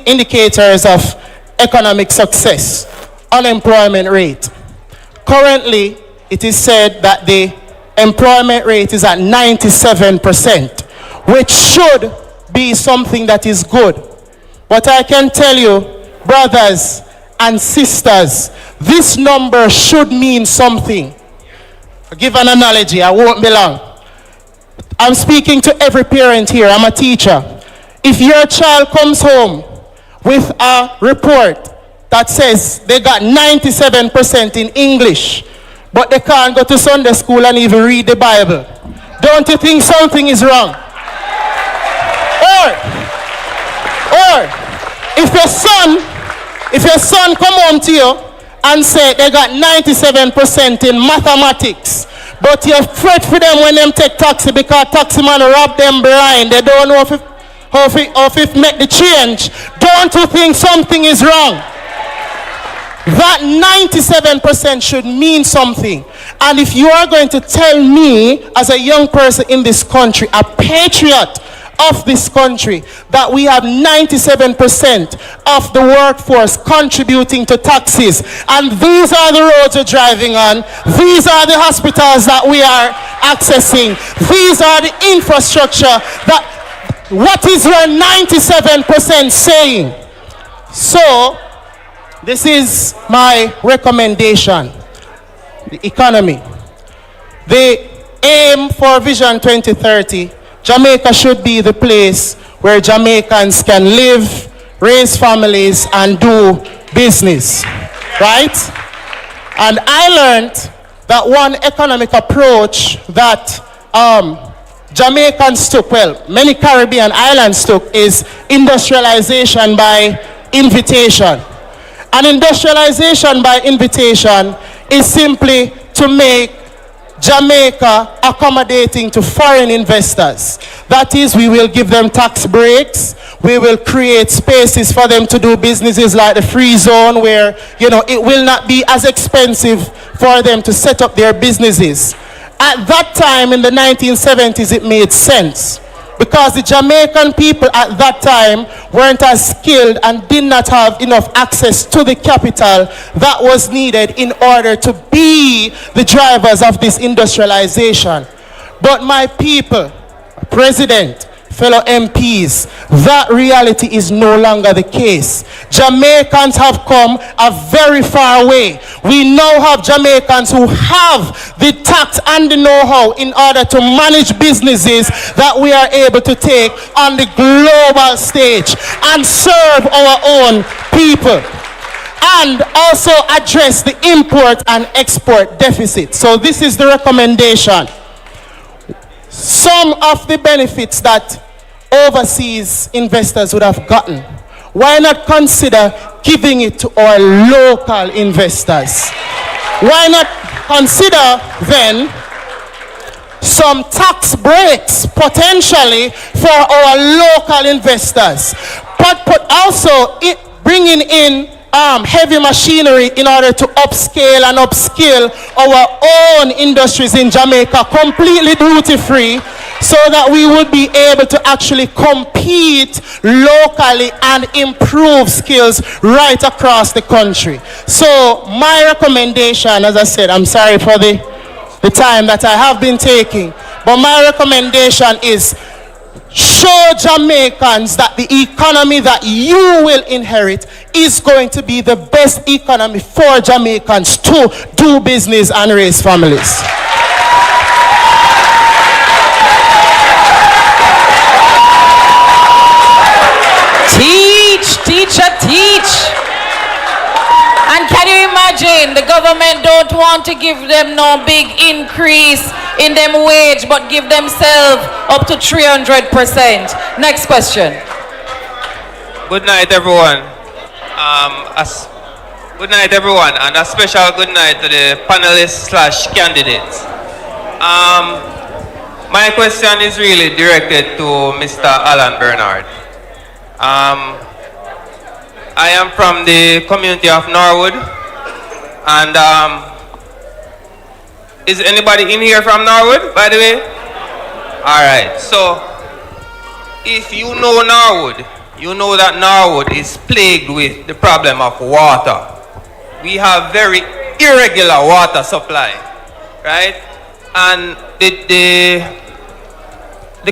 indicators of economic success, unemployment rate. Currently, it is said that the employment rate is at 97%, which should be something that is good. But I can tell you, brothers and sisters, this number should mean something. I'll give an analogy, I won't be long. I'm speaking to every parent here, I'm a teacher. If your child comes home with a report that says they got 97% in English, but they can't go to Sunday school and even read the Bible, don't you think something is wrong? Or if your son come home to you and say they got 97% in mathematics, but you fret for them when them take taxi because taxi man rob them blind, they don't know if make the change, don't you think something is wrong? That 97% should mean something. And if you are going to tell me, as a young person in this country, a patriot of this country, that we have 97% of the workforce contributing to taxes, and these are the roads we're driving on, these are the hospitals that we are accessing, these are the infrastructure, what is your 97% saying? So, this is my recommendation. The economy. The aim for Vision 2030, Jamaica should be the place where Jamaicans can live, raise families, and do business. Right? And I learned that one economic approach that Jamaicans took, well, many Caribbean islands took, is industrialization by invitation. And industrialization by invitation is simply to make Jamaica accommodating to foreign investors. That is, we will give them tax breaks, we will create spaces for them to do businesses like the free zone where, it will not be as expensive for them to set up their businesses. At that time in the 1970s, it made sense, because the Jamaican people at that time weren't as skilled and did not have enough access to the capital that was needed in order to be the drivers of this industrialization. But my people, President, fellow MPs, that reality is no longer the case. Jamaicans have come a very far way. We now have Jamaicans who have the tact and the know-how in order to manage businesses that we are able to take on the global stage and serve our own people, and also address the import and export deficit. So this is the recommendation. Some of the benefits that overseas investors would have gotten, why not consider giving it to our local investors? Why not consider then some tax breaks potentially for our local investors, but also bringing in heavy machinery in order to upscale and upskill our own industries in Jamaica completely duty-free, so that we would be able to actually compete locally and improve skills right across the country. So my recommendation, as I said, I'm sorry for the time that I have been taking, but my recommendation is show Jamaicans that the economy that you will inherit is going to be the best economy for Jamaicans to do business and raise families. Teach, teacher, teach. And can you imagine, the government don't want to give them no big increase in them wage, but give themselves up to 300%. Next question. Good night, everyone. Good night, everyone, and a special good night to the panelists / candidates. My question is really directed to Mr. Alan Bernard. I am from the community of Norwood, and is anybody in here from Norwood, by the way? All right, so if you know Norwood, you know that Norwood is plagued with the problem of water. We have very irregular water supply, right? And the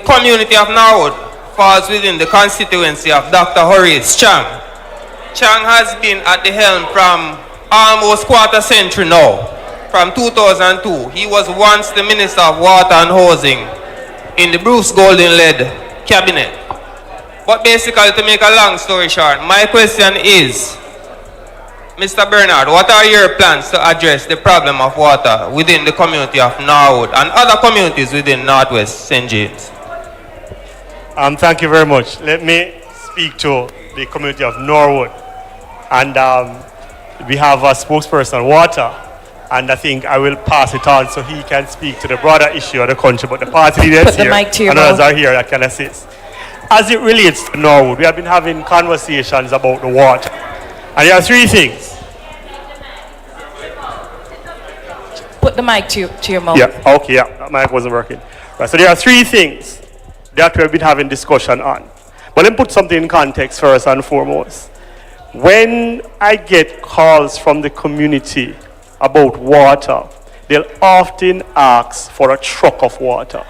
community of Norwood falls within the constituency of Dr. Horace Chang. Chang has been at the helm from almost quarter century now, from 2002. He was once the Minister of Water and Housing in the Bruce Golden-led cabinet. But basically, to make a long story short, my question is, Mr. Bernard, what are your plans to address the problem of water within the community of Norwood and other communities within Northwest St. James? Thank you very much. Let me speak to the community of Norwood. And we have a spokesperson, Water, and I think I will pass it on so he can speak to the broader issue of the country. But the party leaders here and others are here that can assist. As it relates to Norwood, we have been having conversations about the water. And there are three things. Put the mic to your mouth. Yeah, okay, yeah, that mic wasn't working. Right, so there are three things that we have been having discussion on. But let me put something in context first and foremost. When I get calls from the community about water, they'll often ask for a truck of water.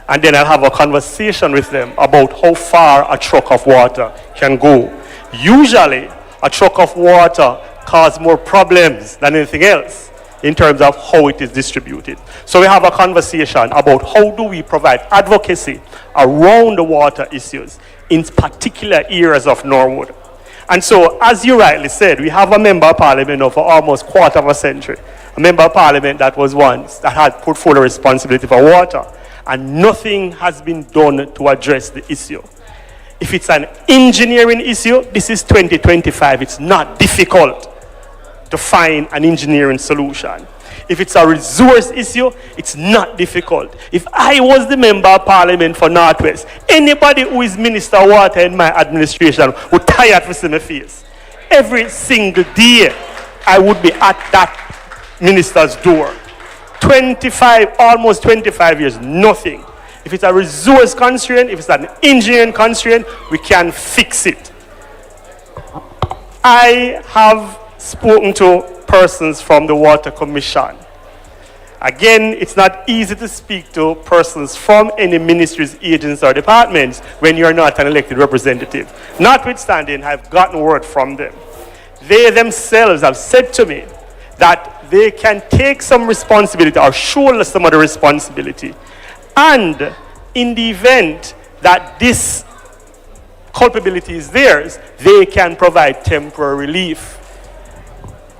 And then I'll have a conversation with them about how far a truck of water can go. Usually, a truck of water causes more problems than anything else in terms of how it is distributed. So we have a conversation about how do we provide advocacy around the water issues in particular areas of Norwood. And so, as you rightly said, we have a member of parliament now for almost quarter of a century. A member of parliament that was once, that had portfolio responsibility for water. And nothing has been done to address the issue. If it's an engineering issue, this is 2025. It's not difficult to find an engineering solution. If it's a resource issue, it's not difficult. If I was the member of parliament for Northwest, anybody who is Minister of Water in my administration would tired to see my face. Every single day, I would be at that minister's door. Almost 25 years, nothing. If it's a resource constraint, if it's an engineering constraint, we can fix it. I have spoken to persons from the Water Commission. Again, it's not easy to speak to persons from any ministries, agencies, or departments when you're not an elected representative. Notwithstanding, I've gotten word from them. They themselves have said to me that they can take some responsibility or shoulder some of the responsibility. And in the event that this culpability is theirs, they can provide temporary relief.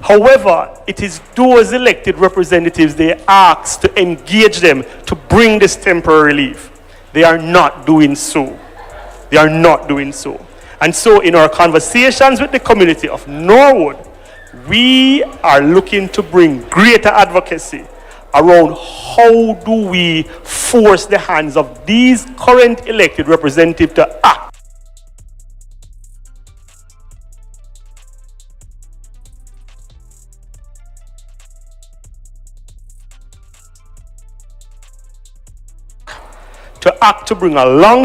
However, it is those elected representatives they ask to engage them to bring this temporary relief. They are not doing so. They are not doing so. And so in our conversations with the community of Norwood, we are looking to bring greater advocacy around how do we force the hands of these current elected representatives to act to bring along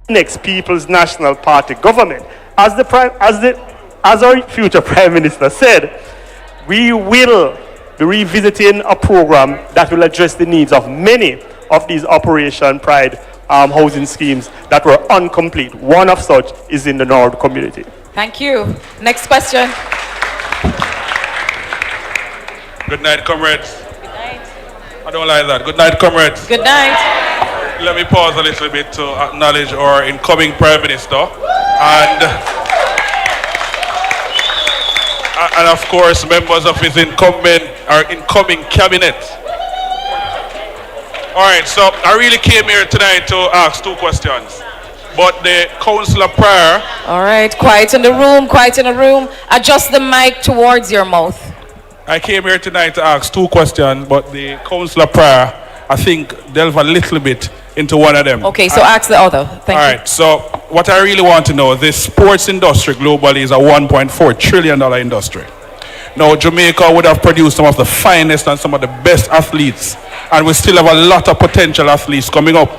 next People's National Party government. As our future Prime Minister said, we will be revisiting a program that will address the needs of many of these Operation Pride housing schemes that were incomplete. One of such is in the Nord community. Thank you. Next question. Good night, comrades. Good night. I don't like that. Good night, comrades. Good night. Let me pause a little bit to acknowledge our incoming Prime Minister and of course members of his incoming cabinet. All right, so I really came here tonight to ask two questions. But the councillor prior. All right, quiet in the room, quiet in the room. Adjust the mic towards your mouth. I came here tonight to ask two questions, but the councillor prior, I think, delve a little bit into one of them. Okay, so ask the other. Thank you. All right, so what I really want to know, the sports industry globally is a $1.4 trillion industry. Now, Jamaica would have produced some of the finest and some of the best athletes, and we still have a lot of potential athletes coming up.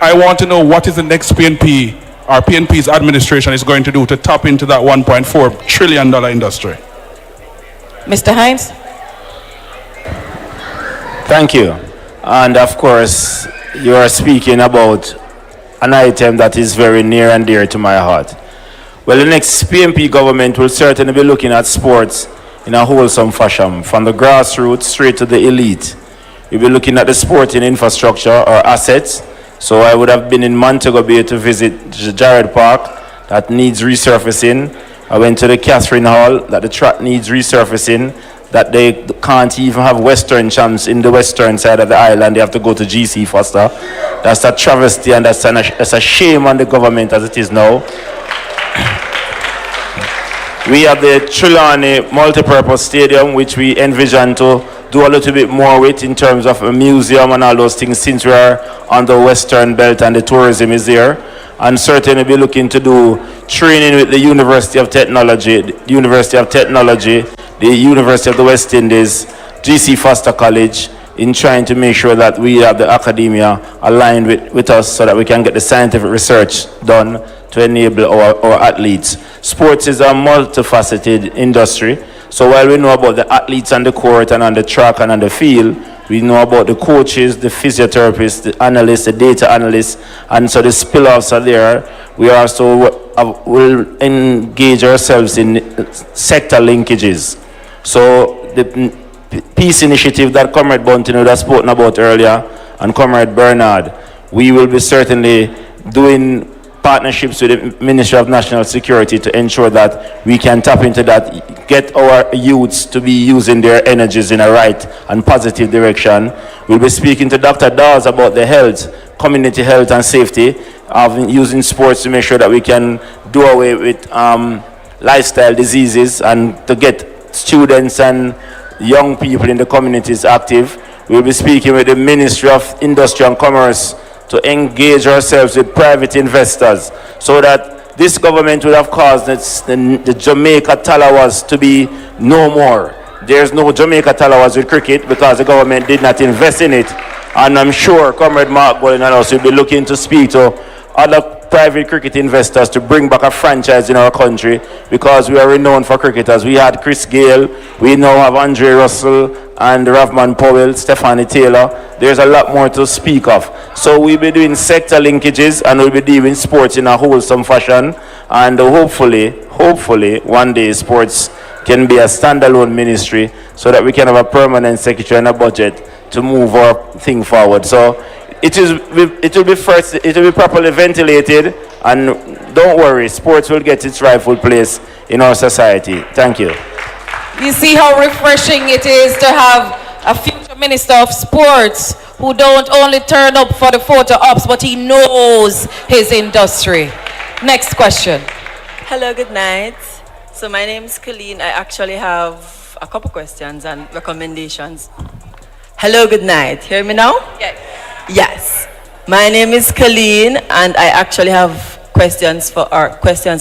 I want to know what is the next PNP or PNP's administration is going to do to tap into that $1.4 trillion industry. Mr. Hines? Thank you. And of course, you are speaking about an item that is very near and dear to my heart. Well, the next PNP government will certainly be looking at sports in a wholesome fashion, from the grassroots straight to the elite. We'll be looking at the sporting infrastructure or assets. So I would have been in Montego Bay to visit Jared Park, that needs resurfacing. I went to the Catherine Hall, that the track needs resurfacing, that they can't even have Western champs in the western side of the island. They have to go to GC Foster. That's a travesty, and that's a shame on the government as it is now. We have the Trelawney Multipurpose Stadium, which we envision to do a little bit more with in terms of a museum and all those things, since we are on the Western Belt and the tourism is there. And certainly be looking to do training with the University of Technology, the University of the West Indies, GC Foster College, in trying to make sure that we have the academia aligned with us so that we can get the scientific research done to enable our athletes. Sports is a multifaceted industry. So while we know about the athletes on the court and on the track and on the field, we know about the coaches, the physiotherapists, the analysts, the data analysts, and so the spill-offs are there. We also will engage ourselves in sector linkages. So the peace initiative that Comrade Bunting would have spoken about earlier, and Comrade Bernard, we will be certainly doing partnerships with the Ministry of National Security to ensure that we can tap into that, get our youths to be using their energies in a right and positive direction. We'll be speaking to Dr. Dawes about the health, community health and safety, of using sports to make sure that we can do away with lifestyle diseases and to get students and young people in the communities active. We'll be speaking with the Ministry of Industry and Commerce to engage ourselves with private investors so that this government would have caused the Jamaica Talawas to be no more. There's no Jamaica Talawas with cricket because the government did not invest in it. And I'm sure Comrade Mark Bolin and us will be looking to speak to other private cricket investors to bring back a franchise in our country, because we are renowned for cricketers. We had Chris Gale, we now have Andre Russell and Ravman Powell, Stephanie Taylor. There's a lot more to speak of. So we'll be doing sector linkages and we'll be doing sports in a wholesome fashion, and hopefully one day sports can be a standalone ministry so that we can have a permanent secretary and a budget to move our thing forward. So it will be properly ventilated, and don't worry, sports will get its rightful place in our society. Thank you. You see how refreshing it is to have a future minister of sports who don't only turn up for the photo ops, but he knows his industry. Next question. Hello, good night. So my name is Colleen. I actually have a couple questions and recommendations. Hello, good night. Hear me now? Yes. Yes. My name is Colleen, and I actually have questions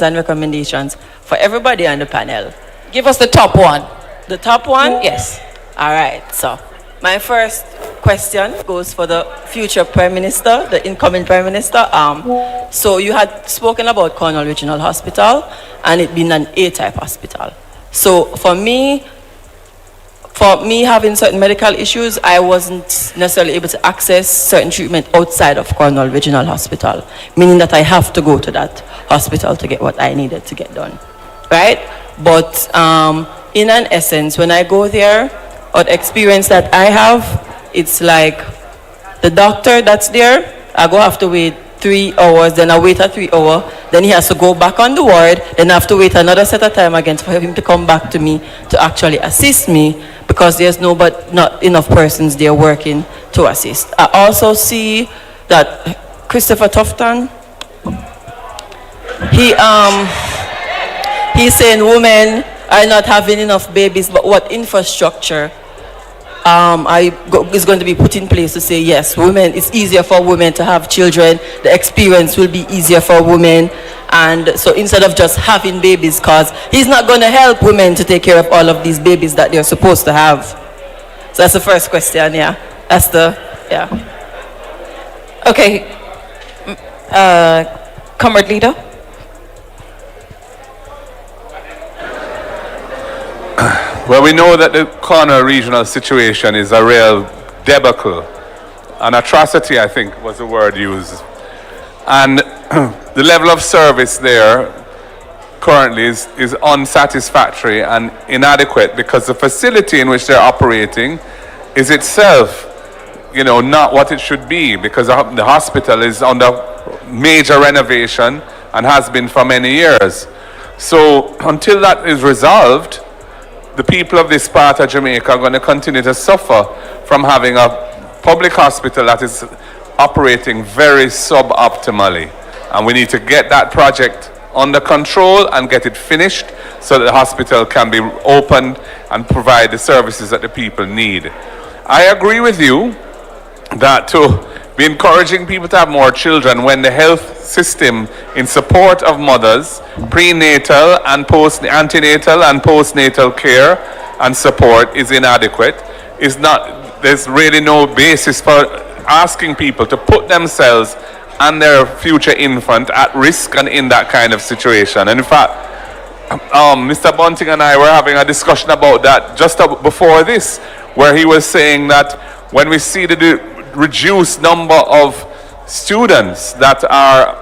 and recommendations for everybody on the panel. Give us the top one. The top one? Yes. All right. So my first question goes for the future Prime Minister, the incoming Prime Minister. So you had spoken about Cornwall Regional Hospital and it being an A-type hospital. So for me having certain medical issues, I wasn't necessarily able to access certain treatment outside of Cornwall Regional Hospital, meaning that I have to go to that hospital to get what I needed to get done, right? But in an essence, when I go there, or the experience that I have, it's like the doctor that's there, I go have to wait 3 hours, then I wait a 3 hour, then he has to go back on the ward, then I have to wait another set of time again for him to come back to me to actually assist me, because there's not enough persons there working to assist. I also see that Christopher Tufton, he's saying women are not having enough babies, but what infrastructure is going to be put in place to say, yes, women, it's easier for women to have children, the experience will be easier for women, and so instead of just having babies, because he's not going to help women to take care of all of these babies that they're supposed to have. So that's the first question, yeah. Okay. Comrade Leader. Well, we know that the Cornwall regional situation is a real debacle. An atrocity, I think, was the word used. And the level of service there currently is unsatisfactory and inadequate, because the facility in which they're operating is itself, not what it should be, because the hospital is under major renovation and has been for many years. So until that is resolved, the people of this part of Jamaica are going to continue to suffer from having a public hospital that is operating very suboptimally. And we need to get that project under control and get it finished so that the hospital can be opened and provide the services that the people need. I agree with you that to be encouraging people to have more children when the health system in support of mothers, prenatal and antenatal and postnatal care and support is inadequate, there's really no basis for asking people to put themselves and their future infant at risk and in that kind of situation. And in fact, Mr. Bunting and I were having a discussion about that just before this, where he was saying that when we see the reduced number of students that are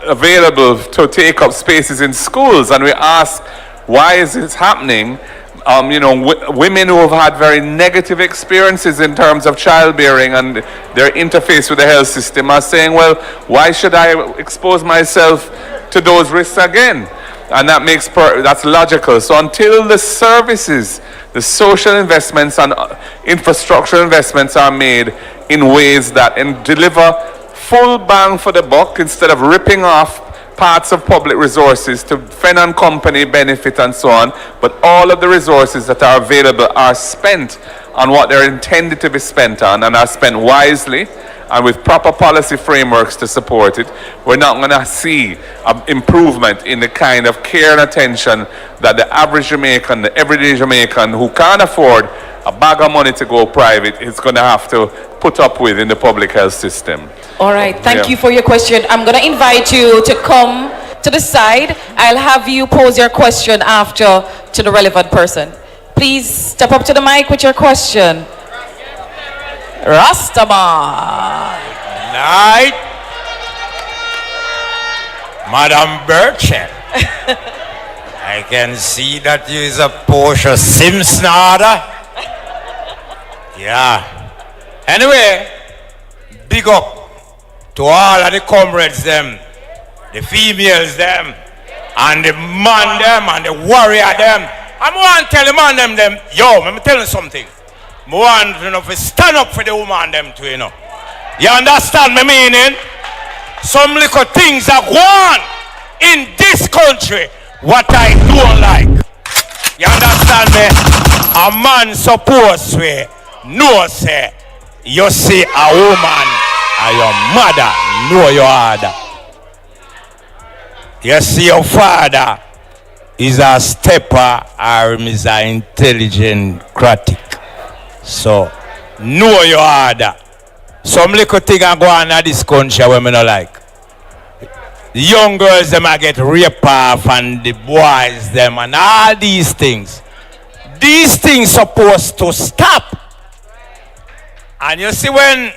available to take up spaces in schools, and we ask, why is this happening? Women who have had very negative experiences in terms of childbearing and their interface with the health system are saying, well, why should I expose myself to those risks again? And that's logical. So until the services, the social investments and infrastructure investments are made in ways that deliver full bang for the buck, instead of ripping off parts of public resources to Fen and Company benefit and so on, but all of the resources that are available are spent on what they're intended to be spent on, and are spent wisely and with proper policy frameworks to support it, we're not going to see an improvement in the kind of care and attention that the average Jamaican, the everyday Jamaican who can't afford a bag of money to go private is going to have to put up with in the public health system. All right, thank you for your question. I'm going to invite you to come to the side. I'll have you pose your question after to the relevant person. Please step up to the mic with your question. Rastaman. Night. Madam Burchett. I can see that you is a Porsche Simpson order. Yeah. Anyway, big up to all of the comrades them, the females them, and the man them, and the warrior them. I want to tell the man them, yo, let me tell you something. I want to stand up for the woman them too, You understand my meaning? Some little things are gone. in this country what I don't like. You understand me? A man supposed to know say you see a woman and your mother know your father. You see your father is a stepper or is an intelligent critic. So know your father. Some little thing I go on in this country where I don't like. The young girls them I get raped off and the boys them and all these things. These things supposed to stop. And you see when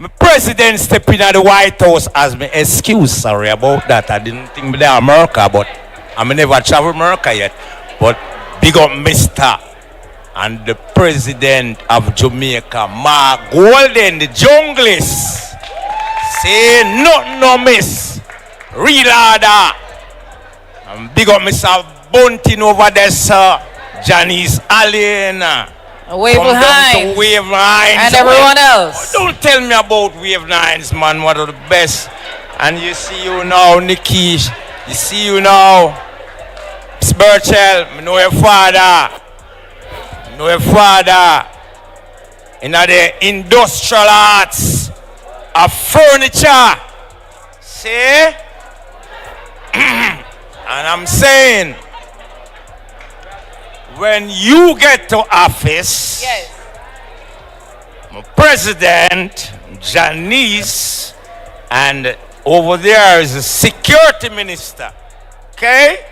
the president step in at the White House as me excuse, sorry about that. I didn't think they are America, but I never travel America yet. But big up Mr. and the president of Jamaica, Mark Golden, the junglist. Say nothing no miss. Real order. And big up Mr. Bunting over there, sir. Janice Allen. Wave Hines. Wave Hines. And everyone else. Don't tell me about Wave Hines, man. One of the best. And you see you now, Nikki. You see you now. Miss Birchell, I know your father. I know your father. In the industrial arts of furniture. See? And I'm saying, when you get to office, yes, President Janice, and over there is the security minister. Okay?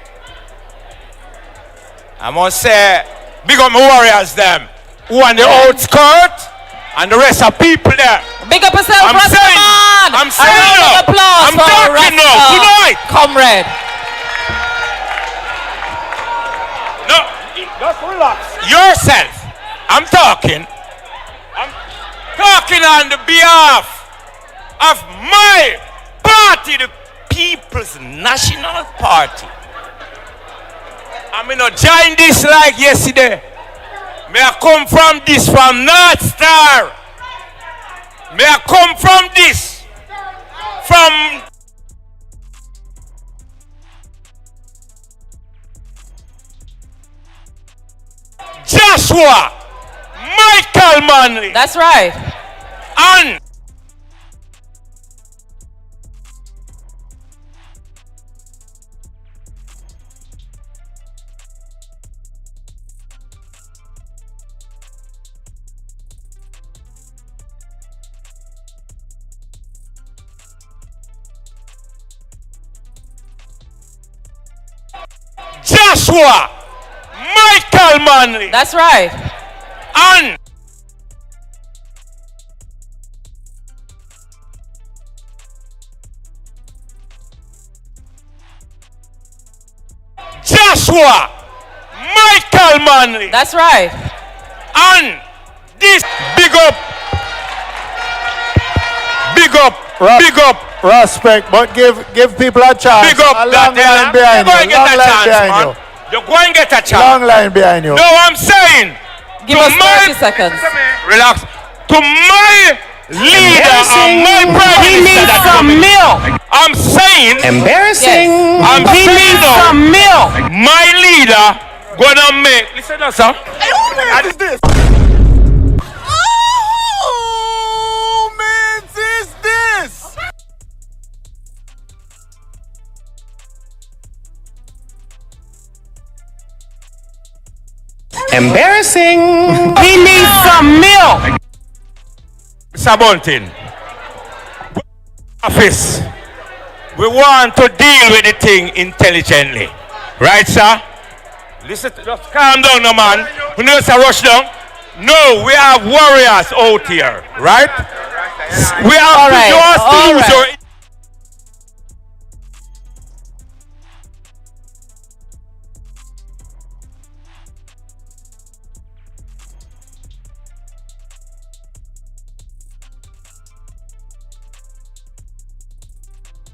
I must say, big up my warriors them who on the outskirt and the rest of people there. Big up yourself, I'm saying now. I'm talking now. Tonight. Comrade. No, just relax. Yourself. I'm talking on the behalf of my party, the People's National Party. I'm not join this like yesterday. May I come from this from North Star. May I come from this from Joshua Michael Manley. That's right. And Joshua Michael Manley. That's right. And Joshua Michael Manley. That's right. And this big up, respect, but give people a chance. big up a that long line behind you're you. going to get Long a line chance, behind man. you. You're going to get a chance. Long line behind you. No, I'm saying. Give to us 30 seconds. Relax. To my leader and my prime minister that's coming. I'm saying. Embarrassing. Yes. I'm saying no. My leader gonna make. Listen now, sir. What is this? Embarrassing. He needs some milk. Mr. Bunting, office, we want to deal with the thing intelligently. Right, sir? Listen, just calm down, no man. We need to rush down. No, we have warriors out here, right? We have to use your.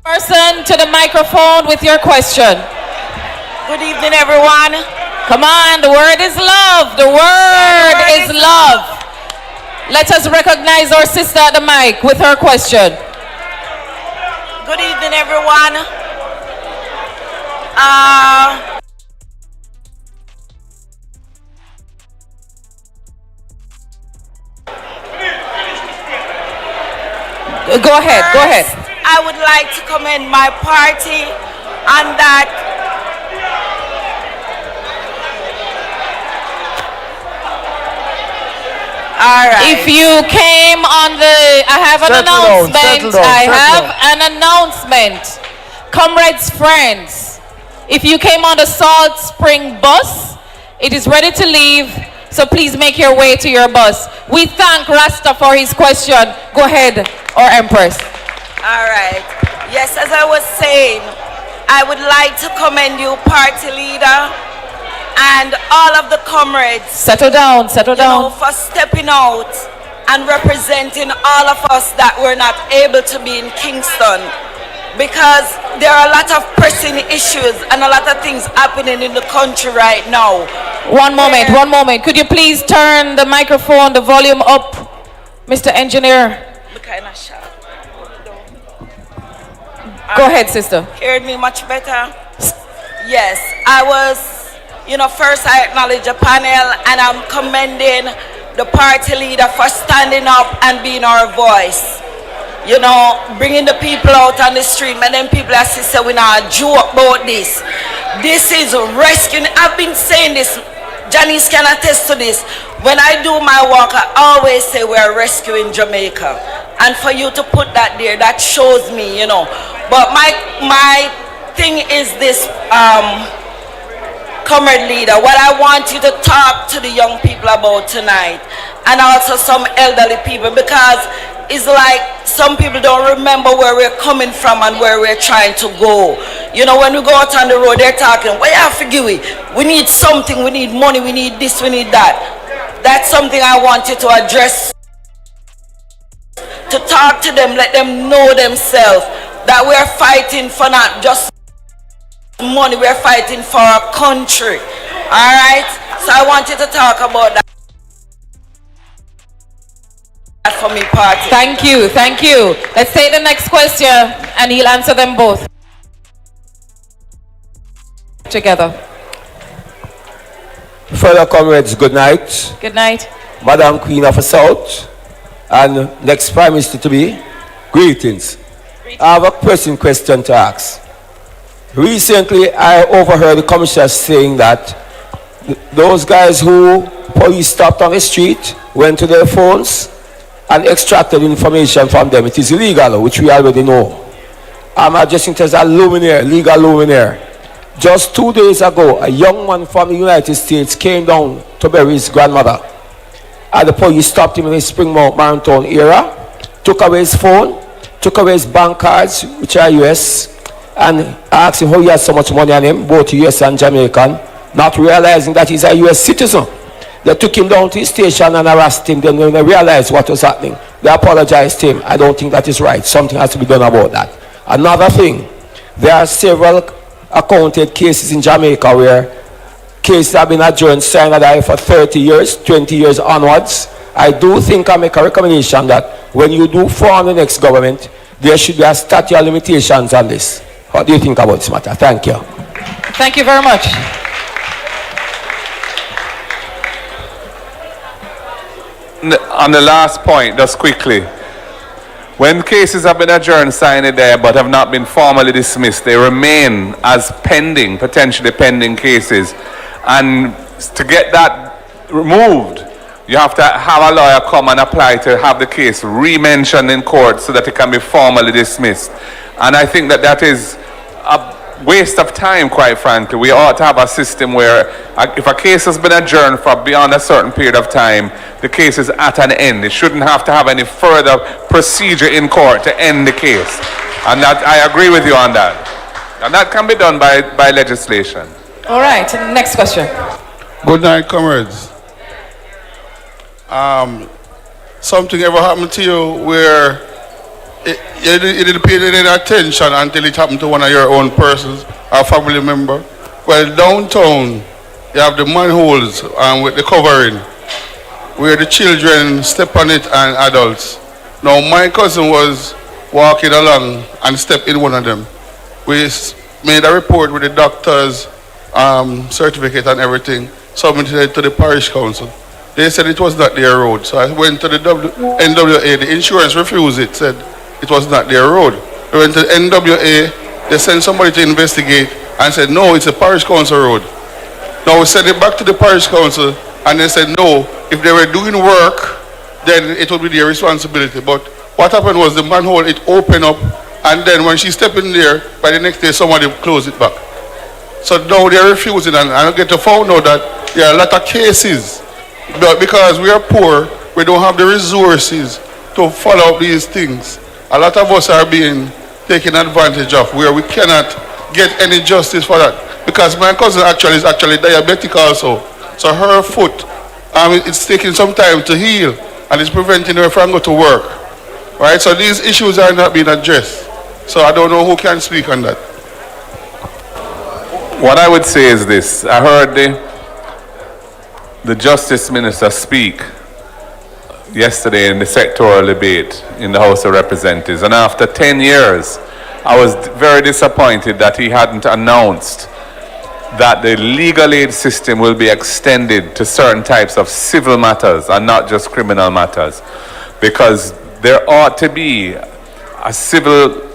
Person to the microphone with your question. Good evening, everyone. Come on, the word is love. The word is love. Let us recognize our sister at the mic with her question. Good evening, everyone. Go ahead, go ahead. I would like to commend my party on that. All right. If you came on the, I have an announcement. I have an announcement. Comrades, friends, if you came on the Salt Spring bus, it is ready to leave, so please make your way to your bus. We thank Rasta for his question. Go ahead, or Empress. All right. Yes, as I was saying, I would like to commend you, party leader, and all of the comrades. Settle down, settle down. For stepping out and representing all of us that were not able to be in Kingston. Because there are a lot of pressing issues and a lot of things happening in the country right now. One moment, one moment. Could you please turn the microphone, the volume up, Mr. Engineer? Go ahead, sister. Heard me much better? Yes, I was, first I acknowledge the panel and I'm commending the party leader for standing up and being our voice. Bringing the people out on the street, and then people are saying we not joke about this. This is rescuing. I've been saying this. Janice can attest to this. When I do my work, I always say we are rescuing Jamaica. And for you to put that there, that shows me, But my thing is this, comrade leader, what I want you to talk to the young people about tonight, and also some elderly people, because it's like some people don't remember where we're coming from and where we're trying to go. When we go out on the road, they're talking, well, yeah, forgive me. We need something, we need money, we need this, we need that. That's something I want you to address. To talk to them, let them know themselves that we're fighting for not just money, we're fighting for our country. All right? So I want you to talk about that for me, party. Thank you, thank you. Let's take the next question and he'll answer them both together. Fellow comrades, good night. Good night. Madam Queen of the South and next Prime Minister to be, greetings. I have a question to ask. Recently, I overheard the commissioner saying that those guys who police stopped on the street went to their phones and extracted information from them. It is illegal, which we already know. I'm addressing it as a luminaire, legal luminaire. Just 2 days ago, a young man from the United States came down to bury his grandmother. And the police stopped him in the Springmount Marathon area, took away his phone, took away his bank cards, which are US, and asked him how he had so much money on him, both US and Jamaican, not realizing that he's a US citizen. They took him down to the station and harassed him. Then when they realized what was happening, they apologized to him. I don't think that is right. Something has to be done about that. Another thing, there are several accounted cases in Jamaica where cases have been adjourned sine die for 30 years, 20 years onwards. I do think I make a recommendation that when you do form the next government, there should be a statute of limitations on this. What do you think about this matter? Thank you. Thank you very much. On the last point, just quickly, when cases have been adjourned sine die but have not been formally dismissed, they remain as pending, potentially pending cases. And to get that removed, you have to have a lawyer come and apply to have the case re-mentioned in court so that it can be formally dismissed. And I think that that is a waste of time, quite frankly. We ought to have a system where if a case has been adjourned for beyond a certain period of time, the case is at an end. It shouldn't have to have any further procedure in court to end the case. And that, I agree with you on that. And that can be done by legislation. All right, next question. Good night, comrades. Something ever happened to you where you didn't pay any attention until it happened to one of your own persons or family member? Well, downtown, you have the manholes with the covering where the children step on it and adults. Now, my cousin was walking along and stepped in one of them. We made a report with the doctor's certificate and everything, submitted it to the parish council. They said it was not their road. So I went to the NWA, the insurance refused it, said it was not their road. I went to the NWA, they sent somebody to investigate and said, no, it's a parish council road. Now we sent it back to the parish council and they said, no, if they were doing work, then it would be their responsibility. But what happened was the manhole, it opened up, and then when she stepped in there, by the next day somebody closed it back. So now they're refusing, and I get to find out that there are a lot of cases. But because we are poor, we don't have the resources to follow up these things. A lot of us are being taken advantage of, where we cannot get any justice for that. Because my cousin is actually diabetic also. So her foot, it's taking some time to heal, and it's preventing her from going to work. Right? So these issues are not being addressed. So I don't know who can speak on that. What I would say is this. I heard the Justice Minister speak yesterday in the sectoral debate in the House of Representatives, and after 10 years I was very disappointed that he hadn't announced that the legal aid system will be extended to certain types of civil matters and not just criminal matters, because there ought to be a civil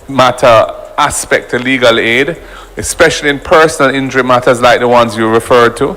matter aspect to legal aid, especially in personal injury matters like the ones you referred to,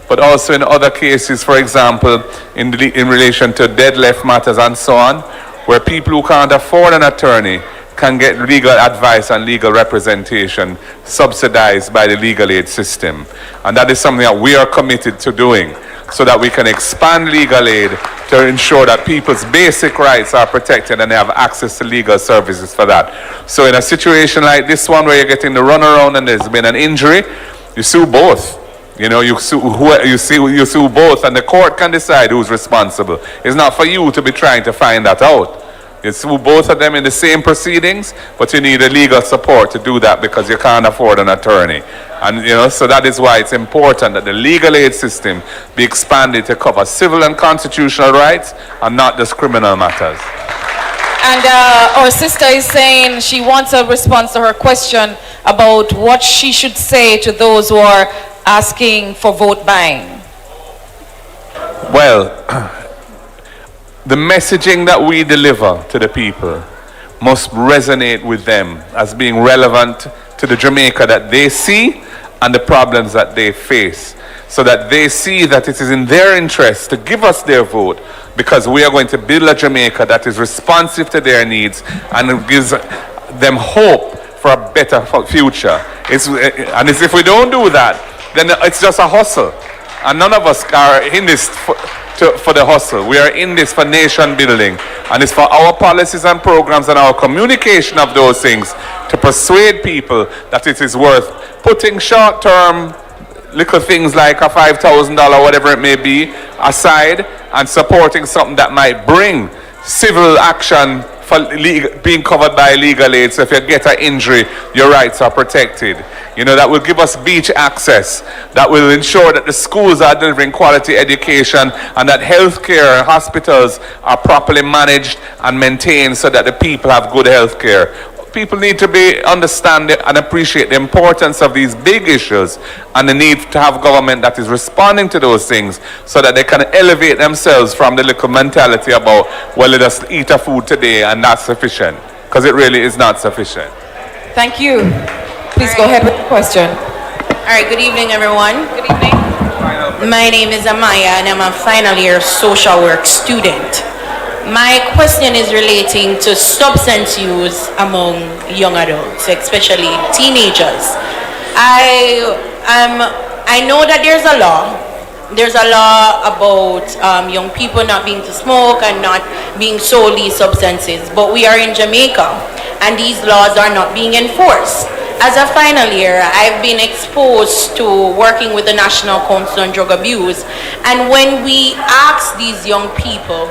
but also in other cases, for example, in relation to dead left matters and so on, where people who can't afford an attorney can get legal advice and legal representation subsidized by the legal aid system. And that is something that we are committed to doing, so that we can expand legal aid to ensure that people's basic rights are protected and they have access to legal services for that. So in a situation like this one, where you're getting the runaround and there's been an injury, you sue both. You know, you sue both, and the court can decide who's responsible. It's not for you to be trying to find that out. You sue both of them in the same proceedings, but you need a legal support to do that because you can't afford an attorney. And you know, so that is why it's important that the legal aid system be expanded to cover civil and constitutional rights and not just criminal matters. And our sister is saying she wants a response to her question about what she should say to those who are asking for vote buying. Well, the messaging that we deliver to the people must resonate with them as being relevant to the Jamaica that they see and the problems that they face, so that they see that it is in their interest to give us their vote, because we are going to build a Jamaica that is responsive to their needs and gives them hope for a better future. And if we don't do that, then it's just a hustle. And none of us are in this for the hustle. We are in this for nation building. And it's for our policies and programs and our communication of those things to persuade people that it is worth putting short-term little things like a $5,000, whatever it may be, aside and supporting something that might bring civil action for being covered by legal aid. So if you get an injury, your rights are protected. You know, that will give us beach access. That will ensure that the schools are delivering quality education and that healthcare and hospitals are properly managed and maintained so that the people have good healthcare. People need to understand and appreciate the importance of these big issues and the need to have government that is responding to those things so that they can elevate themselves from the little mentality about, well, let us eat a food today and that's sufficient, because it really is not sufficient. Thank you. Please go ahead with the question. All right, good evening, everyone. Good evening. My name is Amaya, and I'm a final year social work student. My question is relating to substance use among young adults, especially teenagers. I know that there's a law. There's a law about young people not being to smoke and not being solely substances, but we are in Jamaica, and these laws are not being enforced. As a final year, I've been exposed to working with the National Council on Drug Abuse, and when we ask these young people,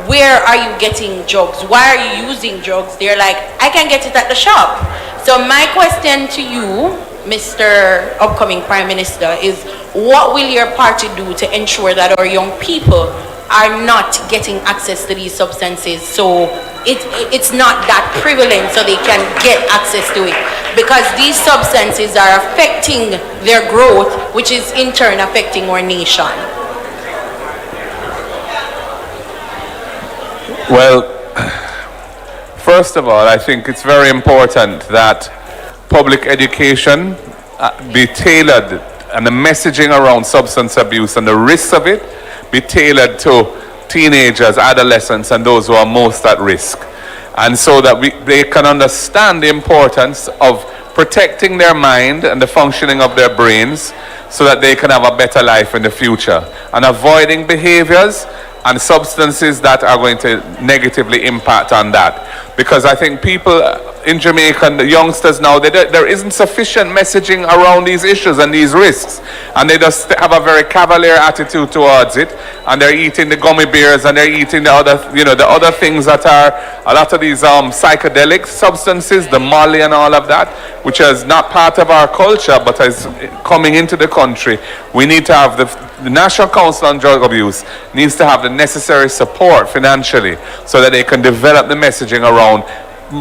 where are you getting drugs? Why are you using drugs? They're like, I can get it at the shop. So my question to you, Mr. Upcoming Prime Minister, is what will your party do to ensure that our young people are not getting access to these substances so it's not that prevalent so they can get access to it. Because these substances are affecting their growth, which is in turn affecting our nation. Well, first of all, I think it's very important that public education be tailored, and the messaging around substance abuse and the risks of it be tailored to teenagers, adolescents, and those who are most at risk. And so that they can understand the importance of protecting their mind and the functioning of their brains so that they can have a better life in the future, and avoiding behaviors and substances that are going to negatively impact on that. Because I think people in Jamaica, and the youngsters now, there isn't sufficient messaging around these issues and these risks, and they just have a very cavalier attitude towards it, and they're eating the gummy bears and they're eating the other, the other things that are a lot of these psychedelic substances, the Molly and all of that, which is not part of our culture but is coming into the country. We need to have the National Council on Drug Abuse needs to have the necessary support financially so that they can develop the messaging around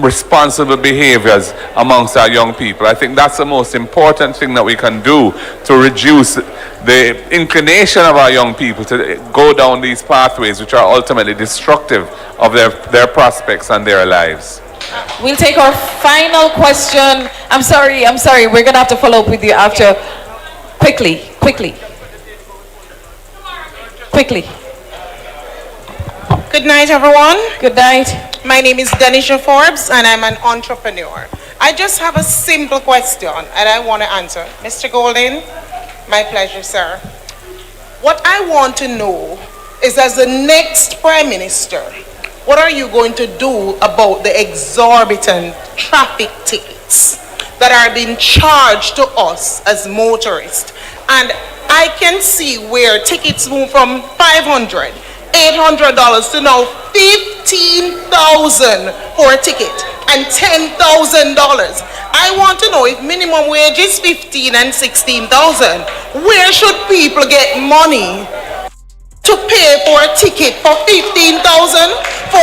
responsible behaviors amongst our young people. I think that's the most important thing that we can do to reduce the inclination of our young people to go down these pathways which are ultimately destructive of their prospects and their lives. We'll take our final question. I'm sorry. We're going to have to follow up with you after. Quickly. Good night, everyone. Good night. My name is Denisha Forbes, and I'm an entrepreneur. I just have a simple question, and I want to answer. Mr. Golden, my pleasure, sir. What I want to know is, as the next Prime Minister, what are you going to do about the exorbitant traffic tickets that are being charged to us as motorists? And I can see where tickets move from $500, $800 to now $15,000 for a ticket and $10,000. I want to know, if minimum wage is $15,000 and $16,000, where should people get money to pay for a ticket for $15,000 for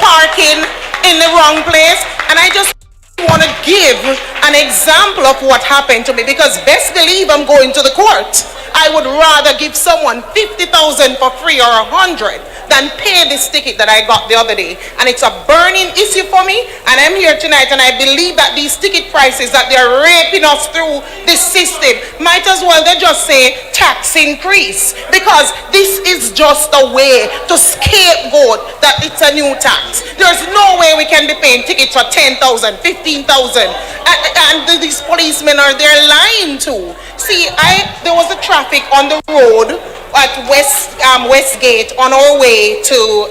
parking in the wrong place? And I just want to give an example of what happened to me, because best believe I'm going to the court. I would rather give someone $50,000 for free or $100,000 than pay this ticket that I got the other day. And it's a burning issue for me, and I'm here tonight, and I believe that these ticket prices that they're raping us through this system, might as well they just say tax increase, because this is just a way to scapegoat that it's a new tax. There's no way we can be paying tickets for $10,000, $15,000, and these policemen are there lying too. See, there was a traffic on the road at Westgate on our way to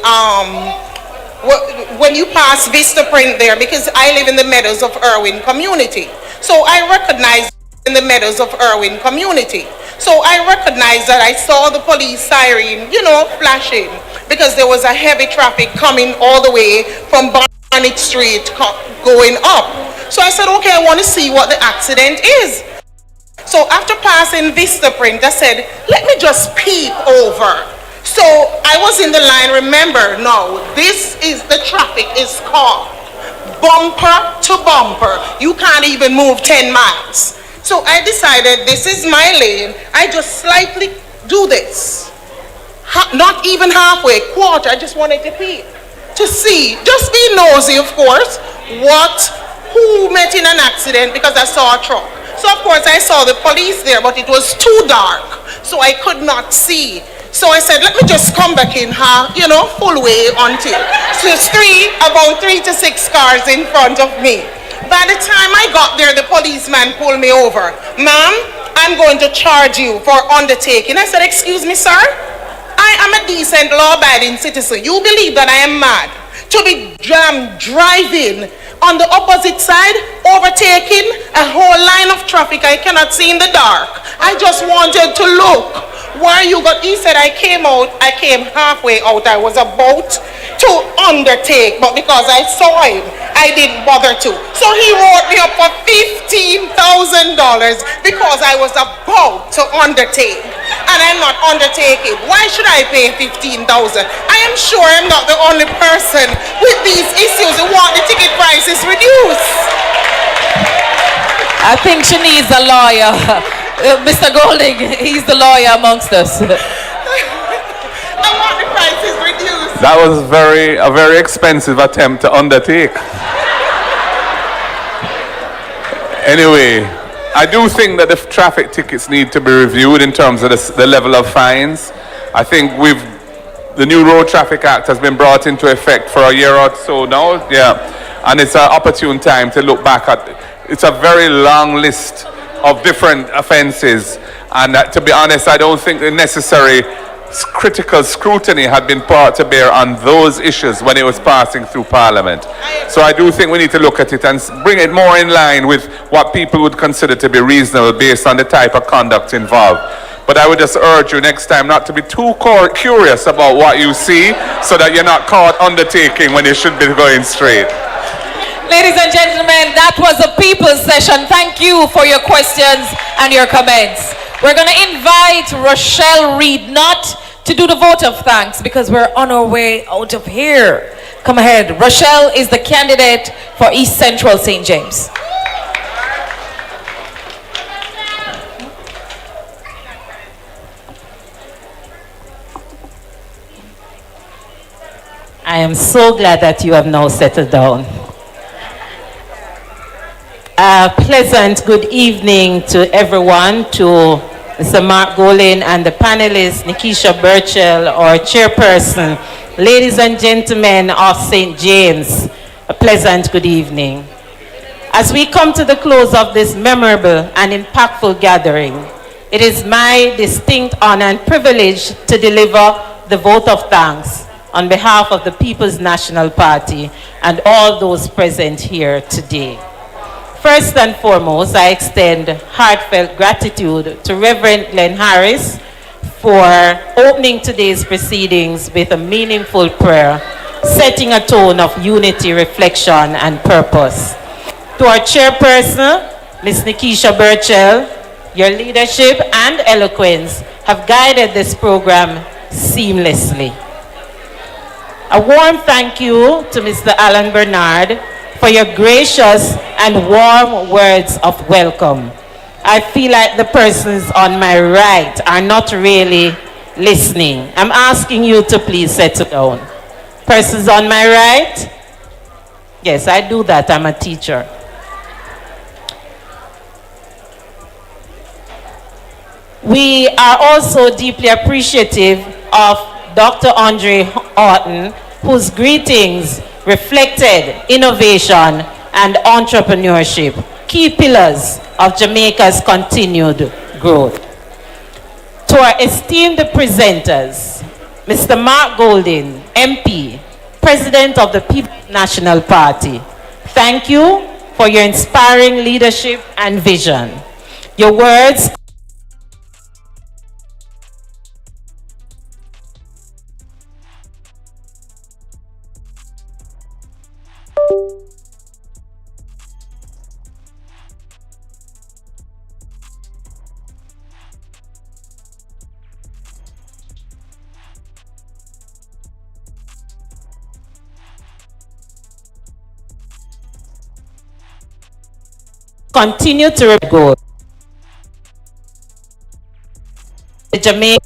when you pass Vista Print there, because I live in the Meadows of Irwin community. So I recognize in the Meadows of Irwin community. So I recognize that I saw the police siren, flashing, because there was a heavy traffic coming all the way from Barnett Street going up. So I said, okay, I want to see what the accident is. So after passing Vista Print, I said, let me just peep over. So I was in the line. Remember, now, the traffic is calm. Bumper to bumper. You can't even move 10 miles. So I decided, this is my lane. I just slightly do this. Not even halfway, quarter. I just wanted to peep, to see, just be nosy, of course, who met in an accident, because I saw a truck. So of course I saw the police there, but it was too dark, so I could not see. So I said, let me just come back in, full way until. So it's about 3 to 6 cars in front of me. By the time I got there, the policeman pulled me over. Ma'am, I'm going to charge you for undertaking. I said, excuse me, sir? I am a decent, law-abiding citizen. You believe that I am mad to be driving on the opposite side, overtaking a whole line of traffic I cannot see in the dark? I just wanted to look. Where you got? He said I came halfway out. I was about to undertake, but because I saw him, I didn't bother to. So he wrote me up for $15,000 because I was about to undertake. and I'm not undertaking. Why should I pay 15,000? I am sure I'm not the only person with these issues who want the ticket prices reduced. I think she needs a lawyer. Mr. Golding, he's the lawyer amongst us. I want the prices reduced. That was a very expensive attempt to undertake. Anyway, I do think that the traffic tickets need to be reviewed in terms of the level of fines. I think the new Road Traffic Act has been brought into effect for a year or so now, and it's an opportune time to look back at. It's a very long list of different offences, and to be honest, I don't think the necessary critical scrutiny had been brought to bear on those issues when it was passing through Parliament. So I do think we need to look at it and bring it more in line with what people would consider to be reasonable based on the type of conduct involved. But I would just urge you next time not to be too curious about what you see, so that you're not caught undertaking when you should be going straight. Ladies and gentlemen, that was a people's session. Thank you for your questions and your comments. We're going to invite Rochelle Reed-Knott to do the vote of thanks because we're on our way out of here. Come ahead. Rochelle is the candidate for East Central St. James. I am so glad that you have now settled down. A pleasant good evening to everyone, to Mr. Mark Golin and the panelists, Nikisha Burchell, our chairperson, ladies and gentlemen of St. James, a pleasant good evening. As we come to the close of this memorable and impactful gathering, it is my distinct honor and privilege to deliver the vote of thanks on behalf of the People's National Party and all those present here today. First and foremost, I extend heartfelt gratitude to Reverend Glenn Harris for opening today's proceedings with a meaningful prayer, setting a tone of unity, reflection, and purpose. To our chairperson, Ms. Nikisha Burchell, your leadership and eloquence have guided this program seamlessly. A warm thank you to Mr. Alan Bernard for your gracious and warm words of welcome. I feel like the persons on my right are not really listening. I'm asking you to please settle down. Persons on my right? Yes, I do that. I'm a teacher. We are also deeply appreciative of Dr. Andre Horton, whose greetings reflected innovation and entrepreneurship, key pillars of Jamaica's continued growth. To our esteemed presenters, Mr. Mark Golding, MP, President of the People's National Party, thank you for your inspiring leadership and vision. Your words continue to go. The Jamaica